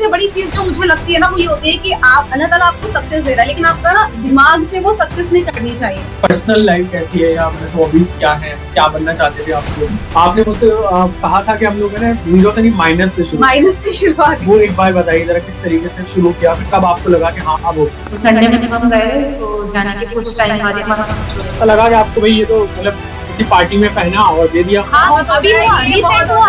सबसे बड़ी चीज जो मुझे लगती है ना वो ये होती है कि आप अल्लाह ताला आपको सक्सेस दे रहा है, लेकिन आपका ना दिमाग पे वो सक्सेस नहीं चढ़नी चाहिए। पर्सनल लाइफ कैसी है या मतलब हॉबीज क्या है, क्या बनना चाहते थे आप लोग? आपने मुझसे कहा था कि हम लोग ने जीरो से नहीं माइनस से शुरुआत। वो एक बार बताइए जरा किस तरीके से शुरू किया, फिर कब आपको लगा कि हाँ अब हो? तो संडे में जब हम गए तो जाने के कुछ टाइम बाद हमारा लगा कि आपको भाई ये तो मतलब किसी पार्टी में पहना और दे दिया। हाँ, तो अभी रिसेंट हुआ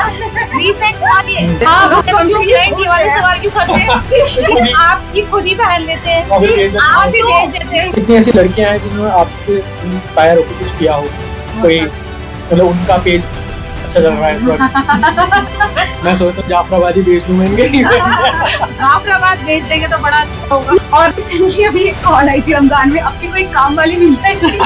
ये। हाँ, ये वाले सवाल क्यों करते हैं? आप ये खुद ही पहन लेते हैं, आप ही भेज देते हैं। कितनी ऐसी लड़कियां हैं जिन्होंने आपसे इंस्पायर होकर कुछ किया हो, कोई मतलब उनका पेज अच्छा चल रहा है इस वक्त? मैं सोचता हूँ जाफराबादी भेज दूं मैं जाफराबाद भेज देंगे तो बड़ा अच्छा होगा। और रिसेंटली अभी एक कॉल आई थी रमजान में, अपनी कोई काम वाली मिल जाएगी।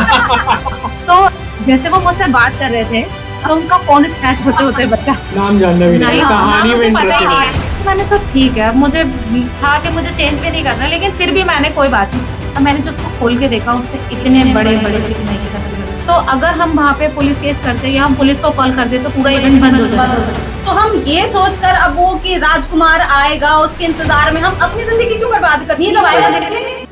तो जैसे वो मुझसे बात कर रहे थे तो उनका फोन स्नैच होते होते बच्चा नाम जानना भी नहीं, कहानी में इंटरेस्टेड है। मैंने तो ठीक है, मुझे था कि मुझे चेंज भी नहीं करना, लेकिन फिर भी मैंने कोई बात नहीं। अब मैंने जो उसको खोल के देखा उस पर इतने बड़े बड़े चिकने के कदम। तो अगर हम वहाँ पे पुलिस केस करते या हम पुलिस को कॉल करते तो पूरा इवेंट बंद हो जाता। तो हम ये सोचकर अब वो कि राजकुमार आएगा उसके इंतजार में हम अपनी जिंदगी क्यों बर्बाद करनी है, जब आएगा देखेंगे।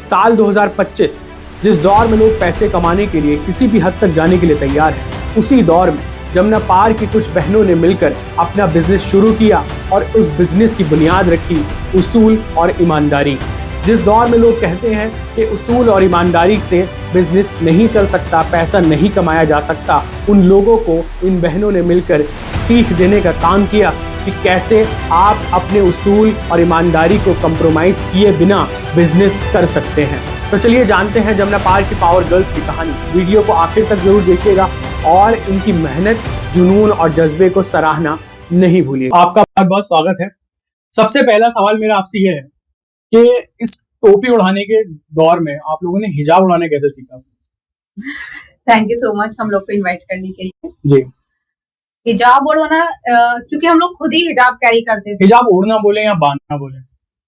साल 2025 जिस दौर में लोग पैसे कमाने के लिए किसी भी हद तक जाने के लिए तैयार हैं, उसी दौर में जमुना पार की कुछ बहनों ने मिलकर अपना बिजनेस शुरू किया और उस बिजनेस की बुनियाद रखी उसूल और ईमानदारी। जिस दौर में लोग कहते हैं कि उसूल और ईमानदारी से बिजनेस नहीं चल सकता, पैसा नहीं कमाया जा सकता, उन लोगों को इन बहनों ने मिलकर सीख देने का काम किया कि कैसे आप अपने उसूल और ईमानदारी को कंप्रोमाइज किए बिना बिजनेस कर सकते हैं। तो चलिए जानते हैं जमुना पार की पावर गर्ल्स की कहानी। वीडियो को आखिर तक जरूर देखिएगा और इनकी मेहनत, जुनून और जज्बे को सराहना नहीं भूलिएगा। आपका बहुत बहुत स्वागत है। सबसे पहला सवाल मेरा आपसे ये है कि इस टोपी उड़ाने के दौर में आप लोगों ने हिजाब उड़ाना कैसे सीखा? थैंक यू सो मच हम लोग को इनवाइट करने के लिए। जी, हिजाब ओढ़ना क्योंकि हम लोग खुद ही हिजाब कैरी करते थे। हिजाब ओढ़ना बोले या बांधना बोले,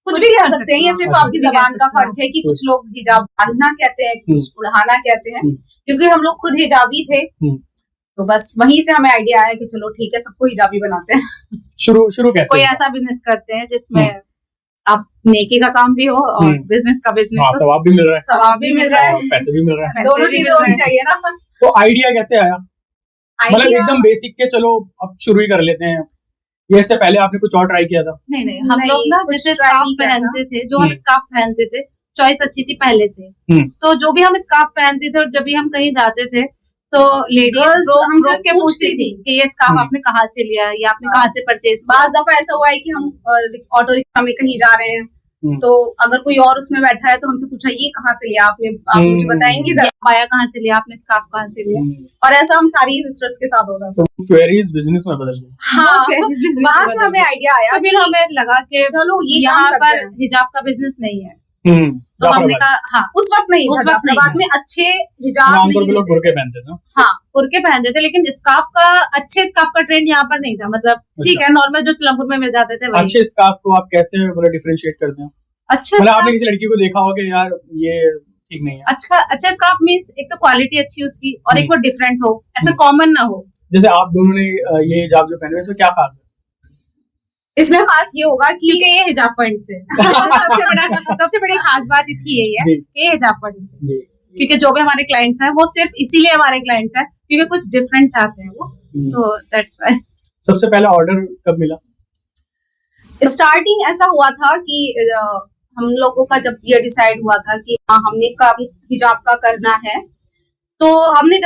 कुछ भी कह सकते हैं, ये सिर्फ आपकी जबान का फर्क है कि कुछ लोग हिजाब बांधना कहते हैं, कुछ उड़ाना कहते हैं। क्योंकि हम लोग खुद हिजाबी थे तो बस वहीं से हमें आइडिया आया कि चलो ठीक है, सबको हिजाबी बनाते हैं। शुरू कैसे? कोई ऐसा बिजनेस करते हैं जिसमें आप नेकी का काम भी हो और बिजनेस का बिजनेस हो, सवाब भी मिल रहा है, सवाब भी मिल रहा है, पैसे भी मिल रहा है, दोनों चीजें होनी चाहिए ना। तो आइडिया कैसे आया? मतलब एकदम बेसिक के चलो अब शुरू ही कर लेते हैं, ये इससे पहले आपने कुछ और ट्राई किया था? नहीं, हम लोग ना जैसे स्कार्फ पहनते थे, जो हम स्कार्फ पहनते थे, चॉइस अच्छी थी पहले से। तो जो भी हम स्कार्फ पहनते थे और जब भी हम कहीं जाते थे तो लेडीज हमसे के पूछती थी कि ये स्कार्फ आपने कहाँ से लिया या आपने कहाँ से परचेज किया। बार दफा ऐसा हुआ है कि हम ऑटो रिक्शा में कहीं जा रहे हैं तो अगर कोई और उसमें बैठा है तो हमसे पूछा ये कहाँ से लिया आपने, आप मुझे बताएंगी पाया कहाँ से लिया आपने, स्कार्फ कहाँ से लिया। और ऐसा हम सारी सिस्टर्स के साथ होता था। तो क्वेरीज बिजनेस में बदल गई। हाँ, वहाँ से हमें आइडिया आया, फिर हमें लगा कि चलो ये यहाँ पर हिजाब का बिजनेस नहीं है। तो हमने कहा हाँ, उस वक्त नहीं, उस वक्त बाद में अच्छे हिजाब नहीं, लोग बुर्के पहनते थे। हाँ, बुर्के पहनते थे, लेकिन स्कार्फ का अच्छे स्कार्फ का ट्रेंड यहाँ पर नहीं था। मतलब ठीक है, नॉर्मल जो स्लमपुर में मिल जाते थे। अच्छे स्कार्फ को आप कैसे मतलब डिफरेंशिएट करते हैं? अच्छा, मतलब आपने किसी लड़की को देखा होगा कि यार ये ठीक नहीं है। अच्छा स्कार्फ मींस एक तो क्वालिटी अच्छी उसकी और एक वो डिफरेंट हो, ऐसा कॉमन ना हो। जैसे आप दोनों ने ये हिजाब जो पहने हुए इसमें क्या खास है? इसमें खास ये होगा कि ये हिजाब पॉइंट से सबसे बड़ी खास बात इसकी यही है कि ये हिजाब पॉइंट से, क्योंकि जो भी हमारे क्लाइंट्स हैं वो सिर्फ इसीलिए हमारे क्लाइंट्स हैं क्योंकि कुछ डिफरेंट चाहते हैं वो, तो दैट्स व्हाई। सबसे पहला ऑर्डर कब मिला? स्टार्टिंग ऐसा हुआ था कि हम लोगों का जब ये डिसाइड हुआ था कि हाँ हमने काम हिजाब का करना है, तो हमने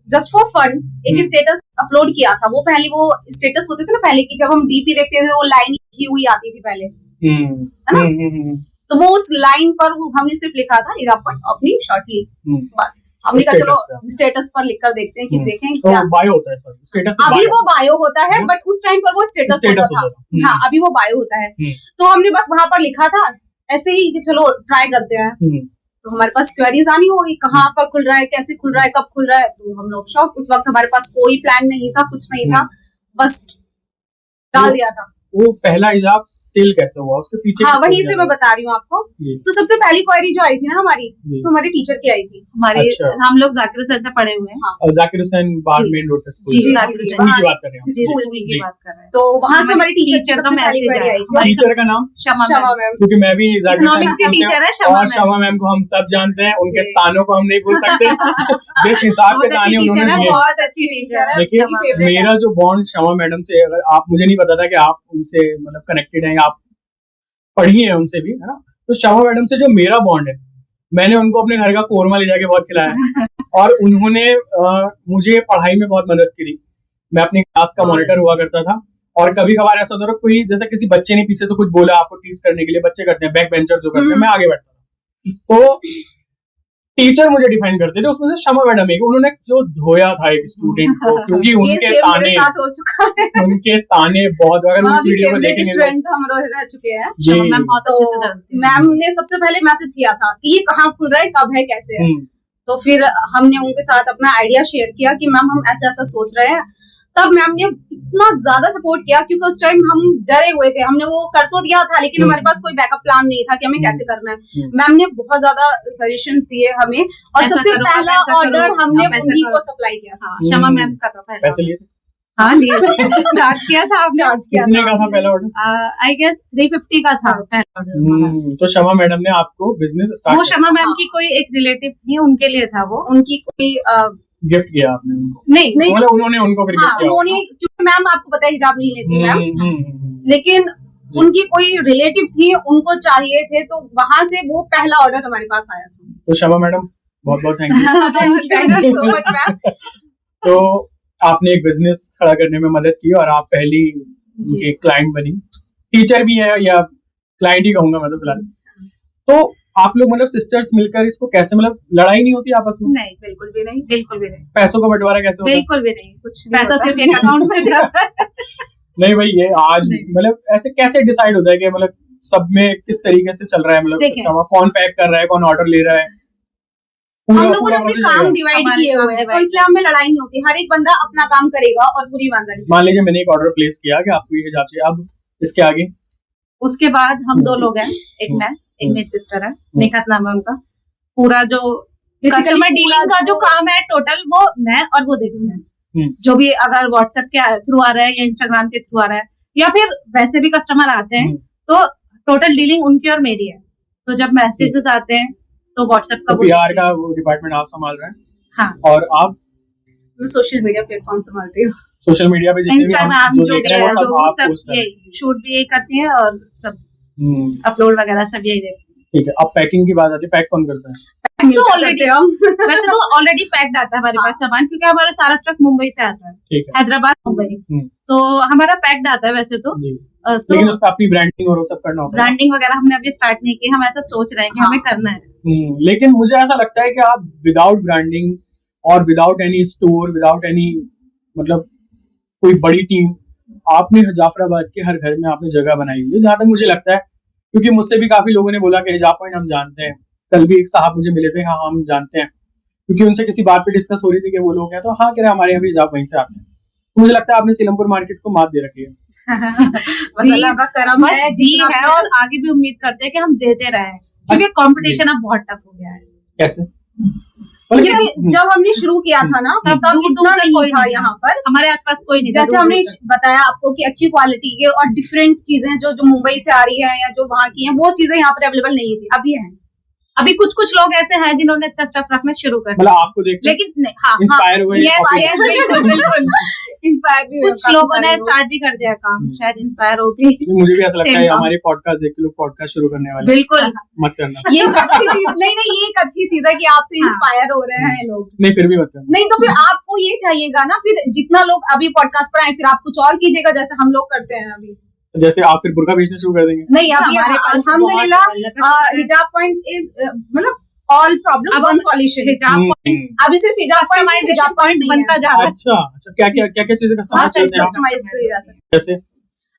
जस्ट फॉर फन एक स्टेटस अपलोड किया था। वो पहले वो स्टेटस होते थे ना पहले की, जब हम डीपी देखते थे वो लाइन लिखी हुई आती थी पहले, है ना? तो वो उस लाइन पर हमने सिर्फ लिखा था इरापट अपनी शॉर्टली, बस हमने कहा चलो स्टेटस पर लिखकर देखते हैं कि देखें क्या बायो होता है। सॉरी, स्टेटस अभी वो बायो होता है, बट उस टाइम पर वो स्टेटस होता था। हाँ, अभी वो बायो होता है। तो हमने बस वहां पर लिखा था ऐसे ही कि चलो ट्राई करते हैं। तो हमारे पास क्वेरीज आनी होगी, कहाँ पर खुल रहा है, कैसे खुल रहा है, कब खुल रहा है। तो हम लोग शॉक, उस वक्त हमारे पास कोई प्लान नहीं था, कुछ नहीं था, बस डाल दिया था। वो पहला हिजाब सेल कैसे हुआ, उसके पीछे हाँ किस वहीं तरह से का मैं हुआ? बता रही हूँ आपको। जी तो सबसे पहली क्वेरी जो आई थी ना हमारी, जी। तो हमारे टीचर की आई थी। हमारे अच्छा। हम लोग जाकिर हुसैन से पढ़े हुए हैं। हाँ और जाकिर हुसैन बाहर जी। मेन रोड पे स्कूल जी, है। जाकिर हुसैन। स्कूल वहाँ की बात कर रहे हैं हम। जी स्कूल स्कूल जी। की बात कर रहे हैं। तो वहां से हमारी टीचर टीचर का सबसे पहली मैसेज क्वेरी आया आई थी। और टीचर का नाम शमा शमा मैम, मैम। क्योंकि मैं भी जाकिर हुसैन इकोनॉमिक्स के स्कूल से टीचर है हूँ शमा और मैम। शमा मैम को हम सब जानते हैं, उनके जी। तानों को हम नहीं भूल सकते जिस हिसाब के बहुत ताने अच्छी उन्होंने टीचर है, दिए। बहुत अच्छी टीचर है। देखिए मेरी favorite है। मेरा जो बॉन्ड शमा मैडम से, अगर आप, मुझे नहीं पता था कि आप उनसे मतलब कनेक्टेड हैं, आप पढ़ी हैं उनसे भी, है ना, तो शमा मैडम से जो मेरा बॉन्ड है, मैंने उनको अपने घर का कोरमा ले जाके बहुत खिलाया है और उन्होंने मुझे पढ़ाई में बहुत मदद करी। मैं अपनी क्लास का मॉनिटर हुआ करता था और कभी कभार ऐसा होता था कोई जैसे किसी बच्चे ने पीछे से कुछ बोला आपको टीज करने के लिए, बच्चे करते हैं बैक बेंचर जो करते हैं, मैं आगे बैठता था, तो टीचर मुझे डिफाइन करते थे, उसमें से शमा मैडम है, उन्होंने जो धोया था एक स्टूडेंट को, क्योंकि ये उनके सेम मेरे ताने साथ हो चुका है। उनके ताने बहुत, अगर वहाँ उस भी वीडियो को फेवरेट देखेंगे लोग, स्टूडेंट हम लोग रह चुके हैं। जी। शमा मैम बहुत अच्छे से तो जानती हैं। मैम ने सबसे पहले मैसेज किया था कि ये कहाँ खुल रहा है, कब है, कैसे है। तो फिर हमने उनके साथ अपना आइडिया शेयर किया कि मैम हम ऐसा ऐसा सोच रहे हैं। तब मैम ने इतना ज्यादा सपोर्ट किया क्योंकि उस टाइम हम डरे हुए थे। हमने वो कर तो दिया था लेकिन हमारे पास कोई बैकअप प्लान नहीं था कि हमें कैसे करना है। मैम ने बहुत ज्यादा सजेशंस दिए हमें और ऐसा सबसे करो, पहला आप ऐसा ऑर्डर करो, हमने आप ऐसा उन्हीं करो। को सप्लाई किया था। हाँ, शमा मैम का था पहला। पैसे लिए थे? हाँ लिए चार्ज किया था आपने? चार्ज किया कितने का था पहला ऑर्डर? आई गेस 350 का था पहला ऑर्डर। तो शमा मैडम ने आपको बिजनेस वो स्टार्ट शमा मैम की कोई एक रिलेटिव थी, उनके लिए था वो। उनकी कोई गिफ्ट किया आपने उनको, नहीं नहीं, मतलब उन्होंने उनको फिर हाँ गिफ्ट किया उन्होंने, क्योंकि मैम आपको पता है हिजाब नहीं लेती मैम, लेकिन जी। उनकी कोई रिलेटिव थी, उनको चाहिए थे, तो वहां से वो पहला ऑर्डर हमारे पास आया था। तो शमा मैडम बहुत बहुत thank you. Thank you so much, ma'am. तो आपने एक बिजनेस खड़ा करने में मदद की और आप पहली उनके क्लाइंट बनी, टीचर भी है या क्लाइंट ही कहूंगा मैं तो फिलहाल। तो आप लोग मतलब सिस्टर्स मिलकर इसको कैसे, मतलब लड़ाई नहीं होती आपस में? नहीं, बिल्कुल भी नहीं, बिल्कुल भी नहीं, पैसों का बंटवारा कैसे होता है? बिल्कुल भी नहीं। कुछ पैसा सिर्फ एक अकाउंट में जाता है। नहीं भाई, ये आज नहीं। मतलब ऐसे कैसे डिसाइड होता है कि मतलब सब में किस तरीके से चल रहा है, मतलब देखिए। सिस्टम, कौन पैक कर रहा है, कौन ऑर्डर ले रहा है? हम पूरा- लोगों ने पूरा अपने process काम होगा। डिवाइड हमारे किए काम हुए हैं, तो divide इसलिए हमें लड़ाई नहीं होती। हर एक बंदा अपना काम करेगा और पूरी ईमानदारी से। मान लीजिए मैंने एक ऑर्डर प्लेस किया कि आपको ये हिजाब चाहिए, अब इसके आगे उसके बाद हम दो लोग हैं, एक मैं, एक मेरी सिस्टर है, निखत नाम है उनका। पूरा जो कस्टमर डीलिंग का जो काम है टोटल वो मैं और वो देखते हैं। जो भी अगर व्हाट्सएप के थ्रू आ रहा है या इंस्टाग्राम के थ्रू आ रहा है या फिर वैसे भी कस्टमर आते हैं, तो टोटल डीलिंग उनकी और मेरी है। तो जब मैसेजेस आते हैं तो व्हाट्सएप का तो पीआर का वो डिपार्टमेंट आप संभाल रहे हैं, हाँ, और आप मैं सोशल मीडिया प्लेटफॉर्म संभालती हूँ। सोशल मीडिया पे जितने भी हम इंस्टाग्राम जो जो देख भी रहे है, हैं वो जो सब आप सब पोस्ट कर रहे हैं। यही शूट भी यही करती हैं और सब अपलोड वगैरह सब यही देखती ठीक है, अब पैकिंग की बात आती है, पैक कौन करता है? तो already- हम वैसे तो ऑलरेडी पैक्ड आता है हमारे पास सामान, क्योंकि हमारा सारा स्टफ मुंबई से आता है, ठीक है हैदराबाद मुंबई। तो हमारा पैक्ड आता है वैसे तो। जी, तो लेकिन उस पर अपनी ब्रांडिंग और वो सब करना होता है। ब्रांडिंग वगैरह हमने अभी स्टार्ट नहीं की, हम ऐसा सोच रहे हैं कि हमें करना है। लेकिन मुझे ऐसा लगता है कि आप विदाउट ब्रांडिंग और without any store, without any मतलब कोई बड़ी टीम, आपने जाफराबाद के हर घर में आपने जगह बनाई हुई है, जहां तक मुझे लगता है, क्योंकि मुझसे भी काफी लोगों ने बोला कि हिजाब पॉइंट हम जानते हैं। कल भी एक साहब मुझे मिले थे, हाँ हम जानते हैं, क्योंकि उनसे किसी बात पे डिस्कस हो रही थी कि वो लोग हैं, तो हाँ कह रहे हमारे यहाँ भी हिजाब वहीं से आते हैं। तो मुझे लगता है आपने सीलमपुर मार्केट को मात दे रखी है। बस अल्लाह का करम बस है, दी जितना है और आगे भी उम्मीद करते हैं कि हम देते रहें, क्योंकि कंपटीशन अब बहुत टफ हो गया है। कैसे? क्योंकि जब हमने शुरू किया था ना तब तब दूर इतना तक नहीं कोई था नहीं यहाँ पर। हमारे आसपास कोई नहीं था, जैसे दूर हमने दूर तक। बताया आपको कि अच्छी क्वालिटी के और डिफरेंट चीजें जो मुंबई से आ रही है या जो वहाँ की हैं, वो चीजें यहाँ पर अवेलेबल नहीं थी, अभी है। अभी कुछ लोग ऐसे हैं जिन्होंने अच्छा स्टफ रखना शुरू कर दिया, मतलब आपको देख के लेकिन नहीं, हाँ इंस्पायर हुए? यस copy- यस बिल्कुल बिल्कुल। इंस्पायर भी हुए कुछ काफी लोगों सारे ने लोग। स्टार्ट भी कर दिया काम, शायद इंस्पायर हो भी। मुझे भी ऐसा लगता Same है काम। हमारे पॉडकास्ट देख के लोग पॉडकास्ट शुरू करने वाले हैं। बिल्कुल मत करना, ये एक अच्छी चीज नहीं, ये एक अच्छी चीज है कि आपसे हाँ। इंस्पायर हो रहे हैं लोग। नहीं फिर भी मत करना। नहीं तो फिर आपको ये चाहिएगा ना, फिर जितना लोग अभी पॉडकास्ट पर आए फिर आप कुछ और कीजिएगा, जैसे हम लोग करते हैं अभी। जैसे आप फिर बुर्का बेचना शुरू कर देंगे? नहीं अभी हमारे पास बहुत अल्हम्दुलिल्लाह अलग है। हिजाब पॉइंट इज मतलब ऑल प्रॉब्लम अब वन सॉल्यूशन। हिजाब अभी सिर्फ हिजाब कस्टमाइजेशन पॉइंट बनता जा रहा है। अच्छा अच्छा, क्या क्या क्या क्या चीजें हाँ कस्टमाइज करते हैं आप? कस्टमाइज की जा सकती है। जैसे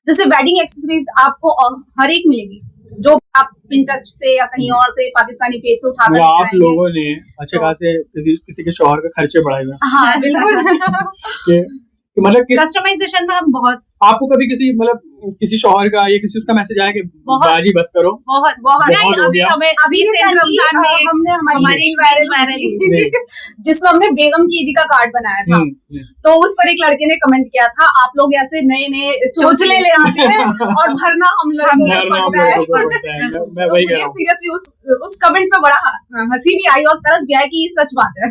जैसे वेडिंग एक्सेसरीज आपको हर एक मिलेगी, जो आप पिंटरेस्ट से या कहीं और से पाकिस्तानी पेज से उठा कर मतलब आप लेकर आएंगे। लोगों ने अच्छे खासे किसी के शौहर के खर्चे बढ़ाए हुए हैं हाँ बिल्कुल। कि मतलब किस कस्टमाइजेशन में हम बहुत आपको कभी किसी मतलब किसी शौहर का या किसी उसका मैसेज आया कि बहुत। बाजी बस करो? बहुत बहुत नहीं, हो अभी गया। हमें अभी recent recently, रमजान में हमने हमारी हमारी वायरल वायरल जिसमें हमने बेगम की ईदी का कार्ड बनाया था। तो उस पर एक लड़के ने कमेंट किया था, आप लोग ऐसे नए नए चोचले ले आते हैं और भरना हम लोगों को पड़ता है। मैं तो वही मुझे सीरियसली उस कमेंट पे बड़ा हंसी भी आई और तरस भी आई कि ये सच बात है।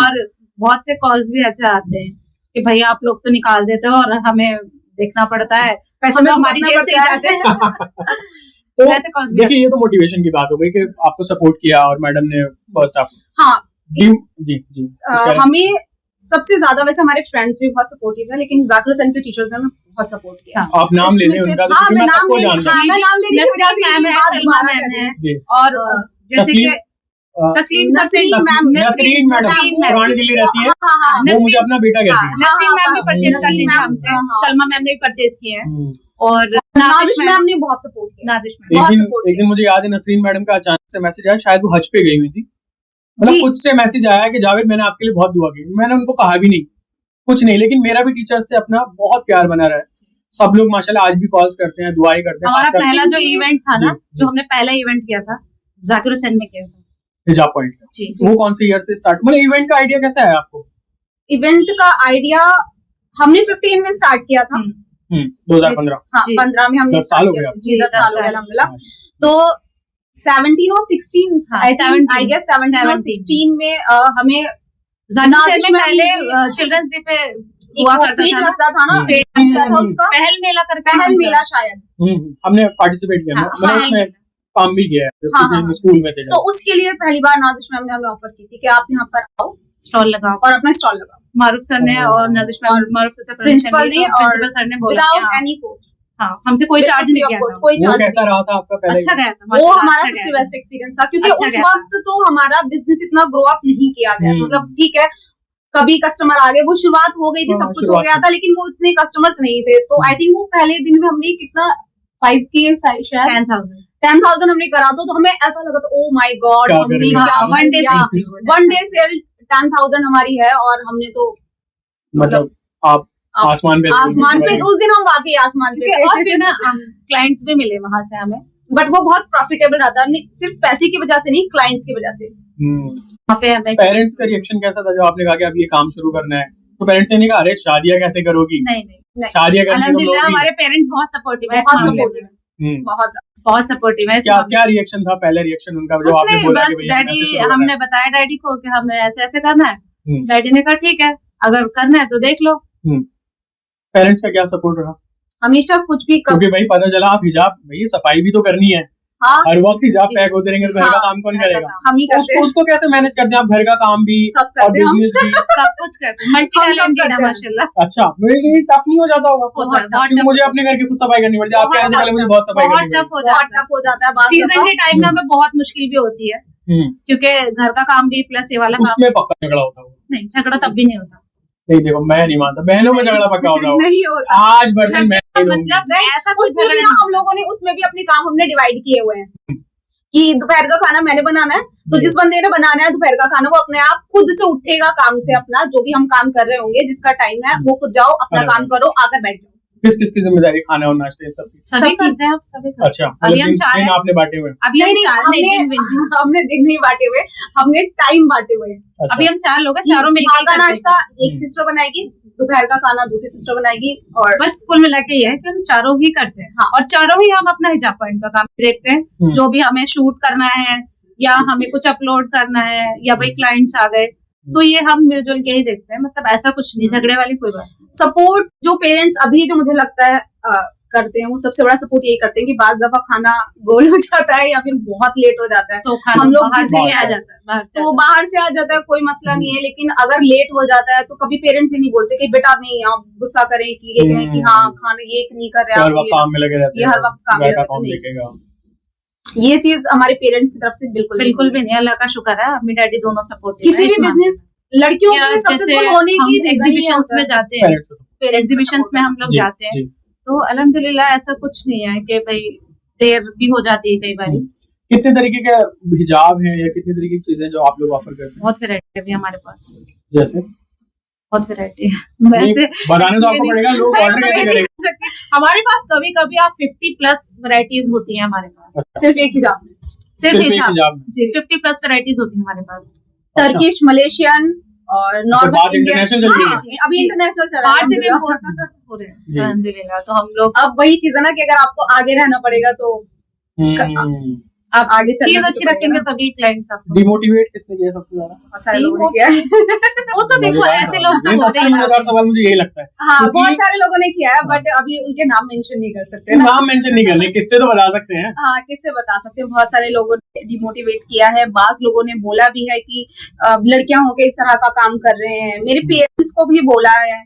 और बहुत से कॉल्स भी ऐसे आते हैं कि भैया आप लोग तो निकाल देते हो और हमें देखना पड़ता है, पैसे हमें तो हमारी भुगतना जेब से ही पड़ता जाते हैं। तो ऐसे calls भी देखिए ये तो मोटिवेशन की बात हो गई कि आपको सपोर्ट किया और मैडम ने फर्स्ट आप हाँ जी जी जी हमें सबसे ज्यादा वैसे हमारे फ्रेंड्स भी बहुत सपोर्टिव है, लेकिन जाकिर हुसैन के टीचर्स ने हमें बहुत सपोर्ट किया। आप नाम ले लें उनका, तो हाँ, मैं सबको जानता हूँ। मैं नाम लेने की वजह से नसरीन मैम ये है, बात सलमा दोबारा मैम कर है, रही और जैसे कि तस्लीम Nasreen ma'am, Nasreen madam Nasreen ma'am. पुरानी दिल्ली रहती है, हाँ हाँ वो मुझे अपना बेटा कहती है। नसरीन मैम भी परचेज नसरीन करती है मैम, हमसे, हाँ। सलमा मैम ने भी परचेज किए हैं, हम्म। और नाजिश मैम ने बहुत सपोर्ट किया। नाजिश मैम बहुत एक support दिन मुझे याद है नसरीन मैडम का अचानक से मैसेज आया, शायद वो हज पे गई हुई थी, मतलब जी। खुद से मैसेज आया कि जावेद मैंने आपके लिए बहुत दुआ की। मैंने उनको कहा भी नहीं कुछ नहीं, लेकिन मेरा भी टीचर से अपना बहुत प्यार बना रहा है। सब लोग माशाल्लाह आज भी कॉल्स करते हैं, दुआएं करते हैं। हमारा खासकर पहला जो जी, इवेंट था ना, जी। जो हमने पहला इवेंट किया था जाकिर हुसैन में किया था हिजाब पॉइंट का। जी। वो कौन से ईयर से स्टार्ट, मतलब इवेंट का आइडिया कैसा है आपको? इवेंट का आइडिया हमने 15 में स्टार्ट किया था। 2015। हाँ जी। 15 में हमने 10 साल हो start गए किया। जी 10 साल हो गए अल्हम्दुलिल्लाह। तो तो 17 और 16 हाँ, आई 17 गेस 17 और 16 में हमें जाकिर नाजिश हुसैन में मैम पहले भी- चिल्ड्रंस डे पे एक हुआ वो करता feed था ना, लगता था ना, हम्म। feed लगता था उसका, पहल मेला करके पहल हम मेला शायद। हमने पार्टिसिपेट किया, हाँ, मतलब पहल उसमें मेला। काम भी किया है जब हाँ, हम हाँ। स्कूल में थे तो जब। उसके लिए पहली बार नाजिश मैम ने हमें ऑफर की थी कि आप यहाँ पर आओ स्टॉल लगाओ। और अपना स्टॉल लगाओ मारूफ सर ने और नाजिश मैम, और मारूफ सर से प्रिंसिपल ने और प्रिंसिपल सर ने बोला कि विदाउट हाँ, एनी कॉस्ट, हाँ, हमसे कोई चार्ज नहीं किया था। कोई वो चार्ज कैसा रहा था आपका पहले? अच्छा गया था वो माशाल्लाह, हमारा अच्छा सबसे गया था। बेस्ट एक्सपीरियंस था, क्योंकि अच्छा उस गया था। वक्त तो हमारा बिजनेस इतना ग्रो अप नहीं किया गया। हम्म। मतलब ठीक है कभी कस्टमर आ गए, वो शुरुआत हो गई थी, हाँ, सब कुछ हो शुरुआत गया थी। था, लेकिन वो इतने कस्टमर्स नहीं थे। तो आई थिंक वो पहले दिन में हमने कितना 5K शायद 10,000 10,000 हमने करा था। तो हमें ऐसा लगा था ओ माय गॉड क्या हमने करेंगे? क्या वन डे किया। वन डे सेल 10,000 हमारी है और हमने तो मतलब आप आसमान पे थे। आसमान पे, उस दिन हम वाकई आसमान पे थे। और फिर ना क्लाइंट्स भी मिले वहां से हमें, बट वो बहुत प्रॉफिटेबल रहता है, सिर्फ पैसे की वजह से नहीं, क्लाइंट्स की वजह से। वहाँ पे हमें पेरेंट्स का रिएक्शन कैसा था जब आपने कहा कि अब ये काम शुरू करना है? तो पेरेंट्स ने नहीं कहा अरे शादियां कैसे करोगी, नहीं नहीं, शादियां करके तुम अल्हम्दुलिल्लाह लोगी? हमारे पेरेंट्स बहुत सपोर्टिव है इस बहुत मामले में। सपोर्टिव है, हम्म। बहुत ज्यादा। बहुत सपोर्टिव है इस क्या मामले क्या रिएक्शन था, पहला रिएक्शन उनका में। जब कुछ आपने नहीं, बोला कि बस भैया हमने ऐसे डैडी, शुरू करना हमने है? बताया डैडी को कि हमें ऐसे ऐसे करना है। हम्म। डैडी ने कहा ठीक है, अगर करना है तो देख लो। पेरेंट्स का क्या सपोर्ट रहा? हमेशा कुछ भी कब क्योंकि भाई पता चला आप हिजाब, भाई सफाई भी तो करनी है, हाँ हर वक्त हिजाब जी, पैक होते रहेंगे तो घर का हाँ, काम कौन घर का करेगा? काम। हम ही करते हैं, उसको कैसे मैनेज करते हैं आप, घर का काम भी सब और करते हैं हम। बिजनेस भी? सब कुछ करते हैं, मल्टी हम सब टैलेंटेड है करते हैं। माशाल्लाह। अच्छा, मेरे लिए टफ नहीं हो जाता होगा? होता है, बहुत क्योंकि tough मुझे अपने घर की खुद सफाई करनी पड़ती है, आपके बहुत यहाँ से पहले tough मुझे बहुत सफाई बहुत करनी टफ पड़ती हो बहुत जाता है। टफ हो जाता है बात। सीजन के टाइम में हमें बहुत मुश्किल भी होती है, है। क्योंकि घर का काम भी प्लस ये वाला काम। उसमें पक्का झगड़ा होता होगा? नहीं, झगड़ा तब भी नहीं होता। नहीं देखो मैं नहीं मानता, बहनों में झगड़ा पक्का होता होगा। नहीं होता आज बर्तन मैं नहीं धोऊंगी। मतलब नहीं, ऐसा कुछ उसमें भी झगड़ा ना नहीं हम लोगों ने उसमें भी अपने काम हमने डिवाइड किए हुए हैं कि दोपहर का खाना मैंने बनाना है, तो जिस बंदे ने बनाना है दोपहर का खाना वो अपने आप खुद से उठेगा काम से, अपना जो भी हम काम कर रहे होंगे जिसका टाइम है वो खुद जाओ अपना अरे काम करो, आकर बैठ जाओ। किस किस की जिम्मेदारी, खाना और नाश्ते सबकी? सभी सबकी। करते हैं, आप सभी करते हैं। अच्छा, अभी मतलब हम चार दिन हैं। आपने बांटे हुए हैं? अभी हम नहीं चार नहीं, दिन नहीं, दिन। हमने दिन नहीं बांटे हुए, हमने टाइम बांटे हुए। अच्छा। अभी हम चार लोग हैं, चारों मिलकर सुबह ही का करते हैं। नाश्ता एक सिस्टर बनाएगी, दोपहर का खाना दूसरी सिस्टर बनाएगी, और बस कुल मिला के ये है कि हम चारों ही करते हैं। हाँ। और चारों ही हम अपना हिजाब पॉइंट का काम देखते हैं। जो भी हमें शूट करना है या हमें कुछ अपलोड करना है या भाई क्लाइंट्स आ गए, तो ये हम मिलजुल के ही देखते हैं। मतलब ऐसा कुछ नहीं, झगड़े वाली कोई बात नहीं। सपोर्ट जो पेरेंट्स अभी जो मुझे लगता है करते हैं, वो सबसे बड़ा सपोर्ट यही करते हैं कि बाज दफा खाना गोल हो जाता है या फिर बहुत लेट हो जाता है, तो खाना हम लोग बाहर से busy ही आ हैं। जाता है, बाहर से तो बाहर से आ जाता है, कोई मसला नहीं है। लेकिन अगर लेट हो जाता है तो कभी पेरेंट्स ही नहीं बोलते कि बेटा नहीं, आप गुस्सा करें कि ये कहें कि हाँ खाना ये नहीं कर रहे हर आप, वक्त काम में लगे रहते ये हैं, हर वक्त काम में घर का लगे कौन नहीं। देखेगा? ये चीज हमारे पेरेंट्स की तरफ से बिल्कुल बिल्कुल भी नहीं। अल्लाह का शुक्र है, अम्मी डैडी दोनों सपोर्ट। किसी भी बिजनेस लड़कियों के सक्सेसफुल होने की एग्जीबिशंस में जाते हैं, पेरेंट्स को एग्जीबिशंस में हम लोग जी, जाते हैं, जी। तो अल्हम्दुलिल्लाह ऐसा कुछ नहीं है कि भाई देर भी हो जाती है कई बार। कितने तरीके के हिजाब हैं या कितने तरीके की चीजें जो आप लोग ऑफर करते हैं? बहुत वैरायटी है अभी हमारे पास। जैसे बहुत वैरायटी है वैसे बनाने तो आपको पड़ेगा, लोग ऑर्डर कैसे करेंगे? हमारे पास कभी कभी आप 50+ वैरायटीज होती है हमारे पास, सिर्फ एक हिजाब में। सिर्फ एक हिजाब हिजाब में। जी 50+ वैरायटीज होती है हमारे पास। टर्किश, मलेशियन और बात नॉर्मल international चल रही है। अभी जी। इंटरनेशनल चल रहा है बाहर से भी अल्हम्दुलिल्लाह। हो रहे हैं जी। अल्हम्दुलिल्लाह। तो हम लोग अब वही चीज है ना कि अगर आपको आगे रहना पड़ेगा तो आप आगे चलना चीज तो अच्छी पड़ेगा रखेंगे ना। तभी क्लाइंट्स आपको। डिमोटिवेट किसने किया सबसे ज्यादा? बहुत सारे लोगों ने किया है। वो तो देखो मजेदार ऐसे सवाल। लोग तो ये होते सबसे ही हैं। मजेदार सवाल मुझे यही लगता है। हाँ क्योंकि- बहुत सारे लोगों ने किया है, बट अभी उनके नाम मेंशन नहीं कर सकते ना। नाम मेंशन नहीं करने, किससे तो बता सकते हैं। हाँ किससे बता सकते हैं, बहुत सारे लोगों ने डिमोटिवेट किया है। बाज लोगों ने बोला भी है कि लड़कियां होके इस तरह का काम कर रहे हैं। मेरे पेरेंट्स को भी बोला है,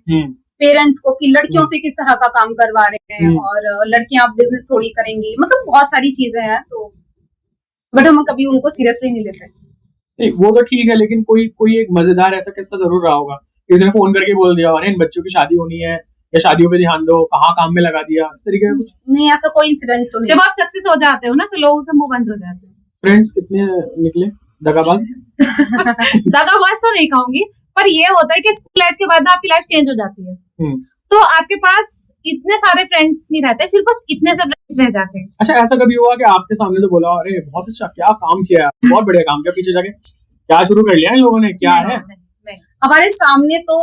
पेरेंट्स को, कि लड़कियों से किस तरह का काम करवा रहे हैं और लड़कियां बिजनेस थोड़ी करेंगी, मतलब बहुत सारी चीजें हैं। तो बट हम कभी उनको सीरियसली नहीं लेते। नहीं वो तो ठीक है, लेकिन कोई एक मजेदार ऐसा किस्सा जरूर रहा होगा, किसी ने फोन करके बोल दिया अरे इन बच्चों की शादी होनी है या शादियों पे ध्यान दो, कहाँ काम में लगा दिया, इस तरीके का कुछ? नहीं ऐसा कोई इंसिडेंट तो नहीं। जब आप सक्सेस हो जाते हो ना तो लोगों के मुंह बंद हो जाते हैं। फ्रेंड्स कितने निकले दगाबाज? दगाबाज तो नहीं कहूंगी, पर ये होता है कि स्कूल लाइफ के बाद ना आपकी लाइफ चेंज हो जाती है, तो आपके पास इतने सारे फ्रेंड्स नहीं रहते, फिर बस इतने से फ्रेंड्स रह जाते हैं। अच्छा ऐसा कभी हुआ कि आपके सामने तो बोला अरे बहुत अच्छा क्या काम किया, बहुत बढ़िया काम किया, पीछे जाके क्या शुरू कर लिया इन लोगों ने, क्या है? नहीं। हमारे सामने तो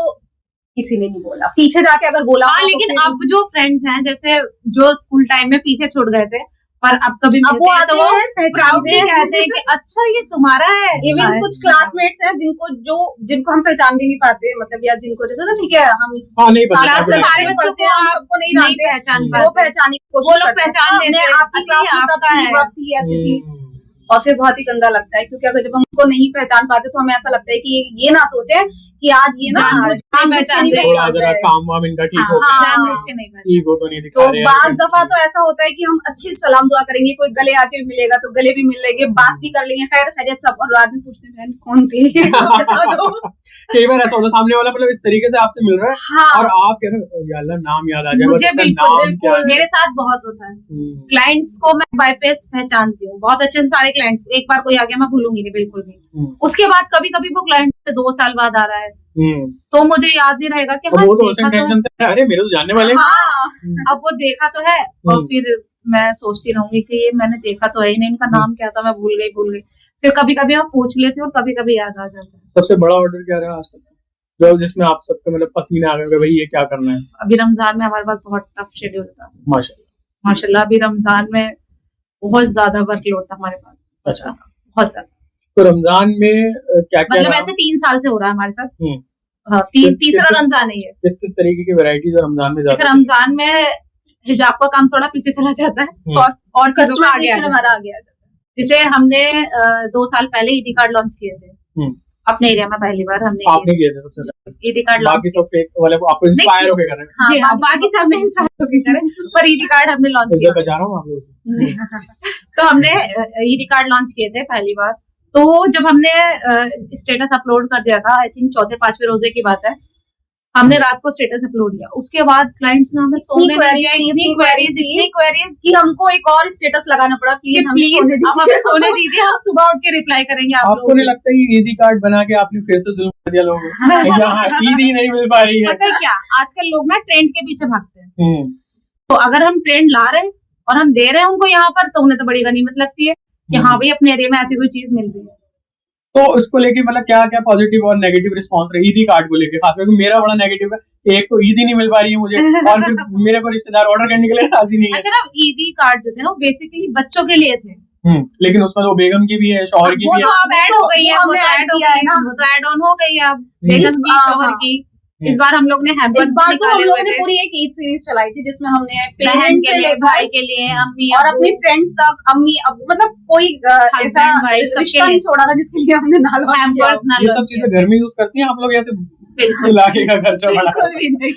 किसी ने नहीं बोला, पीछे जाके अगर बोला हाँ, तो लेकिन फिर- अब जो फ्रेंड्स हैं जैसे जो स्कूल टाइम में पीछे छूट गए थे पर अब कभी अब वो मिलते हैं आते तो वो हैं, पहचानते हैं। कहते हैं कि अच्छा ये तुम्हारा है। इवन कुछ क्लासमेट्स हैं जिनको हम पहचान भी नहीं पाते, मतलब या जिनको जैसे तो ठीक है हम हाँ नहीं पता क्लास में आपको सारे लगता है। बच्चों को हम आप सबको नहीं नहीं जानते, पहचान वो पाते। पहचानने की कोशिश वो लोग करते हैं। पहचान हाँ, लेते मैं हैं, आपकी अच्छा क्लास ये में तब आपका थी, है। वक्त थी, ऐसी थी। और फिर बहुत ही गंदा लगता है, क्योंकि अगर जब हम उनको नहीं पहचान पाते तो हमें ऐसा लगता है कि ये ना सोचे कि आज ये ना जानबूझ के जानबूझ के पहचान नहीं रहे हैं। थोड़ा पहचान जरा रहे हैं। काम वाम इनका ठीक हो हाँ। जानबूझ के नहीं पहचान। ठीक हो तो नहीं दिखा तो रहे हैं। बाज दफा तो ऐसा होता है कि हम अच्छी सलाम दुआ करेंगे, कोई गले आके मिलेगा तो गले भी मिल लेंगे, बात भी कर लेंगे, खैर खैरियत सब, और बाद में पूछते हैं बहन कौन थी? बता दो। कई बार ऐसा होता है सामने वाला मतलब इस तरीके से आपसे मिल रहा है हाँ और आप कह रहे हो या अल्लाह नाम याद आ जाए, मुझे बिल्कुल मेरे साथ बहुत होता है। हम्म। क्लाइंट्स को मैं बाय फेस पहचानती हूँ बहुत अच्छे से, सारे क्लाइंट्स। एक बार कोई आ गया मैं भूलूंगी नहीं बिल्कुल भी। उसके बाद कभी कभी वो क्लाइंट 2 साल बाद आ रहा है तो मुझे याद नहीं रहेगा कि हाँ वो तो देखा टेंशन से अरे मेरे तो जानने वाले हैं। हाँ अब वो देखा तो है और फिर मैं सोचती रहूंगी कि ये मैंने देखा तो है ही नहीं, इनका नाम क्या था, मैं भूल गई। फिर कभी कभी मैं पूछ लेती हूँ और कभी कभी याद आ जाता है। सबसे बड़ा ऑर्डर क्या रहा आज तक जो जिसमें आप सबके मतलब पसीने आ गए भाई ये क्या करना है? अभी रमजान में हमारे पास बहुत टफ शेड्यूल था माशाल्लाह। माशाल्लाह। अभी रमजान में बहुत ज्यादा वर्कलोड था हमारे पास, अच्छा बहुत ज्यादा। तो रमजान में क्या क्या मतलब ऐसे 3 साल से हो रहा है हमारे साथ। हम्म। हाँ, तीसरा रमजान है ये। किस तरीके की वैरायटी जो रमजान में देखो ज्यादा? रमजान में हिजाब का काम थोड़ा पीछे चला जाता है और चीजों का आगे आ कस्टमाइजेशन जाता है। हमारा आ गया। जैसे हमने 2 साल पहले ईदी कार्ड लॉन्च किए थे अपने एरिया में, पहली बार हमने आपने किए थे सबसे पहले? ईदी कार्ड लॉन्च बाकी सब फेक वाले आपको इंस्पायर होके कर रहे हैं? जी हाँ, बाकी सब में इंस्पायर होके करें, पर ईदी कार्ड हमने लॉन्च इज्जत किया। बचा रहा हूँ आप लोग। तो हमने ईदी कार्ड लॉन्च किए थे पहली बार। तो जब हमने स्टेटस अपलोड कर दिया था, आई थिंक 4थे-5वें रोजे की बात है, हमने रात को स्टेटस अपलोड किया। उसके बाद क्लाइंट्स ने हमें सोने नहीं दिया, इतनी क्वेरीज कि हमको एक और स्टेटस लगाना पड़ा, प्लीज हमें प्लीज सोने अब हमें दीजिए। सोने दीजिए, हम सुबह उठ के रिप्लाई करेंगे आप आपको नहीं लगता कि ईदी कार्ड बना के आपने फिर से जुल्म कर दिया लोगों को? यहाँ ईद ही नहीं मिल पा रही है। पता है क्या, आजकल लोग ना ट्रेंड के पीछे भागते हैं। तो अगर हम ट्रेंड ला रहे हैं और हम दे रहे हैं उनको यहाँ पर, तो उन्हें तो बड़ी गनीमत लगती है कि हाँ भाई अपने एरिया में ऐसी कोई चीज मिल रही है। तो इसको लेके मतलब क्या क्या पॉजिटिव और नेगेटिव रिस्पांस रहे ईदी कार्ड को लेके? खास करके मेरा बड़ा नेगेटिव है कि एक तो ईद ही नहीं मिल पा रही है मुझे और फिर मेरे को रिश्तेदार ऑर्डर करने के लिए राजी नहीं है। अच्छा ना, ईदी कार्ड जो थे ना वो बेसिकली बच्चों के लिए थे। लेकिन उसमें तो बेगम की भी है, शौहर की वो भी तो है। अब ऐड हो गई है, वो तो ऐड हो गई है, वो तो ऐड ऑन हो गई है अब बेगम की, शौहर की। इस बार हम लोग ने इस बार तो हम लोगों ने पूरी एक ईद सीरीज चलाई थी जिसमें हमने पेरेंट्स से लेकर भाई के लिए, अम्मी और अपनी फ्रेंड्स तक, अम्मी मतलब कोई ऐसा wife, सबके रिश्ता नहीं लिए। छोड़ा था जिसके लिए हमने ना launch किया। हैम्पर्स ना ये सब चीजें घर में यूज करती हैं आप लोग? ऐसे बिल्कुल इलाके का खर्चा बढ़ा? बिल्कुल भी नहीं।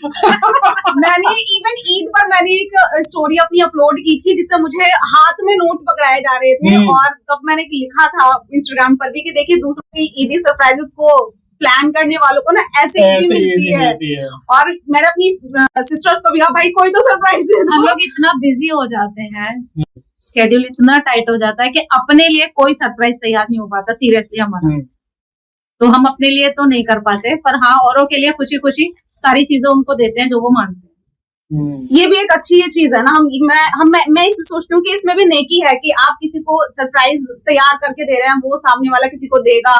मैंने इवन ईद पर मैंने एक स्टोरी अपनी अपलोड की थी जिससे मुझे हाथ में नोट पकड़ाए जा रहे थे और तब मैंने लिखा था इंस्टाग्राम पर भी कि देखिए दूसरों की ईदी सरप्राइजेस को प्लान करने वालों को ना ऐसे ईदी मिलती है। और मैंने अपनी सिस्टर्स को भी कहा भाई कोई तो सरप्राइज दे दो। हम लोग इतना बिजी हो जाते हैं, स्केड्यूल इतना टाइट हो जाता है कि अपने लिए कोई सरप्राइज तैयार नहीं हो पाता सीरियसली हमारा। तो हम अपने लिए तो नहीं कर पाते, पर हाँ औरों के लिए खुशी खुशी सारी चीजें उनको देते हैं जो वो मांगते हैं। ये भी एक अच्छी चीज है ना। मैं इसमें सोचती हूँ कि इसमें भी नेकी है कि आप किसी को सरप्राइज तैयार करके दे रहे हैं, वो सामने वाला किसी को देगा,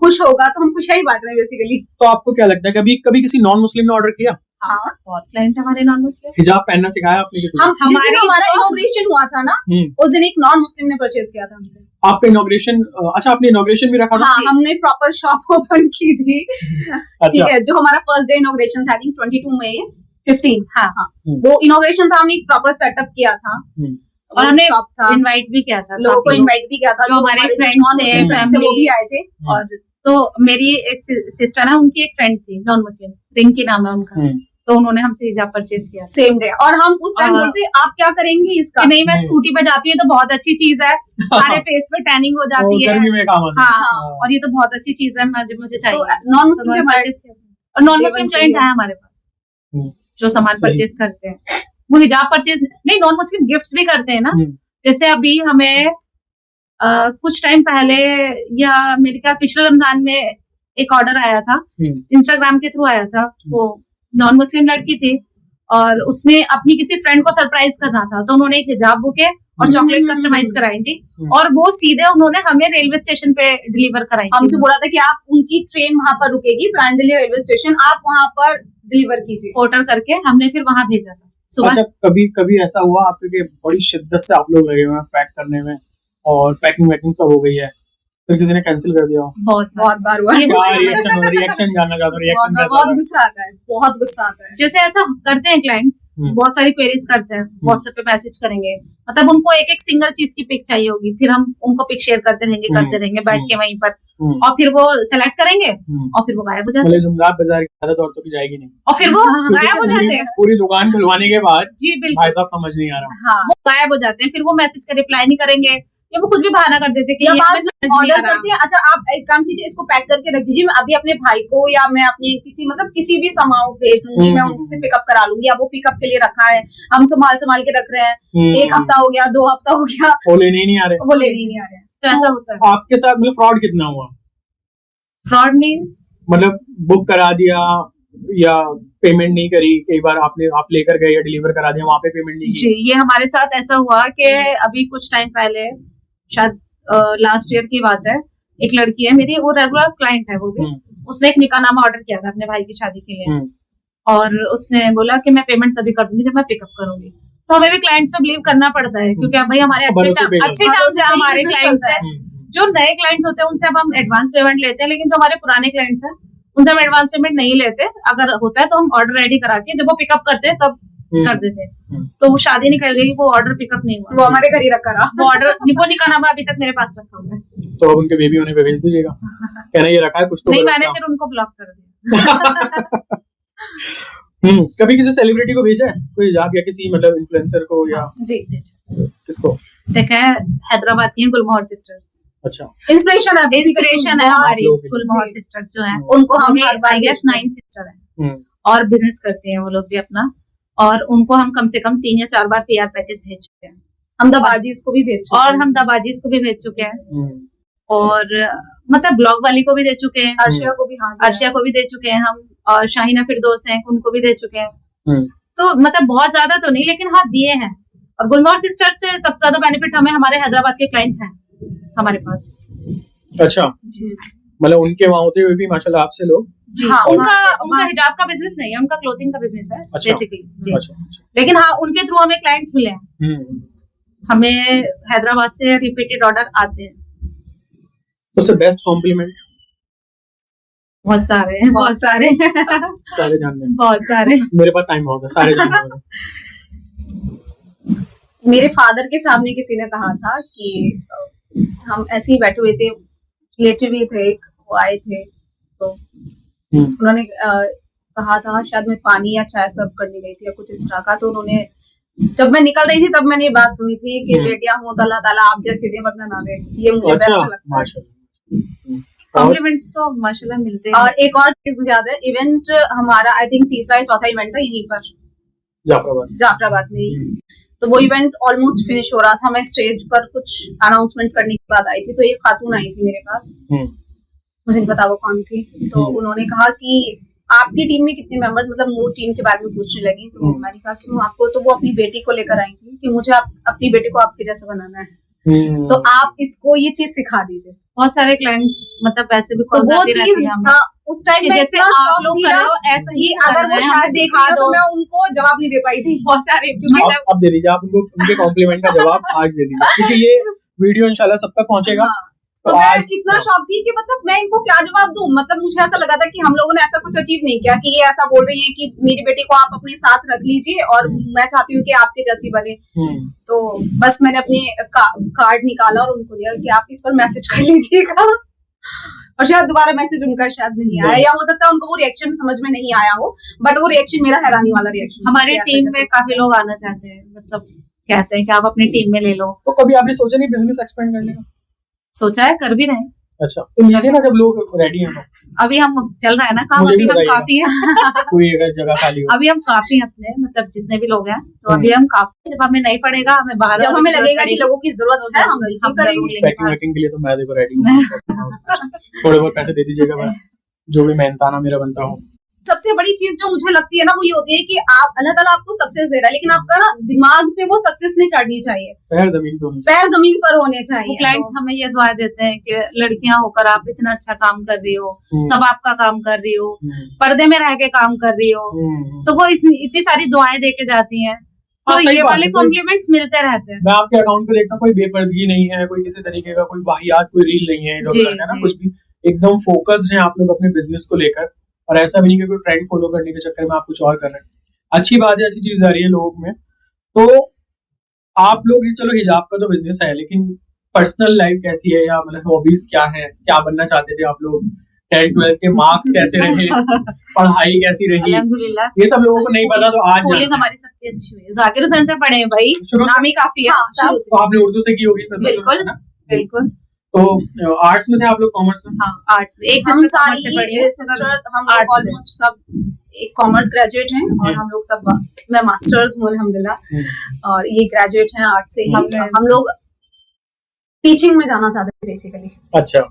खुश होगा, तो हम खुशियां ही बांट रहे हैं बेसिकली। तो आपको क्या लगता है, कभी किसी नॉन मुस्लिम ने ऑर्डर किया? हाँ, बहुत क्लाइंट हमारे नॉन मुस्लिम। हिजाब पहनना सिखाया आपने किसी को? जिस दिन हमारा इनॉग्रेशन हुआ था ना, उस दिन एक नॉन मुस्लिम ने परचेज किया था हमसे। आपका इनॉग्रेशन? अच्छा, आपने इनॉग्रेशन भी रखा था? हाँ, हमने प्रॉपर शॉप ओपन की थी। ठीक है, जो हमारा फर्स्ट डे इनॉग्रेशन था, आई थिंक 22 मई 15। हाँ, वो इनॉग्रेशन था, हमने एक प्रॉपर सेटअप किया था और हमने इनवाइट भी किया था, लोगों को इनवाइट भी किया था, जो हमारे फ्रेंड्स थे, फैमिली, वो भी आए थे। और तो मेरी एक सिस्टर है, उनकी एक फ्रेंड थी नॉन मुस्लिम, रिंकी नाम है उनका, तो उन्होंने हमसे हिजाब परचेज किया सेम डे। और हम उस टाइम बोलते आप क्या करेंगे इसका? कि नहीं, मैं स्कूटी पे जाती हूँ तो बहुत अच्छी चीज है, सारे फेस पे टैनिंग हो जाती है, गर्मी में काम आता है। हाँ, और ये तो बहुत अच्छी चीज है, मुझे चाहिए। नॉन मुस्लिम परचेज किया, और नॉन मुस्लिम क्लाइंट है हमारे पास जो सामान परचेज करते हैं, वो हिजाब परचेज नहीं, नॉन मुस्लिम गिफ्ट्स भी करते हैं ना। जैसे अभी हमें कुछ टाइम पहले या मेरे ख्याल पिछले रमजान में एक ऑर्डर आया था, इंस्टाग्राम के थ्रू आया था। वो नॉन मुस्लिम लड़की थी और उसने अपनी किसी फ्रेंड को सरप्राइज करना था, तो उन्होंने एक हिजाब बुके और चॉकलेट कस्टमाइज कराई थी, और वो सीधे उन्होंने हमें रेलवे स्टेशन पे डिलीवर कराई थी। हमसे बोला था कि आप उनकी ट्रेन वहां पर रुकेगी, प्रांजलि रेलवे स्टेशन, आप वहां पर डिलीवर कीजिए। ऑर्डर करके हमने फिर वहां भेजा था सुबह। अच्छा, कभी ऐसा हुआ आपके कि बड़ी शिद्दत से आप लोग लगे हुए हैं पैक करने में और पैकिंग सब हो गई है, फिर किसी ने कैंसिल कर दिया? बहुत बार हुआ। रिएक्शन जानना चाहता हूँ, रिएक्शन बहुत गुस्सा आता है, बहुत गुस्सा आता है। जैसे ऐसा करते हैं क्लाइंट्स, बहुत सारी क्वेरीज करते हैं, व्हाट्सएप पे मैसेज करेंगे, मतलब उनको एक सिंगल चीज की पिक चाहिए होगी, फिर हम उनको पिक शेयर करते रहेंगे बैठ के वहीं पर, और फिर वो सेलेक्ट करेंगे और फिर वो गायब हो जाते हैं। जुमरात बाजार की आदत औरतों की जाएगी नहीं, और फिर वो गायब हो जाते हैं पूरी दुकान खुलवाने के बाद। जी बिल्कुल, भाई साहब समझ नहीं आ रहा। वो गायब हो जाते हैं, फिर वो मैसेज का रिप्लाई नहीं करेंगे, या वो कुछ भी बहाना कर देते कि ऑर्डर करते हैं। अच्छा, आप एक काम कीजिए, इसको पैक करके रख दीजिए, मैं अभी अपने भाई को या मैं अपने किसी भी समाओ भेज दूंगी, मैं उनसे पिकअप करा लूंगी। अब वो पिकअप के लिए रखा है, हम संभाल के रख रहे हैं, 1 हफ्ता हो गया, 2 हफ्ता हो गया, वो लेने ही नहीं आ रहे, वो लेने ही नहीं आ रहे। तो ऐसा होता है। आपके साथ मतलब फ्रॉड कितना हुआ? फ्रॉड मीन्स मतलब बुक करा दिया या पेमेंट नहीं करी, कई बार आप लेकर गए या डिलीवर करा दिया, वहां पे पेमेंट नहीं की? जी, ये हमारे साथ ऐसा हुआ कि अभी कुछ टाइम पहले, शायद लास्ट ईयर की बात है, एक लड़की है मेरी, वो रेगुलर क्लाइंट है, वो भी उसने एक निकाहनामा ऑर्डर किया था अपने भाई की शादी के लिए, और उसने बोला कि मैं पेमेंट तभी कर दूंगी जब मैं पिकअप करूंगी। तो हमें भी क्लाइंट्स पे बिलीव करना पड़ता है, क्योंकि अब भाई हमारे अच्छे टर्म्स है, हमारे क्लाइंट्स हैं। जो नए क्लाइंट्स होते हैं उनसे अब हम एडवांस पेमेंट लेते हैं, लेकिन जो हमारे पुराने क्लाइंट्स हैं उनसे हम एडवांस पेमेंट नहीं लेते। अगर होता है तो हम ऑर्डर रेडी करा के जब वो पिकअप करते हैं तब कर देते हैं। तो वो शादी निकल गई, वो ऑर्डर पिकअप नहीं हुआ, वो हमारे घर ही रखा रहा। वो ऑर्डर वो निकाहनामा अभी तक मेरे पास रखा हुआ है। तो अब उनके बेबी होने पे भेज दीजिएगा, कहना ये रखा है कुछ तो नहीं, मैंने फिर उनको ब्लॉक कर दिया। कभी किसी सेलिब्रिटी को भेजा है कोई हिजाब, या किसी मतलब इन्फ्लुएंसर को, या जी किसको देखा है? हैदराबाद की गुलमोहर सिस्टर्स। अच्छा, इंस्पिरेशन है हमारी गुलमोहर सिस्टर्स जो है, उनको हम आई गेस 9 सिस्टर है, और बिजनेस करते हैं वो लोग भी अपना, और उनको हम कम से कम 3 या 4 बार PR पैकेज भेज चुके हैं। हम दबाजीज को भी भेज चुके हैं, और हम दबाजीज को भी भेज चुके हैं, और मतलब ब्लॉग वाली को भी दे चुके हैं, अर्शिया को भी, हाँ, अर्शिया को भी दे चुके हैं हम, और शाहीना फिरदौस हैं, उनको भी दे चुके हैं। तो मतलब बहुत ज्यादा तो नहीं, लेकिन हाँ दिए हैं। और गुलमोहर सिस्टर्स से सबसे ज्यादा बेनिफिट हमें हमारे हैदराबाद के क्लाइंट हैं हमारे पास। अच्छा जी, मतलब उनके वहाँ होते हुए भी माशाल्लाह आपसे लोग जी, हाँ, उनका हिजाब का बिजनेस नहीं है, उनका क्लोथिंग का बिजनेस है बेसिकली जी। अच्छा। लेकिन हाँ, उनके थ्रू हमें क्लाइंट्स मिले हैं, हमें हैदराबाद से रिपीटेड ऑर्डर आते हैं। सबसे बेस्ट कॉम्प्लीमेंट? बहुत सारे हैं, बहुत सारे सारे जानने हैं, बहुत सारे। मेरे पास टाइम बहुत है, सारे जानने हैं। मेरे फादर के सामने किसी ने कहा था कि हम ऐसे ही बैठे हुए थे, रिलेटिव भी थे, वो आए थे, तो उन्होंने कहा था, शायद मैं पानी या चाय सर्व करने गई थी या कुछ इस तरह का, तो उन्होंने, जब मैं निकल रही थी तब मैंने ये बात सुनी थी कि बेटियां हो तो अल्लाह ताला आप जैसे दे वरना ना दे। ये मुझे बेस्ट लगता है। कॉम्प्लीमेंट्स तो माशाल्लाह मिलते हैं। और एक और चीज मुझे याद है, इवेंट हमारा आई थिंक 3रा या 4था इवेंट था यहीं पर जाफराबाद में ही। तो वो इवेंट ऑलमोस्ट फिनिश हो रहा था, मैं स्टेज पर कुछ अनाउंसमेंट करने के बाद आई थी, तो एक खातून आई थी मेरे पास, मुझे नहीं पता वो कौन थी, तो उन्होंने कहा कि आपकी टीम में कितने मेंबर्स, मतलब वो टीम के बारे में पूछने लगी। तो मैंने कहा कि आपको, तो वो अपनी बेटी को लेकर आई थी कि मुझे अपनी बेटी को आपके जैसा बनाना है, तो आप इसको ये चीज सिखा दीजिए। बहुत सारे क्लाइंट्स मतलब पैसे भी तो वो चीज उस टाइम में जैसे आप लोग कर रहे हो ऐसा ही अगर वो शायद देख रही हो तो मैं उनको जवाब नहीं दे पाई थी बहुत सारे। अब दे दीजिए आप उनको, उनके कॉम्प्लीमेंट का जवाब आज दे दीजिए, क्योंकि ये वीडियो इंशाल्लाह सब तक पहुंचेगा। तो मैं इतना शौक थी कि मतलब मैं इनको क्या जवाब दूं, मतलब मुझे ऐसा लगा था कि हम लोगों ने ऐसा कुछ अचीव नहीं किया कि ये ऐसा बोल रही है कि मेरी बेटी को आप अपने साथ रख लीजिए और मैं चाहती हूँ कि आपके जैसी बने। तो बस मैंने अपने कार्ड निकाला और उनको दिया कि आप इस पर मैसेज कर लीजिएगा, और शायद दोबारा मैसेज उनका शायद नहीं आया, या हो सकता है उनको वो रिएक्शन समझ में नहीं आया हो, बट वो रिएक्शन मेरा हैरानी वाला रिएक्शन। हमारे टीम में काफी लोग आना चाहते हैं, मतलब कहते हैं कि आप अपनी टीम में ले लो। तो कभी आपने सोचा नहीं बिजनेस एक्सपेंड करने का? सोचा है, कर भी रहे हैं। अच्छा, तो लीजिए ना जब लोग रेडी हैं। अभी हम चल रहा है ना काम, अभी हम काफी है कोई अगर जगह खाली हो। अभी हम काफी हैं अपने, मतलब जितने भी लोग हैं, तो अभी हम काफी, जब हमें नहीं पड़ेगा, हमें बाहर जब हमें लगेगा कि लोगों की जरूरत है हम करेंगे। पैकिंग वैकिंग के लिए तो मैं देखो रेडी हूँ। थोड़े बहुत पैसे दे दीजिएगा बस, जो भी मेहनताना मेरा बनता हो। सबसे बड़ी चीज जो मुझे लगती है ना, वो ये होती है कि आप, अल्लाह ताला आपको सक्सेस दे रहा है, लेकिन आपका ना दिमाग पे वो सक्सेस नहीं चढ़नी चाहिए, पैर जमीन पर होने चाहिए। क्लाइंट्स हमें ये दुआ देते हैं कि लड़कियां होकर आप इतना अच्छा काम कर रही हो, सब आपका काम कर रही हो, पर्दे में रह के काम कर रही हो, तो वो इतनी सारी दुआएं दे के जाती हैं। तो ये वाले कॉम्प्लीमेंट्स मिलते रहते हैं। मैं आपके अकाउंट पे देखता हूँ, कोई बेपर्दगी नहीं है, कोई किसी तरीके का कोई वाहियात कोई रील नहीं है, ना कुछ भी, एकदम फोकस्ड है आप लोग अपने बिजनेस को लेकर, और ऐसा भी नहीं कि कोई ट्रेंड फॉलो करने के चक्कर में आप कुछ और कर रहे हैं। अच्छी बात है, अच्छी चीज आ रही है लोगों में। तो आप लोग, चलो हिजाब का तो बिजनेस है, लेकिन पर्सनल लाइफ कैसी है, या मतलब हॉबीज क्या है, क्या बनना चाहते थे आप लोग, 10-12 के मार्क्स कैसे रहे, पढ़ाई कैसी रही, ये सब लोगों को नहीं पता। तो आज स्कूलिंग हमारी सबकी अच्छी हुई, जाकिर हुसैन से पढ़े हैं भाई, नाम ही काफी है। तो आपने उर्दू से की होगी? बिल्कुल बिल्कुल। तो आर्ट्स में थे आप लोग, कॉमर्स में? हाँ, आर्ट्स में। एक हम ऑलमोस्ट सब एक कॉमर्स ग्रेजुएट हैं, और हम लोग सब, मैं मास्टर्स हूँ अल्हम्दुलिल्लाह, और ये ग्रेजुएट हैं आर्ट्स से। हम लोग टीचिंग में जाना चाहते थे बेसिकली। अच्छा,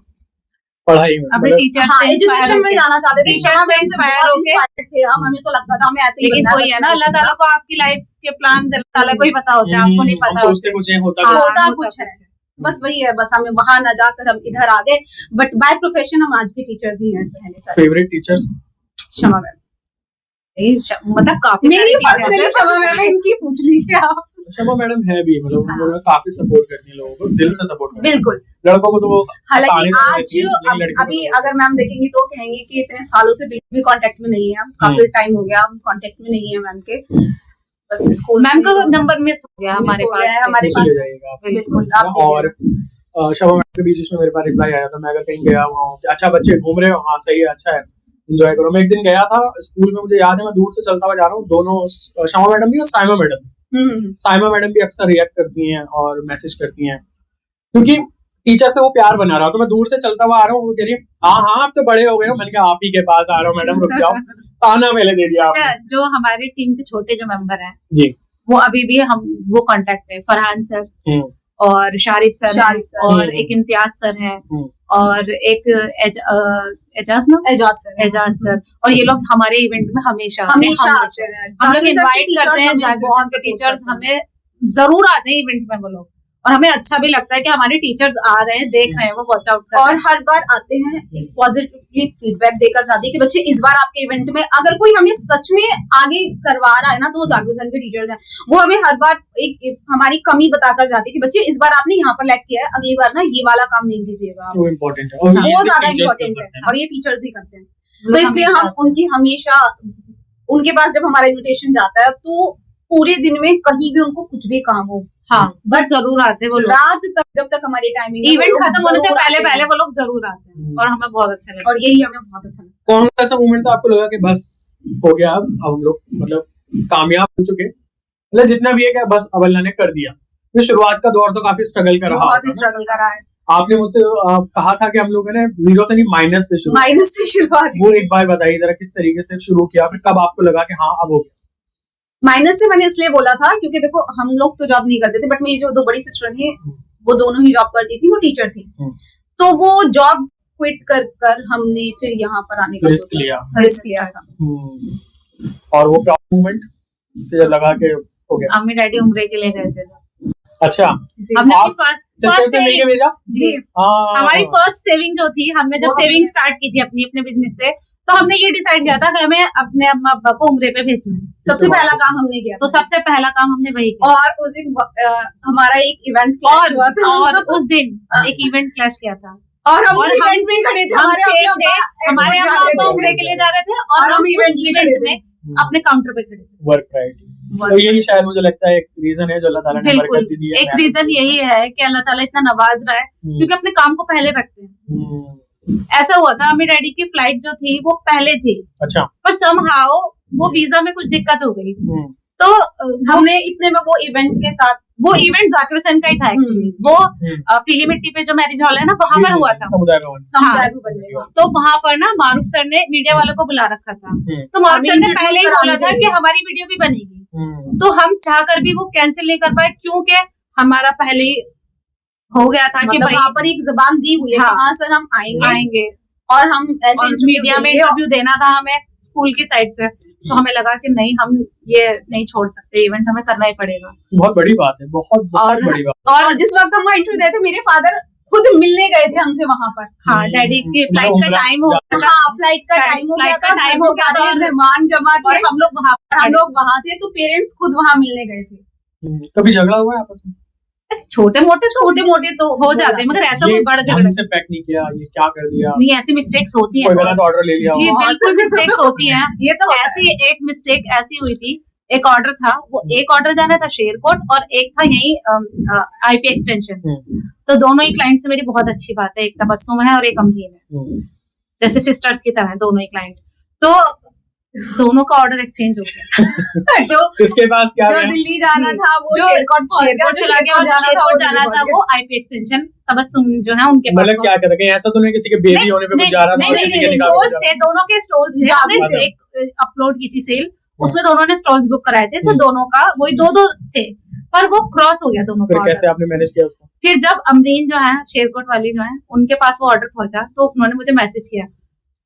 पढ़ाई में, अपने टीचर से एजुकेशन में जाना चाहते थे, टीचर से इंस्पायर होके थे हम। हमें तो लगता था हमें ऐसे ही लेकिन कोई है ना, अल्लाह ताला को आपकी लाइफ के प्लान अल्लाह ताला को ही पता होता है, आपको नहीं पता होता। कुछ होता कुछ है, बस वही है, बस हमें वहां न जाकर हम इधर आ गए, बट बाय प्रोफेशन हम आज भी टीचर्स ही हैं पहले सारे। Favourite teachers? शमा मैम। मतलब काफी नहीं, पर्सनली शमा मैम है, इनकी पूछ लीजिए आप। शमा मैडम है भी, मतलब उन्होंने काफी सपोर्ट करती है लोगों को, दिल से सपोर्ट करती है। बिल्कुल। लड़कों को तो वो, हालांकि आज अभी अगर मैम देखेंगी तो कहेंगे कि इतने सालों से भी कांटेक्ट में नहीं है हम, काफी टाइम हो गया हम कांटेक्ट में नहीं है मैम के। बस स्कूल मैम का नंबर मिस हो गया हमारे पास। बिल्कुल। और शमा मैम के बीच में मेरे पास रिप्लाई आया था, मैं अगर कहीं गया हुआ हूँ, अच्छा बच्चे घूम रहे हो, हाँ सही है, अच्छा है, एंजॉय करो। मैं एक दिन गया था स्कूल में, मुझे याद है, मैं दूर से चलता हुआ जा रहा हूँ, दोनों शमा मैडम भी और साइमा मैडम भी। साइमा मैडम भी अक्सर रिएक्ट करती हैं और मैसेज करती हैं, क्योंकि टीचर से वो प्यार बना रहा हो। तो मैं दूर से चलता हुआ आ रहा हूँ, वो कह रही है हाँ आप तो बड़े हो गए हो। मैंने कहा आप ही के पास आ रहा हूँ मैडम, रुक जाओ, ताना पहले दे दिया आपने। जो हमारे टीम के छोटे जो मेंबर हैं जी, वो अभी भी हम वो कांटेक्ट है, फरहान सर और शारिफ सर और एक इम्तियाज सर है, और एक एजाज सर, और ये लोग हमारे इवेंट में हमेशा आते हैं। हम लोग इनवाइट करते हैं, जाकिर हुसैन के टीचर्स हमें जरूर आते हैं इवेंट में वो लोग, और हमें अच्छा भी लगता है कि हमारे टीचर्स आ रहे हैं, देख रहे हैं, वो वॉच आउट कर रहे हैं। और हर बार आते हैं पॉजिटिवली फीडबैक देकर जाते हैं कि बच्चे इस बार आपके इवेंट में, अगर कोई हमें सच में आगे करवा रहा है ना, तो वो जाकिर हुसैन के टीचर्स हैं। वो हमें हर बार एक हमारी कमी बताकर जाते हैं कि बच्चे इस बार आपने यहाँ पर लैग किया है, अगली बार ना ये वाला काम नहीं कीजिएगा, वो इम्पोर्टेंट है, वो ज्यादा इम्पोर्टेंट है, और ये टीचर्स ही करते हैं। तो इसलिए हम उनकी हमेशा, उनके पास जब हमारा इन्विटेशन जाता है तो पूरे दिन में कहीं भी उनको कुछ भी काम हो, हाँ बस जरूर आते हैं वो लोग। रात तक, जब तक हमारी टाइमिंग, इवेंट खत्म होने से पहले वो लोग जरूर आते हैं, और हमें बहुत अच्छा लगता है, और यही हमें बहुत अच्छा लगता है। कौन सा ऐसा मोमेंट था आपको लगा कि बस हो गया, अब हम लोग मतलब कामयाब हो चुके, मतलब जितना भी है क्या, बस अब अल्लाह ने कर दिया? तो शुरुआत का दौर तो काफी स्ट्रगल कर रहा, बहुत स्ट्रगल कर रहा है। आपने मुझसे कहा था कि हम लोगों ने जीरो से नहीं माइनस से शुरुआत, वो एक बार बताइए जरा, किस तरीके से शुरू किया, फिर कब आपको लगा कि हाँ अब हो गया? माइनस से मैंने इसलिए बोला था क्योंकि देखो हम लोग तो जॉब नहीं करते थे, बट मेरी जो दो बड़ी सिस्टर थी वो दोनों ही जॉब करती थी, वो टीचर थी। तो वो जॉब क्विट कर हमने फिर यहाँ पर आने का रिस्क लिया। रिस्क लिया था। और वो प्राउड मोमेंट जब लगा के हो गया। मम्मी डैडी उम्र के लिए गए थे। अच्छा, हमने आप सिस्टर से मिलके भेजा? जी, हमारी फर्स्ट सेविंग जो थी, हमने जब सेविंग स्टार्ट की थी अपने बिजनेस से, तो हमने ये डिसाइड किया था कि हमें अपने अम्मा अब्बा को उम्रे पे भेजना है। सबसे पहला काम हमने किया, तो सबसे पहला काम हमने वही किया। और उस दिन हमारा एक इवेंट क्लैश हुआ था, और उस दिन एक इवेंट क्लैश किया था, और हम इवेंट में खड़े थे। हमारे अम्मा अब्बा उम्रे के लिए जा रहे थे और हम इवेंट में अपने काउंटर पे खड़े थे। वर्क प्रायोरिटी, तो यही शायद मुझे लगता है एक रीजन है जो अल्लाह ताला ने बरकत दी है। एक रीजन यही है कि अल्लाह ताला इतना नवाज रहा है क्योंकि अपने काम को पहले रखते हैं। ऐसा हुआ था, मेरी डैडी की फ्लाइट जो थी वो पहले थी। अच्छा। पर समहाउ वो वीजा में कुछ दिक्कत हो गई, तो हमने इतने में वो इवेंट के साथ, वो इवेंट जाकिर हुसैन का ही था एक्चुअली। वो पीली मिट्टी पे जो मैरिज हॉल है ना, वहां पर हुआ था, समुदाय भवन में। तो वहां पर ना मारूफ सर ने मीडिया वालों को बुला रखा था, तो मारूफ सर ने पहले ही बोला था कि हमारी वीडियो भी बनेगी। तो हम चाहकर भी वो कैंसिल नहीं कर पाए क्योंकि हमारा पहले ही हो गया था कि वहाँ पर एक जबान दी हुई है कि हाँ सर हम आएंगे और हम ऐसे मीडिया में इंटरव्यू देना था हमें स्कूल की साइड से। तो हमें लगा कि नहीं, हम ये नहीं छोड़ सकते, इवेंट हमें करना ही पड़ेगा। बहुत बड़ी बात है, बहुत बड़ी बात। और जिस वक्त हम इंटरव्यू देते थे, मेरे फादर खुद मिलने गए थे हमसे वहाँ पर। हाँ, डैडी की फ्लाइट का टाइम हो गया था। हाँ, फ्लाइट का टाइम हो गया था, मेहमान जमा थे, हम लोग वहाँ थे, तो पेरेंट्स खुद वहाँ मिलने गए थे। कभी झगड़ा हुआ है आपस में? ऐसे छोटे मोटे तो हो जाते हैं, मगर ऐसा कोई बड़ा झगड़ा से पैक नहीं किया, ये क्या कर दिया, नहीं, ऐसी मिस्टेक्स होती हैं। कोई गलत ऑर्डर ले लिया? जी बिल्कुल मिस्टेक्स होती हैं। ये तो ऐसी एक मिस्टेक ऐसी हुई थी, एक ऑर्डर था, वो एक ऑर्डर जाना था शेरकोट और एक था यही आईपी एक्सटेंशन। तो दोनों ही क्लाइंट से मेरी बहुत अच्छी बात है, एक तबस्सुम है और एक अमरीन है, जैसे सिस्टर्स की तरह दोनों ही क्लाइंट। तो दोनों का ऑर्डर एक्सचेंज हो गया। जो किसके पास क्या जो दिल्ली जाना था वो शेरकोट चला गया, और शेरकोट जाना था वो आईपी एक्सटेंशन तबस्सुम जो है उनके पास। मतलब क्या कहते हैं, ऐसा तो नहीं किसी के बेबी होने पे कुछ जा रहा था? स्टोर से, दोनों के स्टोर से हमने एक अपलोड की थी सेल, उसमें दोनों ने स्टॉल्स बुक कराए थे, तो दोनों का वही दो थे, पर वो क्रॉस हो गया दोनों का। कैसे आपने मैनेज किया उसको? फिर जब अमरीन जो है शेरकोट वाली जो है, उनके पास वो ऑर्डर पहुंचा, तो उन्होंने मुझे मैसेज किया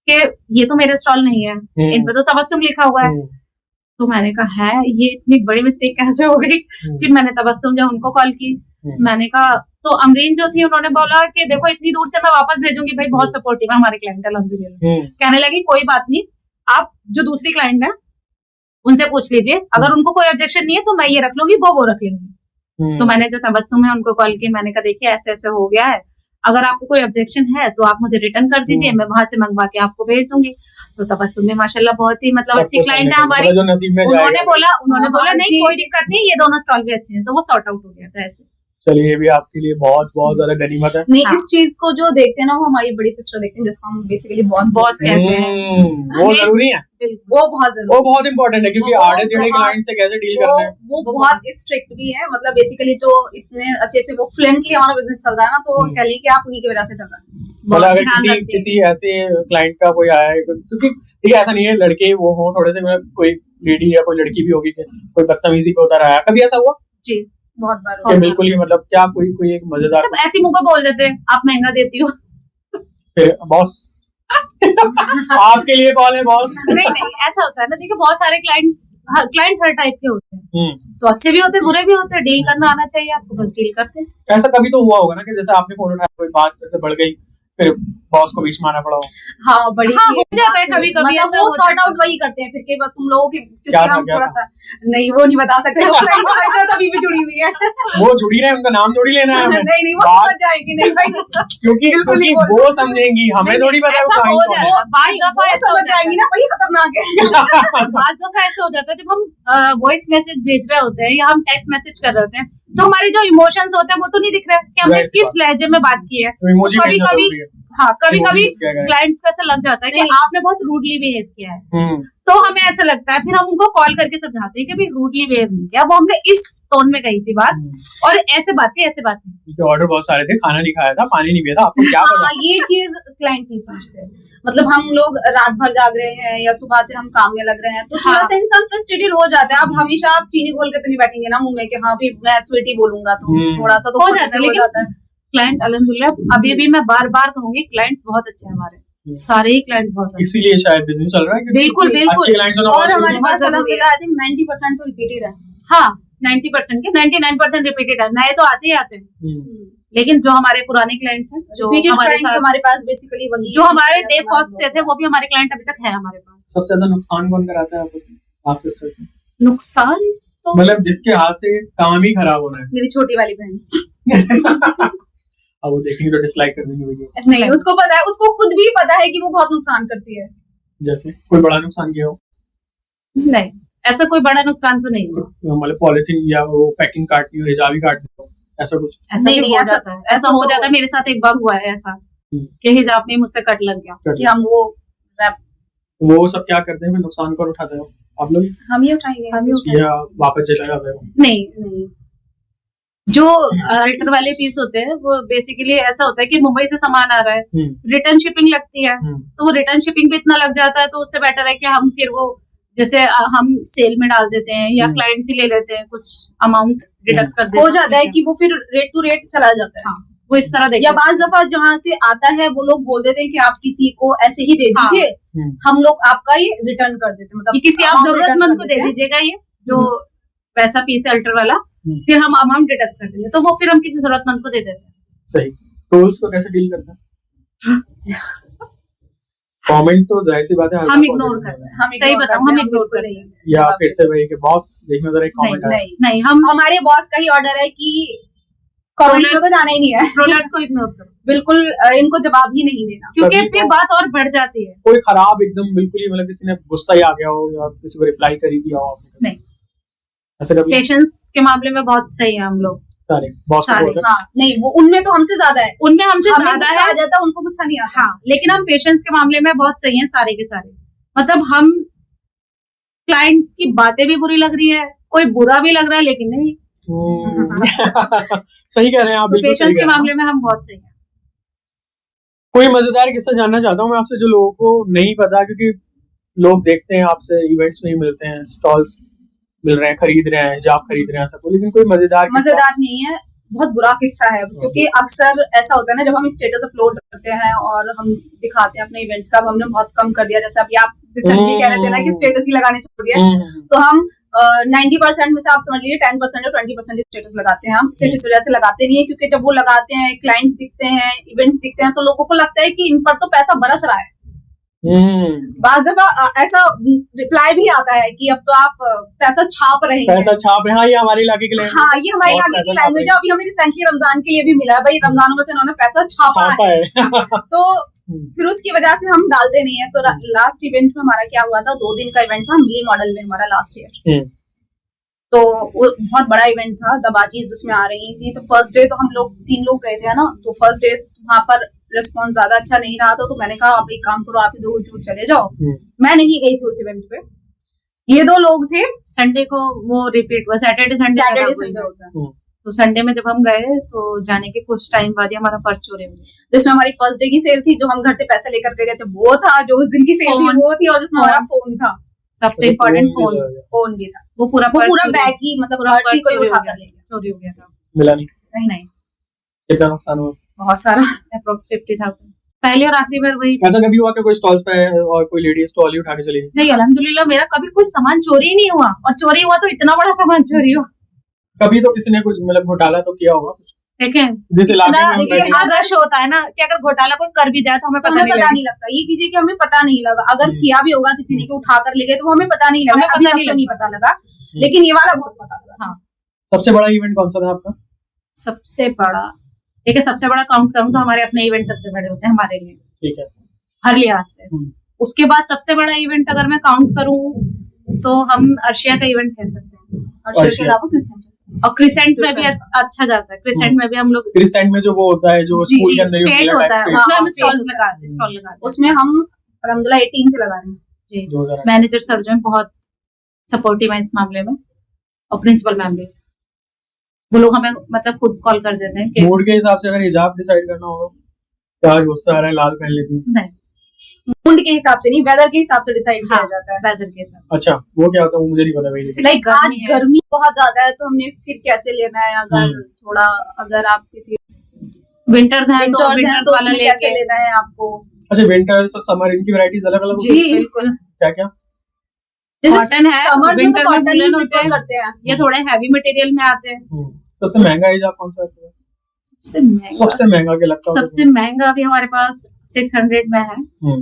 कि ये तो मेरे स्टॉल नहीं है, इन पे तो तबस्सुम लिखा हुआ है। तो मैंने कहा है ये इतनी बड़ी मिस्टेक कैसे हो गई? फिर मैंने तबस्सुम जो उनको कॉल की, मैंने कहा, तो अमरीन जो थी उन्होंने बोला कि देखो इतनी दूर से मैं वापस भेजूंगी, भाई बहुत सपोर्टिव है हमारे क्लाइंट अल्हम्दुलिल्लाह। कहने लगी कोई बात नहीं, आप जो दूसरी क्लाइंट है उनसे पूछ लीजिए, अगर उनको कोई ऑब्जेक्शन नहीं है तो मैं ये रख लूंगी, वो रख लेंगी। तो मैंने जो तबस्सुम है उनको कॉल की, मैंने कहा देखिए ऐसे ऐसे हो गया है, अगर आपको कोई ऑब्जेक्शन है तो आप मुझे रिटर्न कर दीजिए, मैं वहां से मंगवा के आपको भेज दूंगी। तो तबस्सुम में माशाल्लाह बहुत ही मतलब अच्छी क्लाइंट है हमारी। उन्होंने बोला नहीं कोई दिक्कत नहीं, ये दोनों स्टॉल भी अच्छे हैं, तो वो सॉर्ट आउट हो गया था ऐसे। चलिए, ये भी आपके लिए बहुत बहुत ज्यादा गनीमत है। नहीं, इस चीज को जो देखते हैं ना, वो हमारी बड़ी सिस्टर देखते हैं, जिसको हम बेसिकली बॉस कहते हैं। वो जरूरी है, वो बहुत जरूरी, वो बहुत इंपॉर्टेंट है, क्योंकि आड़े टेढ़े क्लाइंट से कैसे डील करना है। वो बहुत स्ट्रिक्ट भी है, मतलब बेसिकली जो इतने अच्छे से वो फ्लुएंटली हमारा बिजनेस चल रहा है ना, तो कह लीजिए कि आप उन्हीं की वजह से चल रहा है। मतलब अगर किसी ऐसे क्लाइंट का कोई आया है, क्योंकि ठीक है, ऐसा नहीं है लड़के वो हो थोड़े से, कोई लेडी या कोई लड़की भी होगी, कोई बदतमीजी पे उतर आया, कभी ऐसा हुआ? जी बहुत बार। बिल्कुल ही, मतलब क्या कोई एक मजेदार, मतलब ऐसी मुंह पे बोल देते आप महंगा देती हो, फिर बॉस आपके लिए कॉल है बॉस? नहीं ऐसा होता है ना, देखिए बहुत सारे क्लाइंट हर टाइप के होते हैं, तो अच्छे भी होते हैं बुरे भी होते हैं, डील करना आना चाहिए आपको, बस डील करते हैं। ऐसा कभी तो हुआ होगा ना कि जैसे आपने फोन उठाया, कोई बात जैसे बढ़ गई, फिर बॉस को बीच में आना पड़ा हो? हाँ, बड़ी हो जाता है कभी कभी, मतलब वो सॉर्ट आउट वही करते हैं। फिर के बाद तुम लोगों की, क्योंकि हम थोड़ा सा नहीं, वो नहीं बता सकते, तभी भी जुड़ी हुई है, वो जुड़ी रहे, उनका नाम थोड़ी लेना है। नहीं वो समझ जाएगी, नहीं भाई, क्योंकि वो समझेंगी, हमें थोड़ी पता है, बाज़ दफा समझ जाएंगी ना, वही खतरनाक है। बाज़ दफा ऐसा हो जाता है जब हम वॉइस मैसेज भेज रहे होते हैं या हम टेक्स्ट मैसेज कर रहे होते हैं, तो हमारे जो इमोशंस होते हैं वो तो नहीं दिख रहे कि हमने किस लहजे में बात की है। कभी कभी क्लाइंट्स को ऐसा लग जाता है कि आपने बहुत रूडली बिहेव किया है, तो हमें ऐसा लगता है, फिर हम उनको कॉल करके समझाते हैं कि भाई रूडली बिहेव नहीं किया, वो हमने इस टोन में कही थी बात, और ऐसे बात नहीं। ऑर्डर बहुत सारे थे, खाना नहीं खाया था, पानी नहीं पिया था, आपको क्या पता? ये चीज क्लाइंट नहीं समझते, मतलब हम लोग रात भर जाग रहे हैं या सुबह से हम काम में लग रहे हैं, तो थोड़ा सा इंसान फ्रस्ट्रेटेड हो जाता है। अब हमेशा आप चीनी घोल के तो नहीं बैठेंगे ना मुंह में कि हाँ भी मैं स्वीटी बोलूंगा, तो थोड़ा सा तो हो जाता है। क्लाइंट अल्हम्दुलिल्लाह अभी भी मैं बार बार कहूंगी क्लाइंट्स बहुत अच्छे हैं हमारे, सारे ही क्लाइंट बहुत अच्छे हैं। इसीलिए शायद बिजनेस चल रहा है क्योंकि बिल्कुल, बिल्कुल। अच्छे clients होना और बहुत हमारे जरूरी पास जरूरी है। अल्हम्दुलिल्लाह आई थिंक 90% तो रिपीटेड है। हाँ 90% के 99% रिपीटेड है, नए तो आते ही आते हैं, है। लेकिन जो हमारे पुराने क्लाइंट्स हैं जो रिपीटेड हमारे क्लाइंट्स साथ हमारे पास बेसिकली वही जो हमारे डे फर्स्ट से थे वो भी हमारे क्लाइंट अभी तक है हमारे पास। सबसे ज्यादा नुकसान कौन कराता है आपस में, आप सिस्टर्स में? नुकसान तो मतलब जिसके हाथ से काम ही खराब हो रहा है। मेरी छोटी वाली बहन। अब वो देखेंगे तो डिसलाइक कर देंगे वीडियो। नहीं, उसको पता है, उसको खुद भी पता है कि वो बहुत नुकसान करती है। जैसे कोई बड़ा नुकसान किया हो? नहीं, ऐसा कोई बड़ा नुकसान तो नहीं हुआ। मतलब पॉलिथीन या वो पैकिंग काटनी हो, हिजाब ही काट दी हो, ऐसा कुछ? ऐसा नहीं, भी नहीं, हो ऐसा- जाता है, ऐसा हो जाता है। मेरे साथ एक बार हुआ है ऐसा कि हिजाब में मुझसे कट लग गया। कि हम वो रैप वो सब क्या करते हैं फिर, नुकसान कौन उठाते हो आप लोग हम ही उठाएंगे। हम ही उठाएंगे। या वापस चला जाता है? नहीं नहीं, जो अल्टर वाले पीस होते हैं वो बेसिकली ऐसा होता है कि मुंबई से सामान आ रहा है, रिटर्न शिपिंग लगती है, तो वो रिटर्न शिपिंग भी इतना लग जाता है, तो उससे बेटर है कि हम फिर वो जैसे हम सेल में डाल देते हैं या क्लाइंट से ले लेते हैं, कुछ अमाउंट डिडक्ट कर देते हैं। हो जाता है कि वो फिर रेट टू रेट चला जाता है। हाँ, वो इस तरह देखते या हैं। बाज दफा जहाँ से आता है वो लोग बोल देते हैं कि आप किसी को ऐसे ही दे हाँ। दीजिए, हम लोग आपका ये रिटर्न कर देते हैं, मतलब कि किसी आप amount return जरूरतमंद कर को दे देते हैं। दीजिएगा ये जो वैसा पीस है अल्टर वाला, फिर हम अमाउंट डिडक्ट कर देंगे, तो वो फिर हम किसी जरूरतमंद को दे देते हैं। सही। टोल्स को कैसे डील करते हैं? कमेंट तो जाहिर सी बात है हर हम बार इग्नोर positive करते हैं, हम सही ignore बताऊं करते हम हैं, इग्नोर बिल्कुल करते नहीं। हैं। या फिर से वही कि बॉस देखने जरा एक कमेंट आया। नहीं, नहीं, हम हमारे बॉस का ही ऑर्डर है कि कमेंट्स में तो जाना ही नहीं है। ट्रोलर्स को इग्नोर करो, बिल्कुल इनको जवाब ही नहीं देना। क्योंकि तभी फिर तो- बात और बढ़ जाती है। कोई खराब एकदम बिल्कुल ही, मतलब किसी ने गुस्सा ही आ गया हो या किसी को रिप्लाई कर ही दिया हो आपने, नहीं, ऐसा कभी? पेशेंस के मामले में बहुत सही है हम लोग सारे बॉस को सारे, बोलते हैं? हाँ, नहीं, वो उनमें तो हमसे ज्यादा है, उनमें हमसे हमें ज्यादा गुस्सा है। आ जाता है, उनको गुस्सा नहीं आता। हाँ, लेकिन हम पेशेंस के मामले में बहुत सही हैं सारे के सारे। मतलब हम क्लाइंट्स की बातें भी बुरी लग रही है, कोई बुरा भी लग रहा है, लेकिन नहीं, सही कह रहे हैं आप, तो बिल्कुल सही पेशेंस कह के रहे हैं। मामले में हम बहुत सही हैं। कोई मजेदार किस्सा जानना चाहता हूँ मैं आपसे जो लोगों को नहीं पता, क्योंकि लोग देखते हैं आपसे इवेंट्स में ही मिलते हैं, स्टॉल्स मिल रहे हैं, खरीद रहे हैं, हिजाब खरीद रहे हैं, सब, लेकिन कोई मजेदार किस्सा? मजेदार नहीं है, बहुत बुरा किस्सा है, क्योंकि अक्सर ऐसा होता है ना, जब हम स्टेटस अपलोड करते हैं और हम दिखाते हैं अपने इवेंट्स का, अब हमने बहुत कम कर दिया, जैसे अभी आप रिसेंटली कह रहे थे ना कि स्टेटस ही लगाने छोड़ दिया, तो हम 90% में से आप समझ लीजिए 10% या 20% स्टेटस लगाते हैं। हम सिर्फ इस वजह से लगाते नहीं है क्योंकि जब वो लगाते हैं, क्लाइंट्स दिखते हैं, इवेंट्स दिखते हैं, तो लोगों को लगता है कि इन पर तो पैसा बरस रहा है। बाज दफा ऐसा रिप्लाई भी आता है कि अब तो आप पैसा छाप रहे हैं। पैसा छाप रहे हैं, हाँ, ये हमारे इलाके के लिए हाँ, ये हमारे बहुत इलाके की पैसा लैंग्वेज है। अभी हमें रिसेंटली रमजान के लिए भी मिला है, भाई रमजानों में तो इन्होंने पैसा छापा है। तो फिर उसकी वजह से हम डालते नहीं है। तो लास्ट इवेंट में हमारा क्या हुआ था, 2 दिन का इवेंट था मिली मॉडल में हमारा लास्ट ईयर, तो वो बहुत बड़ा इवेंट था, दबाचीज उसमें आ रही थी। तो फर्स्ट डे तो हम लोग 3 लोग गए थे ना, तो फर्स्ट डे वहां पर रिस्पॉन्स ज्यादा अच्छा नहीं रहा था, तो मैंने कहा आप एक काम करो, आप ही 2 चले जाओ। मैं नहीं गई थी उस इवेंट पे, ये 2 लोग थे। संडे को वो रिपीट हुआ, सैटरडे सैटरडे संडे संडे होता है, तो संडे में जब हम गए तो जाने के कुछ टाइम बाद ही हमारा पर्स चोरी हो गया। जिसमें हमारी फर्स्ट डे की सेल थी, जो हम घर से पैसे लेकर के गए थे वो था, जो उस दिन की सेल थी वो थी, और जिसमें हमारा फोन था, सबसे इम्पोर्टेंट फोन भी था। वो पूरा बैग ही, मतलब पर्स ही कोई उठा कर ले गया, चोरी हो गया था। मिला नहीं? नहीं, कितना नुकसान हुआ? बहुत सारा, अप्रोक्स 50,000। पहली और आखिरी बार वही। ऐसा कभी हुआ कि कोई स्टॉल्स पे और कोई लेडी स्टॉल ही उठा के चली गई? नहीं, अल्हम्दुलिल्लाह मेरा कभी कोई सामान चोरी ही नहीं हुआ, और चोरी हुआ तो इतना बड़ा सामान चोरी हुआ। कभी तो किसी ने कुछ मतलब घोटाला तो किया होगा कुछ, देखें जिस इलाके में हम इतना बैठे हैं। आदर्श होता है ना कि अगर घोटाला कोई कर भी जाए तो हमें पता हमें नहीं पता लगेगा। नहीं लगता। ये कीजिए कि हमें पता नहीं लगा, अगर किया भी होगा किसी ने कि उठा कर ले गए, तो हमें पता नहीं लगा, हमें अभी पता तक नहीं तो नहीं पता लगा, लेकिन ये वाला बहुत पता लगा। हाँ, सबसे बड़ा इवेंट कौन सा था आपका? सबसे बड़ा, देखिए सबसे बड़ा काउंट करूँ तो हमारे अपने इवेंट सबसे बड़े होते हैं हमारे लिए, ठीक है, हर लिहाज से। उसके बाद सबसे बड़ा इवेंट अगर मैं काउंट करूँ तो हम अर्शिया का इवेंट कह सकते हैं, और उसके अलावा क्रिसेंट और क्रिसेंट में भी अच्छा जाता है। क्रिसेंट में भी हम लोग क्रिसेंट में जो वो होता है जो जी स्कूल जी के अंदर ही फेट मेला होता टाइप है, फेट। उसमें हम हाँ, स्टॉल फेट लगा देते हैं। उसमें हम अलहमदुलिल्लाह 18 से लगा रहे हैं जी, 2008 मैनेजर सर जो है बहुत सपोर्टिव है इस मामले में, और प्रिंसिपल मैम भी, वो लोग हमें मतलब खुद कॉल कर देते हैं कि मूड के हिसाब से अगर हिजाब डिसाइड करना होगा, तो आज गुस्सा आ रहा है लाल पहन लेती हूँ, नहीं, मूड के हिसाब से नहीं, वेदर के हिसाब से डिसाइड किया जाता है। वेदर के साथ। अच्छा वो क्या होता है वो मुझे नहीं पता भाई। लाइक आज गर्मी बहुत ज्यादा है, तो हमने फिर कैसे लेना है, अगर थोड़ा, अगर आप किसी विंटर्स हैं तो विंटर्स हैं विंटर्स तो वाला उसमें कैसे लेके। लेना है आपको। अच्छा, विंटर्स और समर इनकी वैरायटीज अलग अलग जी बिल्कुल। क्या क्या? जैसे कॉटन है, समर्स में विंटर तो में कॉटन वुलन ही होते हैं, करते हैं। ये थोड़े हैवी मटेरियल में आते हैं। सबसे महंगा हिजाब कौन सा है? सबसे महंगा सबसे महंगा क्या लगता है? सबसे महंगा अभी हमारे पास 600 में है। हम्म।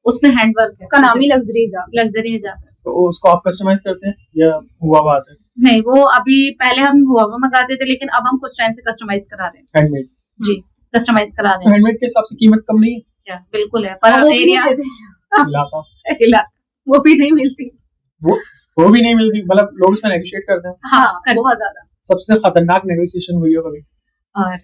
उसमें हैंडवर्क है, उसका नाम ही लग्जरी हिजाब। लग्जरी हिजाब है। तो उसको आप कस्टमाइज करते हैं या हुआ बात है? नहीं, वो अभी पहले हम हुआ मंगाते थे, लेकिन अब हम कुछ टाइम से कस्टमाइज करा रहे हैं। हैंडमेड? जी, कस्टमाइज करा रहे तो हैं। हैंडमेड के हिसाब से कीमत कम नहीं है? अच्छा, बिल्कुल है, पर वो भी नहीं एरिया देते, इलाका वो भी नहीं मिलती। वो भी नहीं मिलती, मतलब लोग उसमें नेगोशिएट करते हैं। हाँ बहुत ज्यादा। सबसे खतरनाक नेगोशिएशन हुई हो कभी? और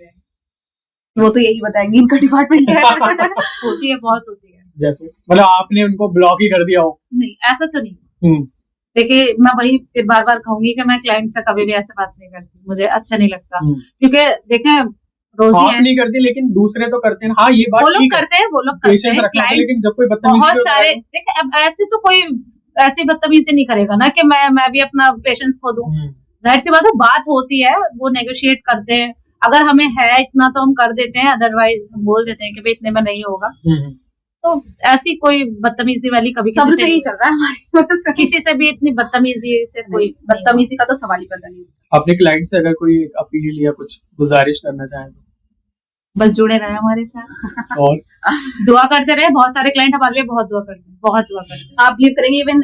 वो तो यही बताएंगे, इनका डिपार्टमेंट है। होती है, बहुत होती है। जैसे मतलब आपने उनको ब्लॉक ही कर दिया हो? नहीं, ऐसा तो नहीं। देखिए, मैं वही फिर बार बार कहूंगी कि मैं क्लाइंट से कभी भी ऐसे बात नहीं करती, मुझे अच्छा नहीं लगता। क्योंकि देखें, रोजी आप है, नहीं करती लेकिन दूसरे तो करते हैं। हाँ, ये बात वो लोग ठीक है, करते हैं, वो लोग करते पेशेंस हैं। रखना होता है, क्लाइंट्स लेकिन जब कोई बदतमीजी बहुत होता सारे, है देखिए अब ऐसे तो कोई ऐसी बदतमीजी नहीं करेगा ना कि मैं भी अपना पेशेंस खो दूं। जाहिर सी बात है, बात होती है, वो नेगोशिएट करते हैं। अगर हमें है इतना तो हम कर देते हैं, अदरवाइज हम बोल देते हैं कि भाई इतने में नहीं होगा। तो ऐसी कोई बदतमीजी वाली कभी सब किसी से सही चल रहा है हमारे पास। किसी से भी इतनी बदतमीजी से कोई बदतमीजी का तो सवाल ही पैदा नहीं होता। अपने क्लाइंट से अगर कोई अपील या कुछ गुजारिश करना चाहें तो? बस जुड़े रहे हमारे साथ और दुआ करते रहे। बहुत सारे क्लाइंट हमारे लिए बहुत दुआ करते हैं, बहुत दुआ करते हैं। आप बिलीव करेंगे, इवन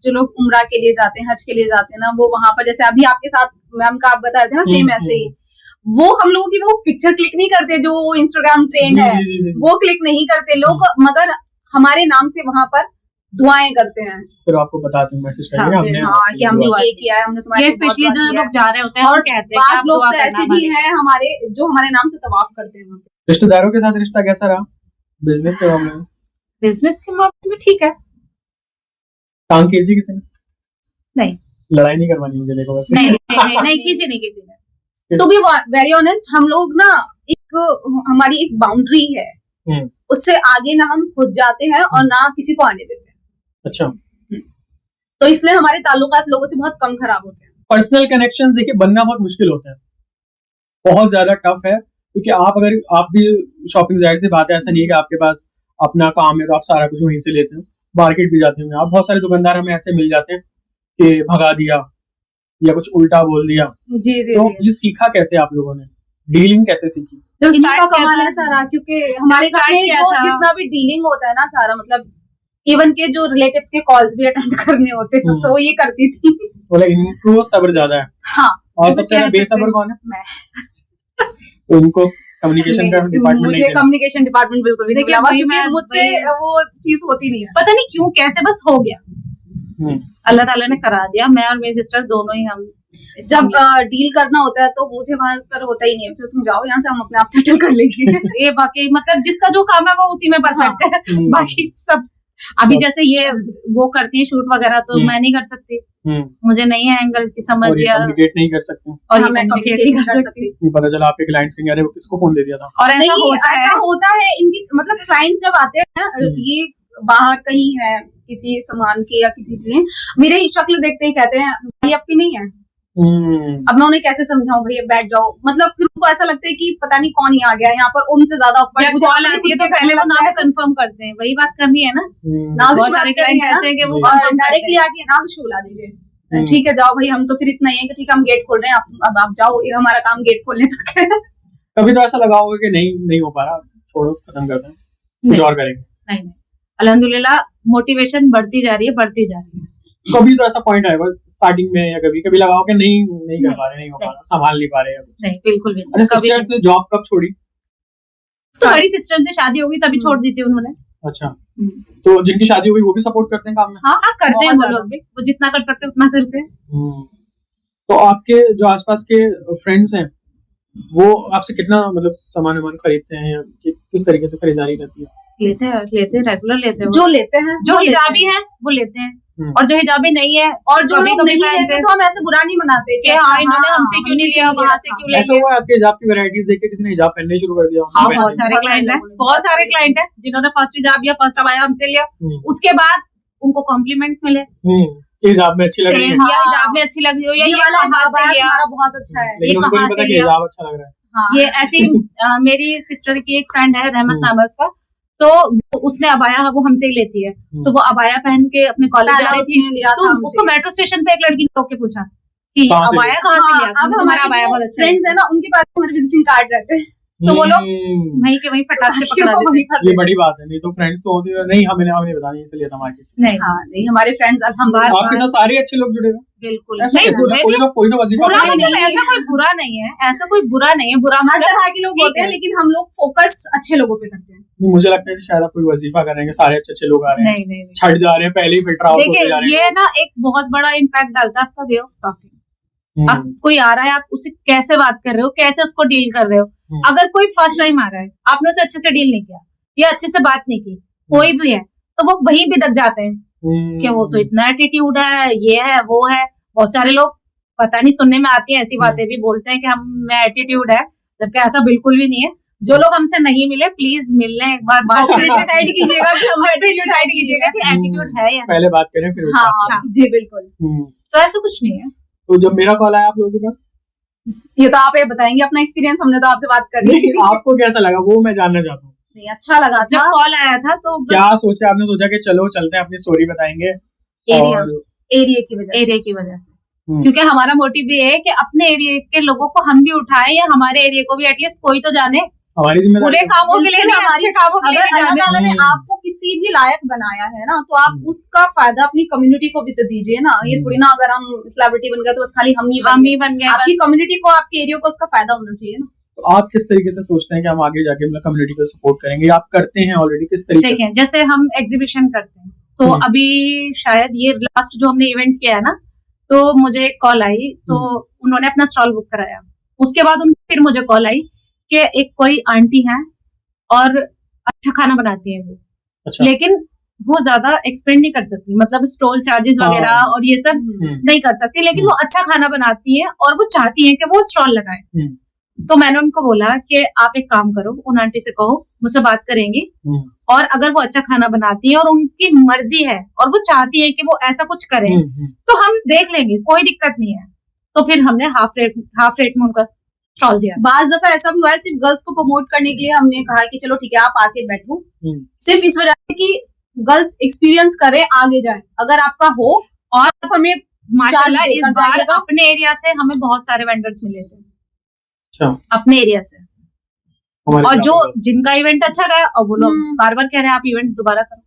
जो लोग उम्रा के लिए जाते हैं, हज के लिए जाते हैं ना, वो वहां पर जैसे अभी आपके साथ मैम का आप बता रहे थे ना, सेम ऐसे ही वो हम लोगों की वो पिक्चर क्लिक नहीं करते जो इंस्टाग्राम ट्रेंड है, वो क्लिक नहीं करते लोग, मगर हमारे नाम से वहां पर दुआएं करते हैं। फिर आपको बताती हूँ, मैसेज हाँ, करेंगे हमने कि हमने ये किया है, हमने तुम्हारे ये स्पेशली जो लोग जा रहे होते हैं और और कहते हैं कि पांच आप लोग दुआ तो करना ऐसे भी हमारे। हैं हमारे जो हमारे नाम से तवाफ करते हैं वहाँ पे। रिश्तेदारों के साथ रिश्ता कैसा रहा बिजनेस के मामले में? बिजनेस के मामले में ठीक है। टांग खींची किसी ने? नहीं, लड़ाई नहीं करवानी मुझे, देखो वैसे। नहीं खींची नहीं किसी ने। टू बी वेरी ऑनेस्ट, हम लोग ना हमारी एक बाउंड्री है, उससे आगे ना हम खुद जाते हैं और ना किसी को आने देते हैं। अच्छा, तो इसलिए हमारे ताल्लुकात लोगों से बहुत कम खराब होते हैं। पर्सनल कनेक्शन देखिए बनना बहुत मुश्किल होता है, बहुत ज्यादा टफ है, क्योंकि आप भी शॉपिंग, जाहिर सी बात है, ऐसा नहीं है कि आपके पास अपना काम है तो आप सारा कुछ वहीं से लेते हो, मार्केट भी जाते होंगे आप। बहुत सारे दुकानदार हमें ऐसे मिल जाते हैं कि भगा दिया या कुछ उल्टा बोल दिया। जी जी, तो ये सीखा कैसे आप लोगों ने, डीलिंग कैसे सीखी? जो इनका कमाल है सारा, क्योंकि हमारे घर में जो जितना भी डीलिंग होता है ना सारा, मतलब इवन के जो रिलेटिव्स के कॉल्स भी अटेंड करने होते हैं तो ये करती थी। बोले इनको सब्र ज्यादा है। हाँ, और सबसे ज्यादा बेसब्र कौन है? मैं। तो उनको कम्युनिकेशन का डिपार्टमेंट नहीं मुझे देना। कम्युनिकेशन डिपार्टमेंट बिल्कुल भी नहीं देखिए, मिला, वही क्योंकि मैं- मुझसे वो चीज होती नहीं है। पता नहीं क्यों, कैसे बस हो गया। अल्लाह ताला ने करा दिया। मैं और मेरी सिस्टर दोनों ही हम जब डील करना होता है तो मुझे वहां पर होता ही नहीं है, तुम जाओ यहाँ से, हम अपने आप सेटल कर लेंगे। ये बाकी मतलब जिसका जो काम है वो उसी में परफेक्ट है। बाकी सब अभी जैसे ये वो करती है शूट वगैरह, तो मैं नहीं कर सकती, मुझे नहीं है एंगल की समझ, या कम्युनिकेट नहीं कर सकते, और मैं कम्युनिकेट नहीं कर सकती। पता चला आपके क्लाइंट्स ने अरे वो किसको फोन दे दिया था। और ऐसा नहीं, होता है, ऐसा होता है इनकी, मतलब क्लाइंट्स जब आते हैं ना, ये बाहर कहीं है किसी सामान के या किसी के लिए, मेरे शक्ल देखते ही कहते हैं भाई आपकी नहीं है। अब मैं उन्हें कैसे समझाऊं भैया बैठ जाओ, मतलब फिर उनको ऐसा लगता है कि पता नहीं कौन ही आ गया यहाँ पर, उनसे ज्यादा जब कॉल आती है तो पहले वो नाम कंफर्म करते हैं, वही बात करनी है ना। बहुत सारे क्लाइंट ऐसे हैं कि वो डायरेक्टली आके नाजिश को बुला दीजिए, ठीक है जाओ भाई, हम तो फिर इतना ही है कि ठीक है हम गेट खोल रहे हैं, अब आप जाओ, ये हमारा काम गेट खोलने तक है। कभी तो ऐसा लगा होगा कि नहीं हो पा रहा, छोड़ो खत्म करते हैं, कुछ और करेंगे? नहीं, अल्हम्दुलिल्लाह मोटिवेशन बढ़ती जा रही है। कभी तो ऐसा पॉइंट आएगा स्टार्टिंग में, या कभी लगा हो कि नहीं कर पा रहे, नहीं हो पा रहा, संभाल नहीं पा रहे या कुछ? नहीं, बिल्कुल भी अच्छा, सिस्टर्स ने जॉब कब छोड़ी? तो बड़ी सिस्टर से शादी होगी तभी छोड़ दी थी उन्होंने। अच्छा, तो जिनकी शादी हुई वो भी सपोर्ट करते हैं काम में? हाँ, करते हैं वो लोग भी, वो जितना कर सकते हैं उतना करते हैं। तो आपके जो आसपास के फ्रेंड्स हैं वो आपसे कितना मतलब सामान खरीदते हैं, या किस तरीके से खरीदारी रहती है? लेते हैं रेगुलर लेते हैं, जो लेते हैं, जो हिजाबी है वो लेते हैं, और जो हिजाबी नहीं है, और जो लोग नहीं लेते तो हम ऐसे बुरा नहीं मनाते कि हाँ इन्होंने हमसे क्यों नहीं लिया, वहां से क्यों ले ऐसा हुआ आपके हिजाब की वैरायटीज देख के किसी ने हिजाब पहनने शुरू कर दिया? हाँ, बहुत सारे क्लाइंट है जिन्होंने फर्स्ट हिजाब या फर्स्ट अबाया हमसे लिया, उसके बाद उनको कॉम्प्लीमेंट मिले, हिजाब में अच्छी लग रही है, या हिजाब में अच्छी लग रही हो, या ये कहाँ से लिया, हमारा बहुत अच्छा है, लेकिन उनको नहीं पता कि हिजाब अच्छा लग रहा है। हाँ। ये ऐसी मेरी सिस्टर की एक फ्रेंड है, रहमत नाम है उसका, तो उसने अबाया वो हमसे ही लेती है, तो वो अबाया पहन के अपने कॉलेज जा रही थी, तो उसको मेट्रो स्टेशन पे एक लड़की ने रोक के पूछा कि अबाया कहाँ से लिया? अब तुम्हारा अबाया बहुत अच्छा फ्रेंड्स है ना, उनके पास हमारे विजिटिंग कार्ड रहते हैं, तो वो लोग वहीं के वहीं फटाक से पकड़ा देते। ये बड़ी बात है, नहीं तो फ्रेंड्स तो होती है, नहीं हमें बताया इसलिए था मार्केट से। नहीं हाँ, नहीं हमारे फ्रेंड्स अल्हम्दुलिल्लाह आपके साथ सारे अच्छे लोग जुड़े हुए? बिल्कुल ऐसा नहीं, कैसे? बुरे भी कोई तो वजीफा बुरा नहीं मतलब ऐसा कोई बुरा नहीं है, ऐसा कोई बुरा नहीं है, बुरा हर मतलब तरह के लोग ठीक होते हैं, है। लेकिन हम लोग फोकस अच्छे लोगों पे करते हैं। नहीं, मुझे लगता है कि शायद आप कोई वजीफा कर रहे हैं, सारे अच्छे लोग आ रहे हैं, नहीं नहीं नहीं। छट जा रहे हैं, पहले ही फिल्टर आउट होते जा रहे देखिए हैं। ये ना एक बहुत बड़ा इम्पैक्ट डालता है आपका वे ऑफ टॉकिंग। अब कोई आ रहा है, आप उससे कैसे बात कर रहे हो, कैसे उसको डील कर रहे हो। अगर कोई फर्स्ट टाइम आ रहा है, आपने उसे अच्छे से डील नहीं किया या अच्छे से बात नहीं की, कोई भी है, तो वो वहीं भी दक जाते हैं कि वो तो इतना एटीट्यूड है, ये है वो है। बहुत सारे लोग पता नहीं सुनने में आती है ऐसी बातें भी, बोलते हैं कि हम एटीट्यूड है, जबकि ऐसा बिल्कुल भी नहीं है। जो लोग हमसे नहीं मिले प्लीज मिल लें एक बार, बात डिसाइड कीजिएगा कि हम डिसाइड कीजिएगा कि एटीट्यूड है या पहले बात करें फिर हाँ, उसके बाद। जी बिल्कुल। तो ऐसा कुछ नहीं है। तो जब मेरा कॉल आया आप लोगों के पास, ये तो आप ये बताएंगे अपना एक्सपीरियंस, हमने तो आपसे बात करनी नहीं, थी। आपको कैसा लगा वो मैं जानना चाहता हूँ। नहीं, अच्छा लगा जब था। कॉल आया था तो क्या सोचा आपने? सोचा कि चलो चलते हैं, अपनी स्टोरी बताएंगे एरिया और एरिया की वजह से। एरिया की वजह से, क्योंकि हमारा मोटिव भी है कि अपने एरिया के लोगों को हम भी उठाएं, या हमारे एरिया को भी एटलीस्ट कोई तो जाने, हमारी जिम्मेदारी बुरे कामों के लिए नहीं, अच्छे कामों के लिए अगर भी अल्लाह जाने। ताला ने आपको किसी भी लायक बनाया है ना, तो आप उसका फायदा अपनी कम्युनिटी को भी तो दीजिए ना। ये थोड़ी ना अगर हम सेलिब्रिटी बन गए तो बस खाली हम ही हम ही बन गए आपकी बस। कम्युनिटी को, आपके एरिया को उसका फायदा होना चाहिए ना। तो आप किस तरीके से सोचते हैं कि हम आगे जाके मतलब कम्युनिटी को सपोर्ट करेंगे? आप करते हैं ऑलरेडी, किस तरीके से? देखें, जैसे हम एग्जीबिशन करते हैं, तो अभी शायद ये लास्ट जो हमने इवेंट किया है ना, तो मुझे एक कॉल आई, तो उन्होंने अपना स्टॉल बुक कराया। उसके बाद फिर मुझे कॉल आई कि एक कोई आंटी है और अच्छा खाना बनाती है वो, अच्छा। लेकिन वो ज्यादा एक्सपेंड नहीं कर सकती, मतलब स्टॉल चार्जेस वगैरह और ये सब नहीं कर सकती, लेकिन वो अच्छा खाना बनाती है और वो चाहती है कि वो स्टॉल लगाए। तो मैंने उनको बोला कि आप एक काम करो, उन आंटी से कहो मुझसे बात करेंगी, और अगर वो अच्छा खाना बनाती है और उनकी मर्जी है और वो चाहती है कि वो ऐसा कुछ करें, तो हम देख लेंगे, कोई दिक्कत नहीं है। तो फिर हमने हाफ रेट में उनका स्टॉल दिया। बाज दफा ऐसा भी हुआ है, सिर्फ गर्ल्स को प्रमोट करने के लिए हमने कहा कि चलो ठीक है आप आके बैठो, सिर्फ इस वजह से कि गर्ल्स एक्सपीरियंस करें, आगे जाए। अगर आपका हो, और आप हमें माशाल्लाह चार्ज इस देकर बार जाइएगा। अपने एरिया से हमें बहुत सारे वेंडर्स मिले थे, अच्छा, अपने एरिया से, हमारे और यहाँ जो पे जिनका इवेंट अच्छा गया, और वो लोग बार बार कह रहे हैं आप इवेंट दोबारा करो।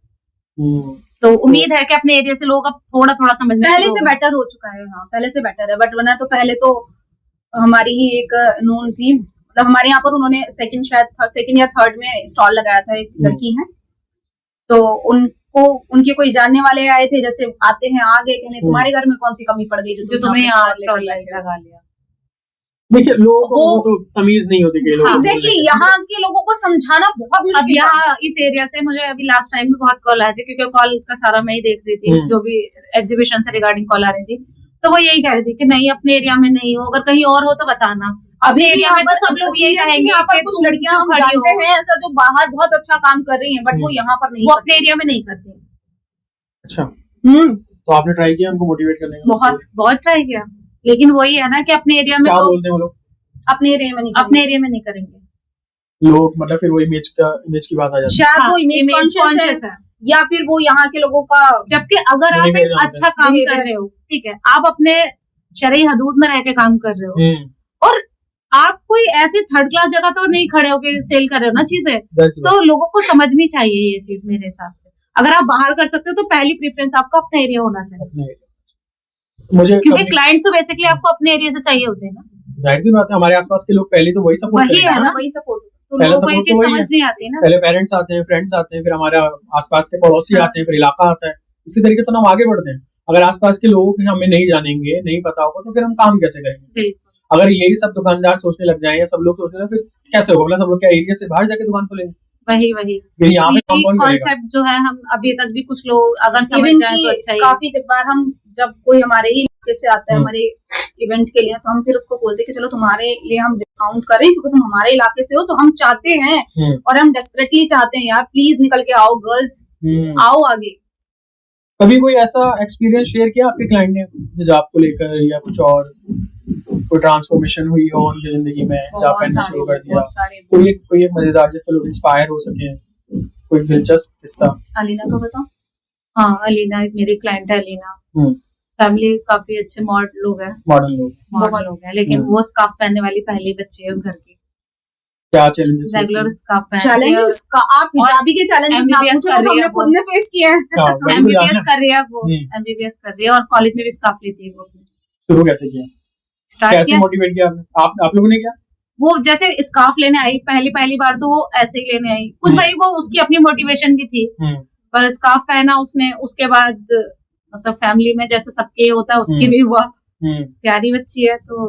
बस। तो उम्मीद है कि अपने एरिया से लोग अब थोड़ा थोड़ा समझने पहले से बेटर हो चुका है। हाँ, पहले से बेटर है, बट वरना तो पहले तो हमारी ही एक नून थी, मतलब हमारे यहाँ पर उन्होंने सेकंड या थर्ड में स्टॉल लगाया था, एक लड़की है, तो उनको उनके कोई जानने वाले आए थे, जैसे आते हैं आगे कहने तुम्हारे घर में कौन सी कमी पड़ गई जो तुमने यहाँ स्टॉल लगा लिया। देखिए लोगों को वो तो तमीज नहीं होती कि लोग एग्जैक्टली यहाँ के लोगों को समझाना बहुत अब मुश्किल है। यहाँ इस एरिया से मुझे अभी लास्ट टाइम में बहुत कॉल आए थे, क्योंकि कॉल का सारा मैं ही देख रही थी, जो भी एग्जीबिशन से रिगार्डिंग कॉल आ रही थी, तो वो यही कह रही थी कि नहीं अपने एरिया में नहीं हो, अगर कहीं और हो तो बताना। अभी एरिया में तो सब लोग यही कहेंगे, यहाँ पर कुछ लड़कियां हम जानते हैं ऐसा जो बाहर बहुत अच्छा काम कर रही हैं, बट वो यहाँ पर नहीं, वो अपने एरिया में नहीं करती। अच्छा, तो आपने ट्राई किया उनको मोटिवेट करने का? बहुत ट्राई किया, लेकिन वही है ना कि अपने एरिया में क्या बोलते हैं वो लोग? अपने एरिया में नहीं करेंगे लोग, मतलब फिर वो इमेज की बात आ जाती है। शायद वो इमेज कॉन्शियस है, या फिर वो यहाँ के लोगों का, जबकि अगर आप एक अच्छा काम कर रहे हो, ठीक है, आप अपने शरई हदूद में रह के काम कर रहे हो, और आप कोई ऐसी थर्ड क्लास जगह तो नहीं खड़े हो के सेल कर रहे हो ना चीजें, तो लोगों को समझनी चाहिए ये चीज। मेरे हिसाब से अगर आप बाहर कर सकते हो तो पहली प्रेफरेंस आपका अपना एरिया होना चाहिए, मुझे, क्योंकि क्लाइंट तो बेसिकली आपको अपने एरिया से चाहिए होते हैं ना। जाहिर सी बात है, हमारे आसपास के लोग पहले तो वही सपोर्ट वही है ना, वही सपोर्ट, तो लोगों को ये चीज समझ नहीं आती ना। पहले पेरेंट्स आते हैं, फ्रेंड्स आते हैं, फिर हमारे आसपास के पड़ोसी आते हैं, फिर इलाका आता है, इसी तरीके से हम आगे बढ़ते हैं। अगर आसपास के लोग हमें नहीं जानेंगे, नहीं पता होगा, तो फिर हम काम कैसे करेंगे? अगर यही सब दुकानदार सोचने लग जाए या सब लोग सोचने लगे, फिर कैसे होगा? मतलब सब लोग क्या एरिया से बाहर जाके दुकान खोलेंगे? वही यहाँ पे कॉन्सेप्ट जो है, हम अभी तक भी कुछ लोग अगर समझ जाए तो अच्छा ही। काफी बार हम जब कोई हमारे ही इलाके से आता है हमारे इवेंट के लिए, तो हम फिर उसको बोलते हैं कि चलो तुम्हारे लिए हम डिस्काउंट करें, क्योंकि तुम हमारे इलाके से हो, तो हम चाहते हैं और हम डेस्परेटली चाहते हैं यार प्लीज निकल के आओ, गर्ल्स आओ आगे। कभी कोई ऐसा एक्सपीरियंस शेयर किया आपके क्लाइंट ने हिजाब को लेकर, या कुछ और कोई ट्रांसफॉर्मेशन हुई हो उनकी जिंदगी में जहाँ पहनना शुरू कर दिया, बहुत सारे कोई एक मजेदार जिससे लोग इंस्पायर हो सके, कोई दिलचस्प किस्सा? अलीना का बताओ। हाँ, अलीना एक मेरी क्लाइंट है। अलीना हम्म, फैमिली काफी अच्छे मॉडल लोग हैं, मॉडल लोग लेकिन वो स्कार्फ पहनने वाली पहली बच्ची है उस घर की। क्या चैलेंजेस? रेगुलर स्कार्फ पहनती है। चैलेंजेस का आप हिजाबी के चैलेंजेस ना MBBS पूछो, कर तो रही है हमने खुद ने फेस किए हैं। MBBS कर रही है वो, हम्म। MBBS कर रही है और कॉलेज में भी स्कार्फ लेती है वो। शुरू कैसे किया, स्टार्ट कैसे किया मोटिवेट किया आपने? आप लोगों ने किया? वो जैसे स्कार्फ लेने आई पहली बार, तो वो ऐसे ही लेने आई कुछ, भाई वो उसकी अपनी मोटिवेशन भी थी, पर स्कार्फ पहना उसने। उसके बाद मतलब फैमिली में जैसे सबके होता है उसके भी हुआ। प्यारी बच्ची है, तो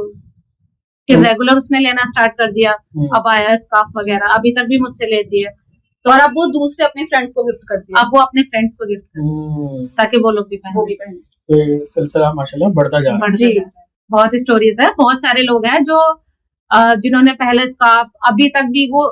फिर रेगुलर उसने लेना स्टार्ट कर दिया। अब आया स्कार्फ वगैरह, अभी तक भी मुझसे लेती है। तो और अब वो दूसरे अपने फ्रेंड्स को गिफ्ट करती है। अब वो अपने फ्रेंड्स को गिफ्ट करती है ताकि वो लोग भी पहने। वो भी पहने। तो ये सिलसिला माशाल्लाह बढ़ता जा रहा है। बहुत स्टोरीज है, बहुत सारे लोग हैं जो जिन्होंने पहले स्कार्फ, अभी तक भी वो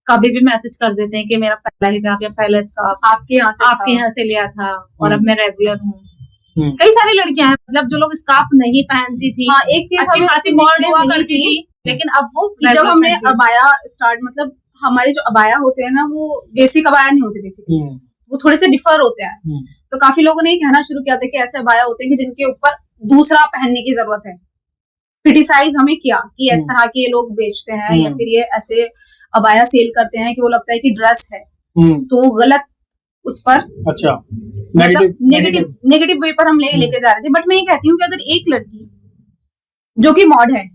कभी भी मैसेज कर देते हैं कि मेरा पहला हिजाब या पहला स्कार्फ आपके यहाँ से लिया था और अब मैं रेगुलर हूँ। कई सारी लड़कियां हैं मतलब जो लोग स्कार्फ नहीं पहनती थी। हाँ, एक चीज अच्छी खासी मॉडल हुआ करती थी, लेकिन अब वो जब हमने अबाया स्टार्ट, मतलब हमारे जो अबाया होते हैं ना, वो बेसिक अबाया नहीं होते, बेसिकली वो थोड़े से डिफर होते हैं। तो काफी लोगों ने कहना शुरू किया था कि ऐसे अबाया होते हैं कि जिनके ऊपर दूसरा पहनने की जरूरत है। क्रिटिसाइज हमें किया कि इस तरह के ये लोग बेचते हैं या फिर ये ऐसे अबाया सेल करते हैं कि वो लगता है कि ड्रेस है, तो वो गलत उस पर अच्छा नेगेटिव वे पर हम लेके जा रहे थे। बट मैं ये कहती हूँ कि अगर एक लड़की जो कि मॉड है,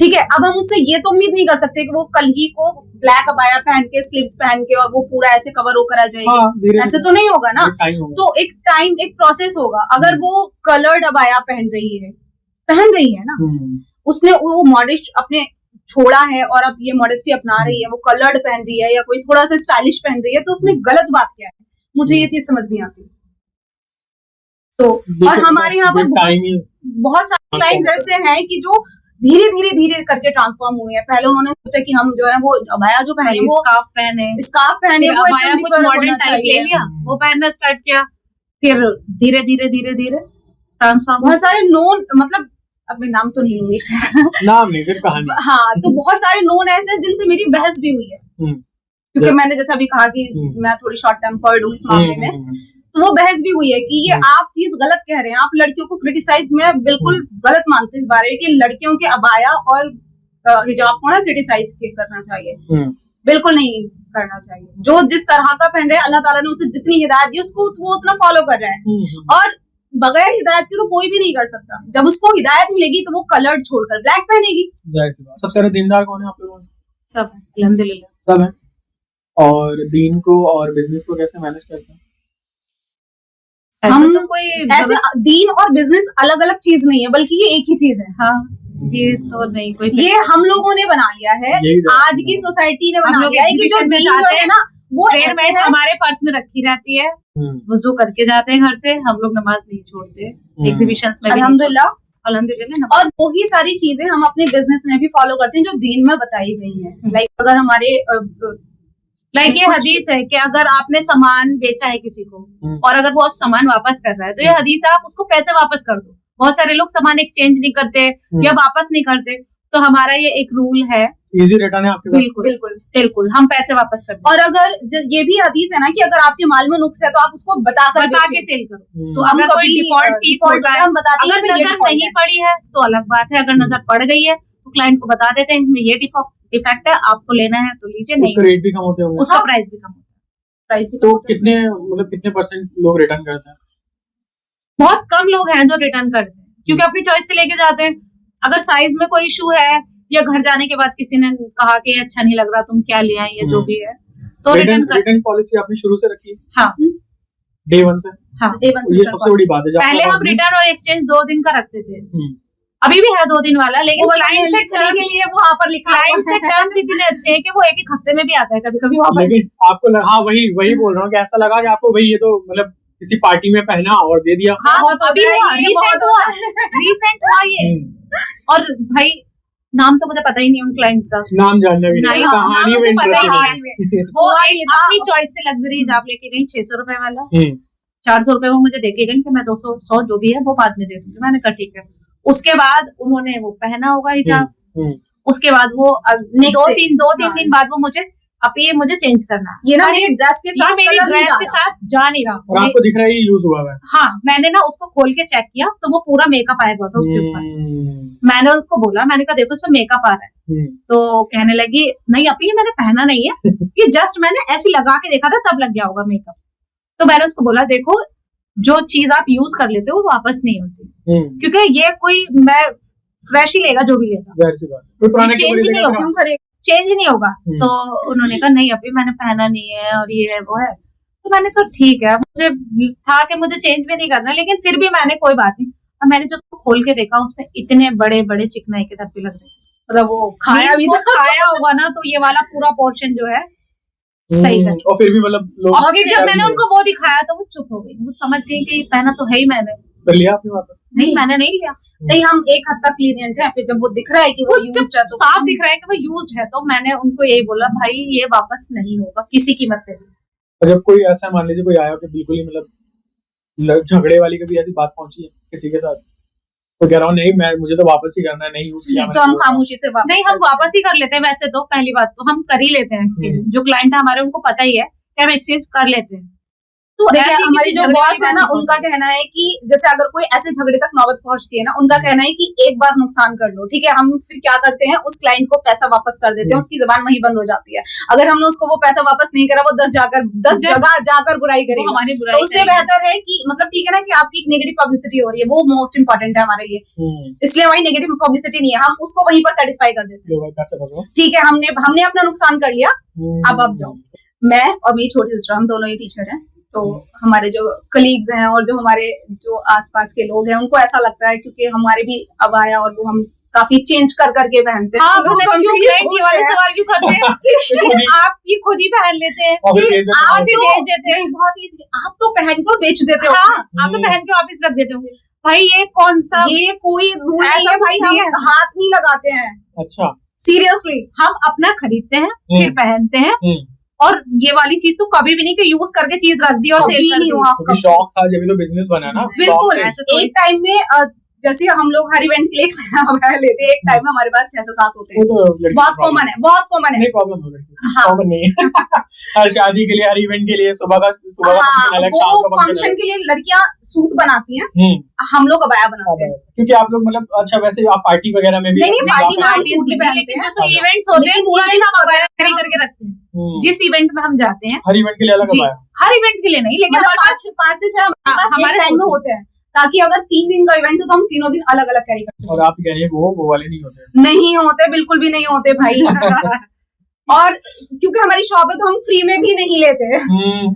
ठीक है, अब हम उससे ये तो उम्मीद नहीं कर सकते कि वो कल ही को ब्लैक अबाया पहन के, स्लीव्स पहन के और वो पूरा ऐसे कवर होकर आ जाएगी। हाँ, ऐसे तो नहीं होगा ना। तो एक टाइम, एक प्रोसेस होगा। अगर वो कलर्ड अबाया पहन रही है ना, उसने वो मॉडेस्ट अपने छोड़ा है और अब ये मॉडेस्टी अपना रही है, वो कलर्ड पहन रही है या कोई थोड़ा सा स्टाइलिश पहन रही है, तो उसमें गलत बात क्या है? मुझे ये चीज समझ नहीं आती। तो और हमारे यहाँ पर बहुत सारे क्लाइंट्स ऐसे हैं कि जो धीरे करके ट्रांसफॉर्म हुए हैं। पहले उन्होंने सोचा कि हम जो है वो अबाया जो पहने, वो स्कार्फ पहने, वो अबाया कुछ मॉडर्न टाइप ले लिया, वो पहनना स्टार्ट किया, फिर धीरे ट्रांसफॉर्म। बहुत सारे नोन, मतलब अब मैं नाम तो नहीं लूंगी, नाम नहीं, सिर्फ कहानी। हाँ, तो बहुत सारे नोन ऐसे जिनसे मेरी बहस भी हुई है, क्योंकि मैंने जैसा अभी कहा कि मैं थोड़ी शॉर्ट टेम्पर्ड हूँ इस मामले में, तो वो बहस भी हुई है कि ये आप चीज गलत कह रहे हैं। आप लड़कियों को क्रिटिसाइज, मैं बिल्कुल गलत मानती हूँ इस बारे में कि लड़कियों के अबाया और हिजाब को ना क्रिटिसाइज करना चाहिए, बिल्कुल नहीं करना चाहिए। जो जिस तरह का पहन रहे हैं, अल्लाह ताला ने उसे जितनी हिदायत दी उसको वो उतना फॉलो कर रहा है, और बगैर हिदायत के तो कोई भी नहीं कर सकता। जब उसको हिदायत मिलेगी तो वो कलर्ड छोड़कर ब्लैक पहनेगी। सबसे ज्यादा दीनदार कौन है आप लोगों में? सब अल्हम्दुलिल्लाह सब है। और दीन को और बिजनेस को कैसे मैनेज करते हैं? हम तो कोई ऐसे दीन और बिजनेस अलग अलग चीज नहीं है, बल्कि ये एक ही चीज है। हाँ, ये तो नहीं कोई, ये हम लोगों ने बना लिया है, आज की सोसाइटी ने बना लिया है कि जो दीन जो है ना, वो हमारे पर्स में रखी रहती है, वुजू करके जाते हैं घर से, हम लोग नमाज नहीं छोड़ते एग्जीबिशंस में, अल्हम्दुलिल्लाह। और वही सारी चीजें हम अपने बिजनेस में भी फॉलो करते हैं जो दीन में बताई गई हैं। लाइक अगर हमारे ये हदीस है कि अगर आपने सामान बेचा है किसी को और अगर वो सामान वापस कर रहा है, तो ये हदीस है आप उसको पैसे वापस कर दो। बहुत सारे लोग सामान एक्सचेंज नहीं करते या वापस नहीं करते, तो हमारा ये एक रूल है, इजी रिटर्न है आपके पास। बिल्कुल हम पैसे वापस करते हैं। और अगर ये भी हदीस है ना कि अगर आपके माल में नुक्स है तो आप उसको बता के सेल करो। तो अगर कोई डिफॉल्ट पीस होगा, हम बताते हैं, अगर नजर नहीं पड़ी है तो अलग बात है, अगर नजर पड़ गई है तो क्लाइंट को बता देते हैं इसमें ये डिफेक्ट है, आपको लेना है तो लीजिए, नहीं उसका रेट भी कम होते होंगे, उसका प्राइस भी कम होता है। तो कितने परसेंट लोग रिटर्न करते हैं? बहुत कम लोग हैं जो रिटर्न करते हैं, क्योंकि अपनी चॉइस से लेके जाते हैं। अगर साइज में कोई इशू है या घर जाने के बाद किसी ने कहा कि अच्छा नहीं लग रहा, तुम क्या ले आई, या जो भी है, तो रिटर्न पॉलिसी आपने शुरू से रखी है? हाँ, डे वन से। हाँ, ये सबसे बड़ी बात है। पहले हम रिटर्न और एक्सचेंज 2 दिन का रखते थे, अभी भी है 2 दिन वाला, लेकिन क्लाइंट से करने के लिए वहाँ पर लिखा क्लाइंट से टर्म्स इतने अच्छे हैं कि वो 1 हफ्ते में भी आता है कभी कभी वापस। लेकिन आपको हाँ वही बोल रहा हूँ कि ऐसा लगा कि आपको भाई ये तो मतलब किसी पार्टी में पहना और दे दिया। हाँ, अभी रिसेंट हुआ ये। और भाई नाम तो मुझे पता ही नहीं उन क्लाइंट का, नाम जानना भी नहीं, कहानी में पता ही नहीं है। वो अपनी चॉइस से लग्जरी हिजाब लेके गई 600 रुपए वाला, 400 रुपए वो मुझे देके गई कि मैं 200 जो भी है वो बाद में दे दूंगी। मैंने कहा ठीक है। उसके बाद उन्होंने वो पहना होगा हिजाब, उसके बाद वो Next day. दो तीन दिन बाद वो मुझे अब ये मुझे चेंज करना है, ये ना मेरी ड्रेस के साथ मेरी colour नहीं ड्रेस जा के रहा। साथ जा नहीं रहा। और आपको दिख रहा है ये यूज हुआ है? हाँ, मैंने ना उसको खोल के चेक किया तो वो पूरा मेकअप आया हुआ था उसके ऊपर। मैंने उसको बोला, मैंने कहा देखो इसमें मेकअप आ रहा है, तो कहने लगी नहीं अभी ये मैंने पहना नहीं है, ये जस्ट मैंने ऐसे लगा के देखा था तब लग गया होगा मेकअप। तो मैंने उसको बोला देखो जो चीज आप यूज कर लेते हो वो वापस नहीं होती, क्योंकि ये कोई मैं फ्रेश ही लेगा जो भी लेगा, चेंज नहीं होगा, क्यों करेगा? चेंज नहीं होगा। तो उन्होंने कहा नहीं अभी मैंने पहना नहीं है और ये है वो है। तो मैंने कहा ठीक है, मुझे था कि मुझे चेंज भी नहीं करना, लेकिन फिर भी मैंने कोई बात नहीं। और मैंने जो उसको खोल के देखा उसमें इतने बड़े बड़े चिकनाई के धब्बे लग रहे थे, मतलब वो खाया भी वो खाया होगा ना, तो ये वाला पूरा पोर्शन जो है सही है। और फिर भी मतलब लोग और फिर जब मैंने उनको वो दिखाया तो वो चुप हो गई, वो समझ गई कि पहना तो है ही मैंने। फिर लिया आपने वापस? नहीं मैंने नहीं लिया। नहीं, हम एक हद तक लीनियंट है, फिर जब वो दिख रहा है कि वो जब यूज्ड है तो साफ दिख रहा है कि वो यूज्ड है, तो मैंने उनको यही बोला भाई ये वापस नहीं होगा किसी कीमत पे भी। और जब कोई ऐसा मान लीजिए कोई आया कि बिल्कुल ही मतलब झगड़े वाली कभी ऐसी बात पहुंची है किसी के साथ, तो कह रहा हूँ नहीं मुझे तो वापस ही करना है, नहीं यूज किया तो हम खामोशी से वापस नहीं, हम वापस ही कर लेते हैं वैसे तो, पहली बात तो हम कर ही लेते हैं एक्सचेंज। जो क्लाइंट है हमारे उनको पता ही है कि हम एक्सचेंज कर लेते हैं। तो ऐसी देखिए हमारी किसी जो झगड़े बॉस की है बात ना, नहीं उनका कहना है कि जैसे अगर कोई ऐसे झगड़े तक नौबत पहुंचती है ना, उनका कहना है कि एक बार नुकसान कर लो, ठीक है, हम फिर क्या करते हैं उस क्लाइंट को पैसा वापस कर देते हैं, उसकी जुबान वहीं बंद हो जाती है। अगर हमने उसको वो पैसा वापस नहीं करा, वो 10 जगह जाकर बुराई करेगा, हमारी तो उससे बेहतर है कि मतलब ठीक है ना कि आपकी एक नेगेटिव पब्लिसिटी हो रही है, वो मोस्ट इंपॉर्टेंट है हमारे लिए, इसलिए वही नेगेटिव पब्लिसिटी नहीं है, हम उसको वहीं पर सेटिस्फाई कर देते हैं। ठीक है, हमने अपना नुकसान कर लिया, अब आप जाओ। मैं और मेरी छोटी सिस्टर, हम दोनों ही टीचर हैं, तो हमारे जो कलीग्स हैं और जो हमारे जो आसपास के लोग हैं, उनको ऐसा लगता है क्योंकि हमारे भी अब आया और वो हम काफी चेंज कर करके पहनते हैं। हाँ, ये वाले सवाल क्यों करते हैं? आप ये खुद ही पहन लेते हैं, और फिर बेच देते हैं। आप फिर बेच देते हैं। बहुत ईजी, आप तो पहन के और बेच देते हो। हाँ, आप तो पहन के वापस रख देते होंगे। भाई ये कौन सा, ये कोई रूल नहीं ऐसा है भाई, कुछ नहीं हम हाथ नहीं लगाते हैं। अच्छा, सीरियसली, हम अपना खरीदते हैं फिर पहनते हैं, और ये वाली चीज तो कभी भी नहीं कि यूज करके चीज रख दी और सेल कर दी। क्योंकि शौक था, जब भी तो बिजनेस बना ना। बिल्कुल, ऐसे तो एक टाइम में जैसे हम लोग हर इवेंट के लिए नया लेते हैं, एक टाइम में हमारे पास 6 से 7 होते हैं, बहुत कॉमन है, बहुत कॉमन है। नहीं प्रॉब्लम हो रही, हाँ, कॉमन नहीं है। हर शादी के लिए, हर इवेंट के लिए सुबह का फंक्शन अलग, शाम का फंक्शन के लिए लड़कियां सूट बनाती हैं, हम लोग अबाया बनाते हैं, क्योंकि आप लोग मतलब अच्छा वैसे आप पार्टी वगैरह में भी नहीं पार्टी में हम सूट ही पहनते लेकिन हैं, जो इवेंट्स होते हैं पूरा दिन हम अबाया कैरी करके रखते हैं। हम्म, जिस इवेंट में हम जाते हैं, हर इवेंट के लिए अलग जी, अबाया? हर इवेंट के लिए नहीं, लेकिन मतलब हमारे पास 5 से 6 हमारे हमारे टाइम में होते हैं, ताकि अगर 3 दिन का इवेंट हो तो हम तीनों दिन अलग अलग कैरी कर सकते और आप कह रही है वो वाले नहीं होते? नहीं होते, बिल्कुल भी नहीं होते भाई। और क्योंकि हमारी शॉप है तो हम फ्री में भी नहीं लेते।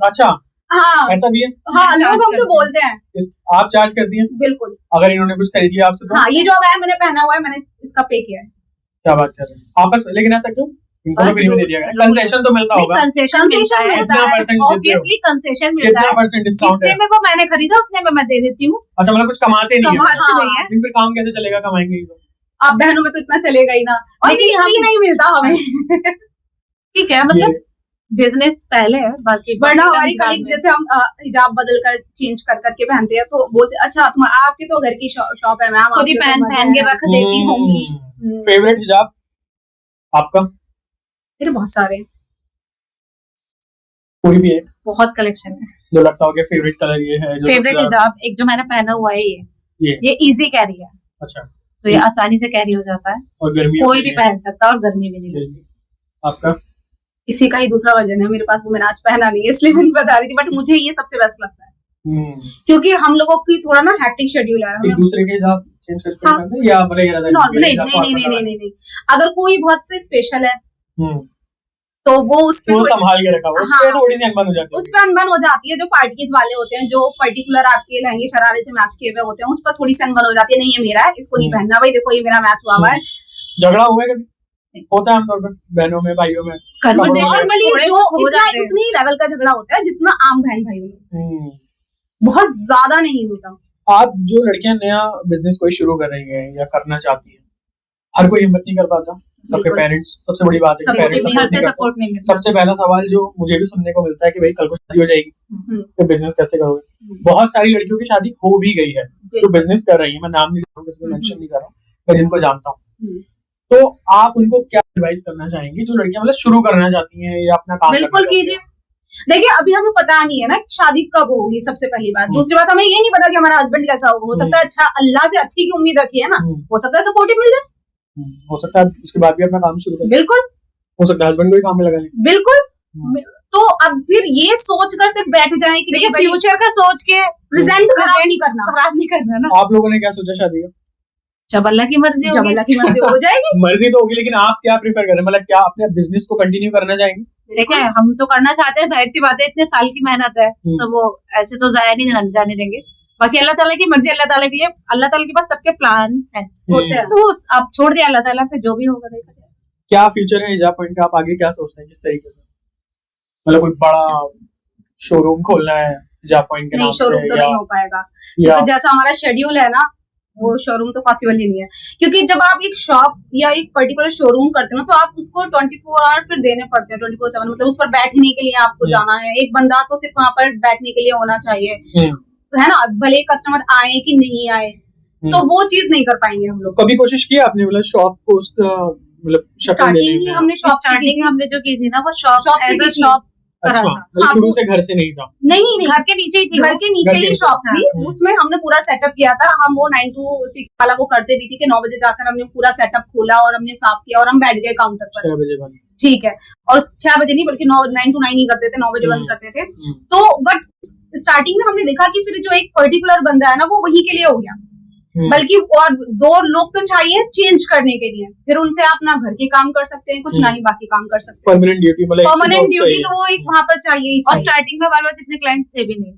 अच्छा, हाँ ऐसा भी है? हाँ, चार्ज लोग हमसे करते हैं। बोलते हैं। आप चार्ज करती हैं? बिल्कुल, अगर इन्होंने कुछ खरीद लिया आपसे तो? हाँ, ये जो अब मैंने पहना हुआ है, मैंने इसका पे किया है। क्या बात कर रहे हैं आपस में? लेकिन ऐसा क्यों? इनको तो बस फ्री में दे दिया गया, कंसेशन तो मिलता होगा? कंसेशन मिलता है, कितना परसेंट? ऑब्वियसली कंसेशन मिलता कितना है। परसेंट डिस्काउंट है? जितने में वो मैंने खरीदा उतने में मैं दे देती हूँ। अच्छा, मतलब कुछ कमाते नहीं है? कमाते नहीं है। लेकिन फिर काम कैसे चलेगा, कमाएंगे ही तो। आप बहनों में तो इतना चलेगा ही ना, और लेकिन नहीं, फ्री नहीं मिलता हमें। ठीक है, मतलब बिजनेस पहले है, बाकी वरना हमारी कलीग जैसे हम हिजाब बदल कर चेंज कर करके पहनते हैं, तो बोलते अच्छा तुम्हारा आपके तो घर की शॉप है, मैम खुद ही पहन के रख देती होंगी। फेवरेट हिजाब आपका? मेरे बहुत सारे, कोई भी है बहुत कलेक्शन है। जो लगता हो कि फेवरेट कलर ये है? फेवरेट हिजाब एक जो मैंने पहना हुआ है ये इजी कैरी है। अच्छा, तो ये आसानी से कैरी हो जाता है, और गर्मी कोई भी पहन सकता है और गर्मी भी नहीं लगती। आपका? इसी का ही दूसरा वर्जन है मेरे पास, वो मैंने आज पहना नहीं है इसलिए मैं नहीं बता रही थी, बट मुझे ये सबसे बेस्ट लगता है, क्योंकि हम लोगों की थोड़ा ना हैक्टिक शेड्यूल है। एक दूसरे के हिजाब चेंज करके हाँ, पहनते हैं या मतलब ये रहता है नहीं नहीं नहीं नहीं नहीं, अगर कोई बहुत से स्पेशल है तो वो उस पे संभाल के रखा हुआ, उस पे थोड़ी सी अनबन हो जाती है। उस पे अनबन हो जाती है, जो पार्टीज वाले होते हैं, जो पर्टिकुलर आपके लहंगे शरारे से मैच किए हुए होते हैं, उस पर थोड़ी सी अनबन हो जाती है, नहीं ये मेरा है, इसको नहीं पहनना, भाई देखो ये मेरा मैच हुआ है। झगड़ा हुआ है कभी? होता है आमतौर पर बहनों में, भाइयों में? नॉर्मली जो उतनी लेवल का झगड़ा होता है जितना आम बहन भाइयों में, बहुत ज्यादा नहीं होता। आप जो लड़कियां नया बिजनेस कोई शुरू कर रही है या करना चाहती है, हर कोई हिम्मत नहीं कर पाता सबके पेरेंट्स, सबसे बड़ी बात है कि पेरेंट्स घर से सपोर्ट नहीं मिलता। सबसे पहला सवाल जो मुझे भी सुनने को मिलता है कि भाई कल को शादी हो जाएगी तो बिजनेस कैसे करोगे। बहुत सारी लड़कियों की शादी हो भी गई है तो बिजनेस कर रही है, मैं नाम नहीं ले रहा हूँ, किसी को मेंशन नहीं कर रहा हूँ, मैं जिनको जानता हूँ। तो आप उनको क्या एडवाइस करना चाहेंगे जो लड़कियां मतलब शुरू करना चाहती हैं या अपना काम बिल्कुल कीजिए। देखिए अभी हमें पता नहीं है ना शादी कब होगी, सबसे पहली बात। दूसरी बात, हमें ये नहीं पता कि हमारा हस्बैंड कैसा होगा। हो सकता है अच्छा, अल्लाह से अच्छी की उम्मीद रखी है ना, हो सकता है सपोर्टिव मिल जाए, हो सकता है उसके बाद भी अपना काम शुरू करें, बिल्कुल हो सकता है हस्बैंड को ही काम में लगा लें, बिल्कुल। तो अब फिर ये सोचकर सिर्फ बैठ जाए कि देखिए फ्यूचर का सोच के प्रेजेंट खराब नहीं करना ना। आप लोगों ने क्या सोचा शादी का? जब अल्लाह की मर्जी जब अल्लाह की मर्जी हो जाएगी। मर्जी तो होगी, लेकिन आप क्या प्रेफर करें, मतलब क्या अपने बिजनेस को कंटिन्यू करना चाहेंगे? देखिए हम तो करना चाहते हैं, जाहिर सी बात है, इतने साल की मेहनत है तो वो ऐसे तो जाया नहीं जाने देंगे। बाकी अल्लाह ताला की मर्जी, अल्लाह ताला के लिए, अल्लाह ताला के पास सबके प्लान है होते हैं, तो आप छोड़ दिया अल्लाह ताला पे, जो भी होगा देखा जाएगा। क्या फ्यूचर है हिजाब पॉइंट का, आप आगे क्या सोचते हैं, किस तरीके से, मतलब कोई बड़ा शोरूम खोलना है हिजाब पॉइंट के नाम से? शोरूम तो नहीं हो पाएगा क्योंकि जैसा हमारा शेड्यूल है ना, वो शोरूम तो पॉसिबल ही नहीं है। क्योंकि जब आप एक शॉप या एक पर्टिकुलर शोरूम करते हो तो आप उसको 24 आवर फिर देने पड़ते हैं, 24/7, मतलब उस पर बैठने के लिए आपको जाना है, एक बंदा तो सिर्फ वहां पर बैठने के लिए होना चाहिए, है ना, भले कस्टमर आए कि नहीं आए, तो वो चीज नहीं कर पाएंगे हम लोग। कभी कोशिश की आपने मतलब शॉप को उसका मतलब स्टार्टिंग हमने स्टार्टिंग हमने जो की थी ना, वो शॉप से एज अ शॉप करा अच्छा, था। मतलब शुरू से घर से नहीं था? नहीं, घर के नीचे ही थी, घर के नीचे ही शॉप थी, हाँ। उसमें हमने पूरा सेटअप किया था। हम वो 9 to 6 वाला वो करते भी थी कि 9 बजे जाकर हमने पूरा सेटअप खोला और हमने साफ किया और हम बैठ गए काउंटर पर 6 बजे बाद। ठीक है, और 6 बजे नहीं बल्कि 9 to 9 ही करते थे, 9 बजे बंद करते थे। तो बट स्टार्टिंग में हमने देखा कि फिर जो एक पर्टिकुलर बंदा है ना वो वही के लिए हो गया, बल्कि और 2 लोग तो चाहिए चेंज करने के लिए, फिर उनसे आप ना घर के काम कर सकते हैं कुछ, ना ही बाकी काम कर सकते हैं। परमानेंट ड्यूटी मतलब परमानेंट ड्यूटी तो वो एक वहां पर चाहिए ही। और स्टार्टिंग में हमारे पास इतने क्लाइंट्स थे भी नहीं,